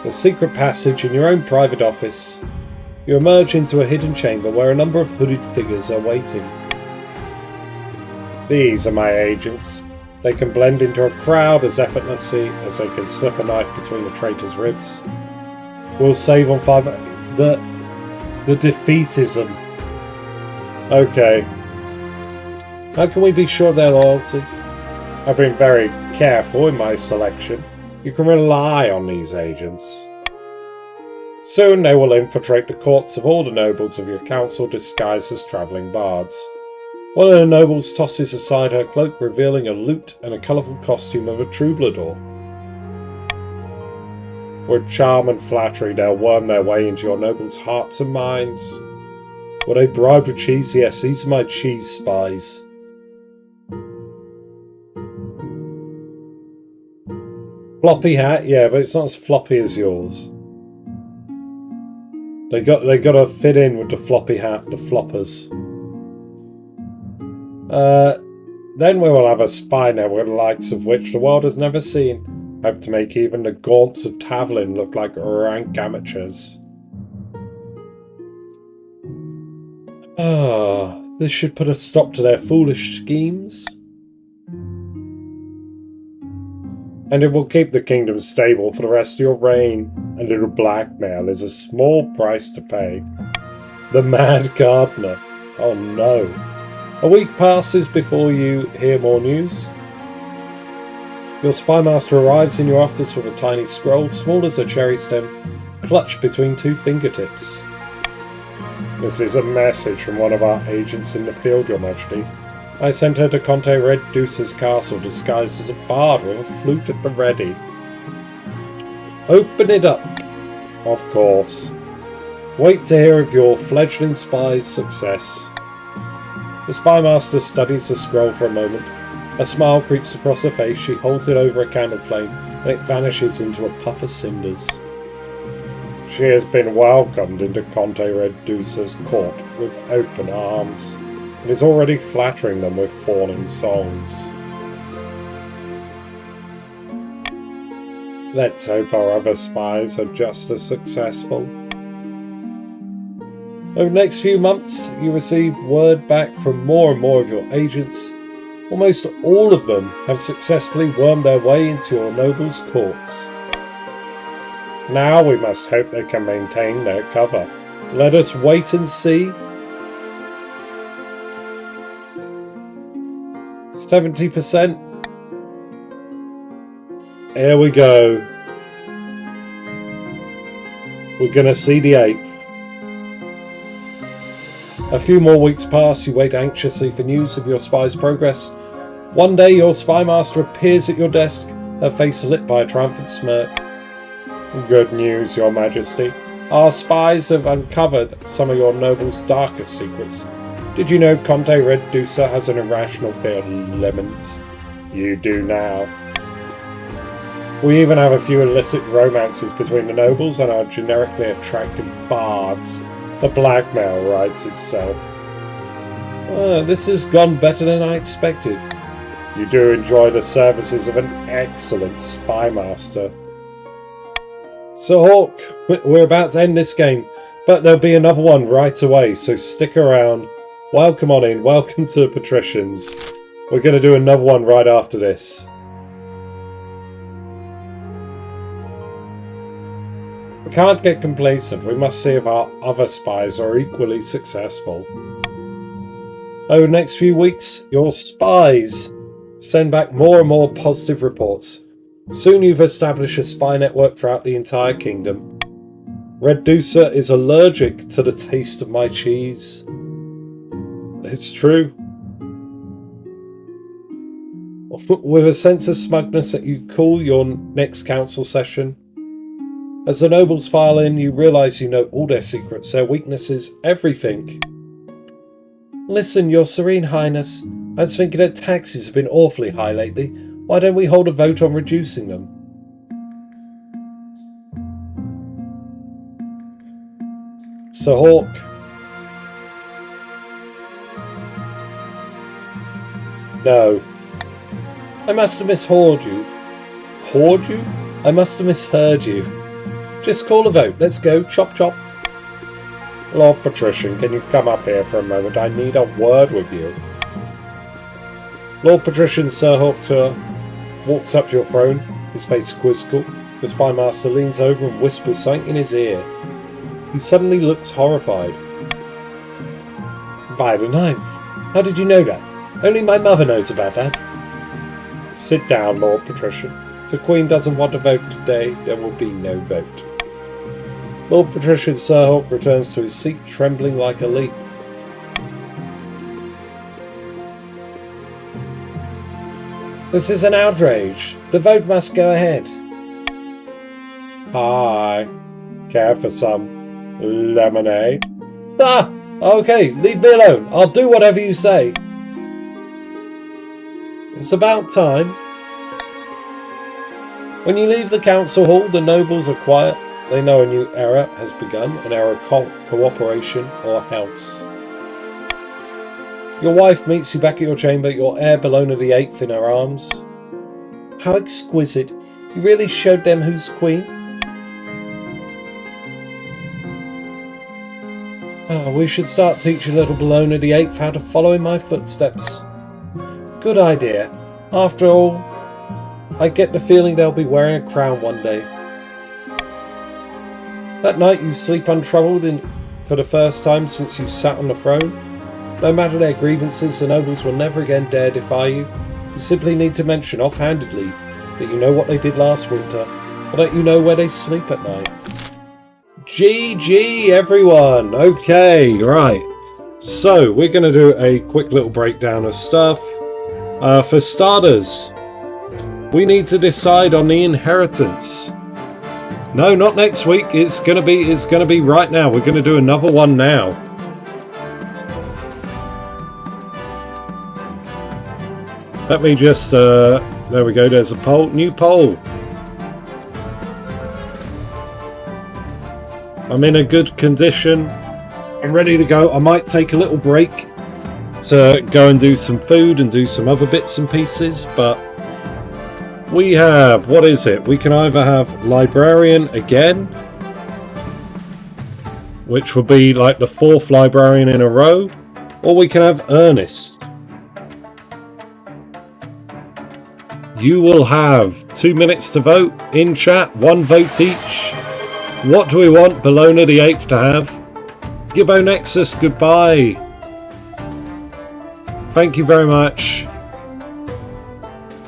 a secret passage in your own private office. You emerge into a hidden chamber where a number of hooded figures are waiting. These are my agents. They can blend into a crowd as effortlessly as they can slip a knife between a traitor's ribs. We'll save on 5... The defeatism. Okay. How can we be sure of their loyalty? I've been very careful in my selection. You can rely on these agents. Soon they will infiltrate the courts of all the nobles of your council disguised as travelling bards. One of the nobles tosses aside her cloak, revealing a lute and a colourful costume of a troubadour. With charm and flattery, they'll worm their way into your nobles' hearts and minds. Will they bribe with cheese? Yes, these are my cheese spies. Floppy hat? Yeah, but it's not as floppy as yours. They got to fit in with the floppy hat, the floppers. Then we will have a spy network the likes of which the world has never seen. Hope to make even the gaunts of Tavlin look like rank amateurs. This should put a stop to their foolish schemes. And it will keep the kingdom stable for the rest of your reign. A little blackmail is a small price to pay. The Mad Gardener. Oh no. A week passes before you hear more news. Your spymaster arrives in your office with a tiny scroll, small as a cherry stem, clutched between two fingertips. This is a message from one of our agents in the field, Your Majesty. I sent her to Conte Reducer's castle disguised as a bard with a flute at the ready. Open it up. Of course. Wait to hear of your fledgling spy's success. The spymaster studies the scroll for a moment. A smile creeps across her face. She holds it over a candle flame, and it vanishes into a puff of cinders. She has been welcomed into Conte Reducer's court with open arms, and is already flattering them with fawning songs. Let's hope our other spies are just as successful. Over the next few months, you receive word back from more and more of your agents. Almost all of them have successfully wormed their way into your nobles' courts. Now we must hope they can maintain their cover. Let us wait and see. 70%. Here we go. We're gonna see the 8th. A few more weeks pass, you wait anxiously for news of your spy's progress. One day your spy master appears at your desk, her face lit by a triumphant smirk. Good news, Your Majesty. Our spies have uncovered some of your noble's darkest secrets. Did you know Conte Reducer has an irrational fear of lemons? You do now. We even have a few illicit romances between the nobles and our generically attractive bards. The blackmail writes itself. This has gone better than I expected. You do enjoy the services of an excellent spy master. Sir Hawk, we're about to end this game, but there'll be another one right away, so stick around. Welcome on in, welcome to the Patricians. We're going to do another one right after this. We can't get complacent, we must see if our other spies are equally successful. Over the next few weeks, your spies send back more and more positive reports. Soon you've established a spy network throughout the entire kingdom. Reducer is allergic to the taste of my cheese. It's true. With a sense of smugness that you call your next council session. As the nobles file in, you realise you know all their secrets, their weaknesses, everything. Listen, Your Serene Highness, I was thinking that taxes have been awfully high lately. Why don't we hold a vote on reducing them? Sir Hawk. No. I must have misheard you. Heard you? I must have misheard you. Just call a vote. Let's go. Chop chop. Lord Patrician, can you come up here for a moment? I need a word with you. Lord Patrician Sir Hawk walks up to your throne, his face quizzical. The spy master leans over and whispers something in his ear. He suddenly looks horrified. By the 9th. How did you know that? Only my mother knows about that. Sit down, Lord Patrician. If the Queen doesn't want to vote today, there will be no vote. Lord Patrician Sir Hawk returns to his seat, trembling like a leaf. This is an outrage. The vote must go ahead. Hi. Care for some lemonade? Ah! Okay, leave me alone. I'll do whatever you say. It's about time. When you leave the council hall, the nobles are quiet. They know a new era has begun, an era of cooperation or house. Your wife meets you back at your chamber, your heir Bellona the 8th in her arms. How exquisite. You really showed them who's queen? We should start teaching little Bellona the 8th how to follow in my footsteps. Good idea. After all, I get the feeling they'll be wearing a crown one day. That night you sleep untroubled for the first time since you sat on the throne. No matter their grievances, the nobles will never again dare defy you. You simply need to mention offhandedly that you know what they did last winter, or that you know where they sleep at night. GG everyone! Okay, right. So, we're going to do a quick little breakdown of stuff. For starters, we need to decide on the inheritance. No, not next week. It's gonna be right now. We're gonna do another one now. Let me just there we go, there's a poll. New poll. I'm in a good condition. I'm ready to go. I might take a little break to go and do some food and do some other bits and pieces, but we have, what is it? We can either have Librarian again, which will be like the 4th Librarian in a row, or we can have Ernest. You will have 2 minutes to vote in chat, 1 vote each. What do we want Bellona the 8th to have? Gibbo Nexus, goodbye. Thank you very much.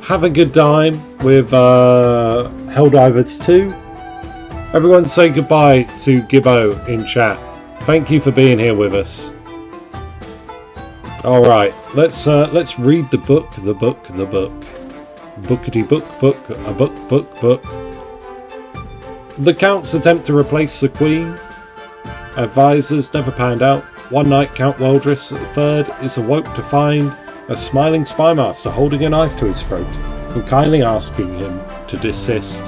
Have a good time with Helldivers 2. Everyone say goodbye to Gibbo in chat. Thank you for being here with us. Alright, let's read the book. Bookity book, a book. The Count's attempt to replace the Queen. Advisors never panned out. One night, Count Weldris III is awoke to find a smiling spymaster holding a knife to his throat and kindly asking him to desist.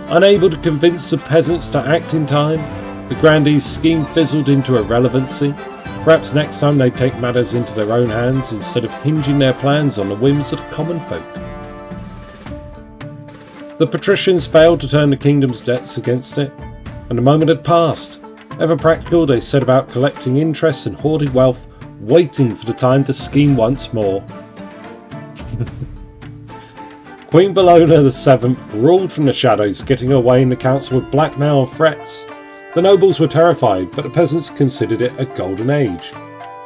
Unable to convince the peasants to act in time, the Grandee's scheme fizzled into irrelevancy. Perhaps next time they'd take matters into their own hands instead of hinging their plans on the whims of the common folk. The patricians failed to turn the kingdom's debts against it, and the moment had passed. Ever practical, they set about collecting interest and hoarding wealth, waiting for the time to scheme once more. Queen Bellona VII ruled from the shadows, getting away in the council with blackmail and threats. The nobles were terrified, but the peasants considered it a golden age.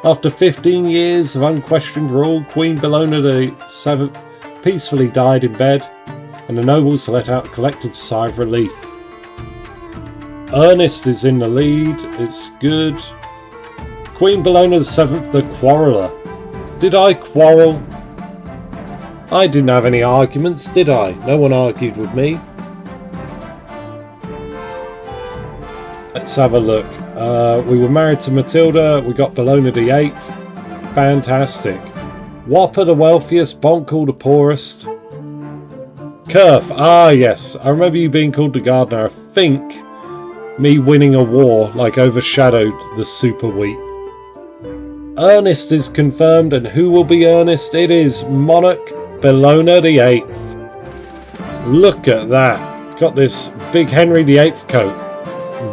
After 15 years of unquestioned rule, Queen Bellona VII peacefully died in bed, and the nobles let out a collective sigh of relief. Ernest is in the lead, it's good. Queen Bellona VII, the Quarreller. Did I quarrel? I didn't have any arguments, did I? No one argued with me. Let's have a look. We were married to Matilda, we got Bellona the 8th. Fantastic. Whopper the wealthiest, Bonkle the poorest. Kerf, ah yes, I remember you being called the gardener. I think me winning a war like overshadowed the super wheat. Ernest is confirmed, and who will be Ernest? It is Monarch Bellona the 8th. Look at that. Got this big Henry the 8th coat.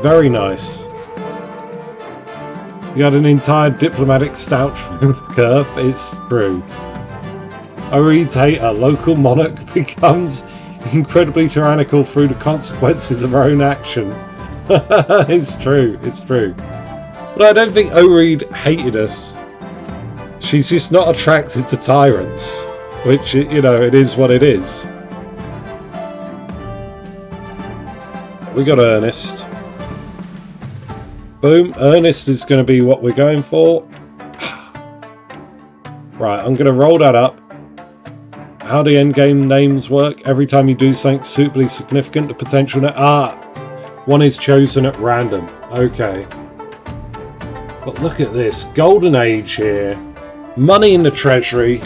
Very nice. You got an entire diplomatic stout from Kerf. It's true. Oreed's hater, local monarch, becomes incredibly tyrannical through the consequences of her own action. It's true, it's true. But I don't think Oreed hated us. She's just not attracted to tyrants. Which, you know, it is what it is. We got Ernest. Boom, Ernest is going to be what we're going for. Right, I'm going to roll that up. How do endgame names work? Every time you do something suitably significant, the potential one is chosen at random. Okay. But look at this. Golden Age here. Money in the treasury.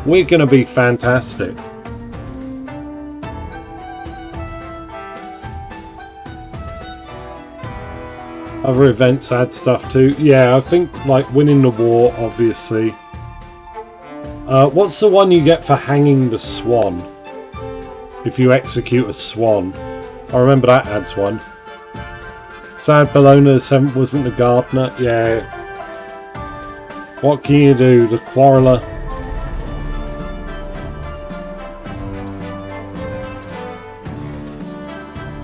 We're going to be fantastic. Other events add stuff too. Yeah, I think like winning the war, obviously. What's the one you get for hanging the swan? If you execute a swan. I remember that adds one. Sad Bellona VII wasn't the gardener. Yeah. What can you do? The Quarreller.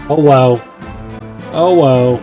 Oh well. Oh well.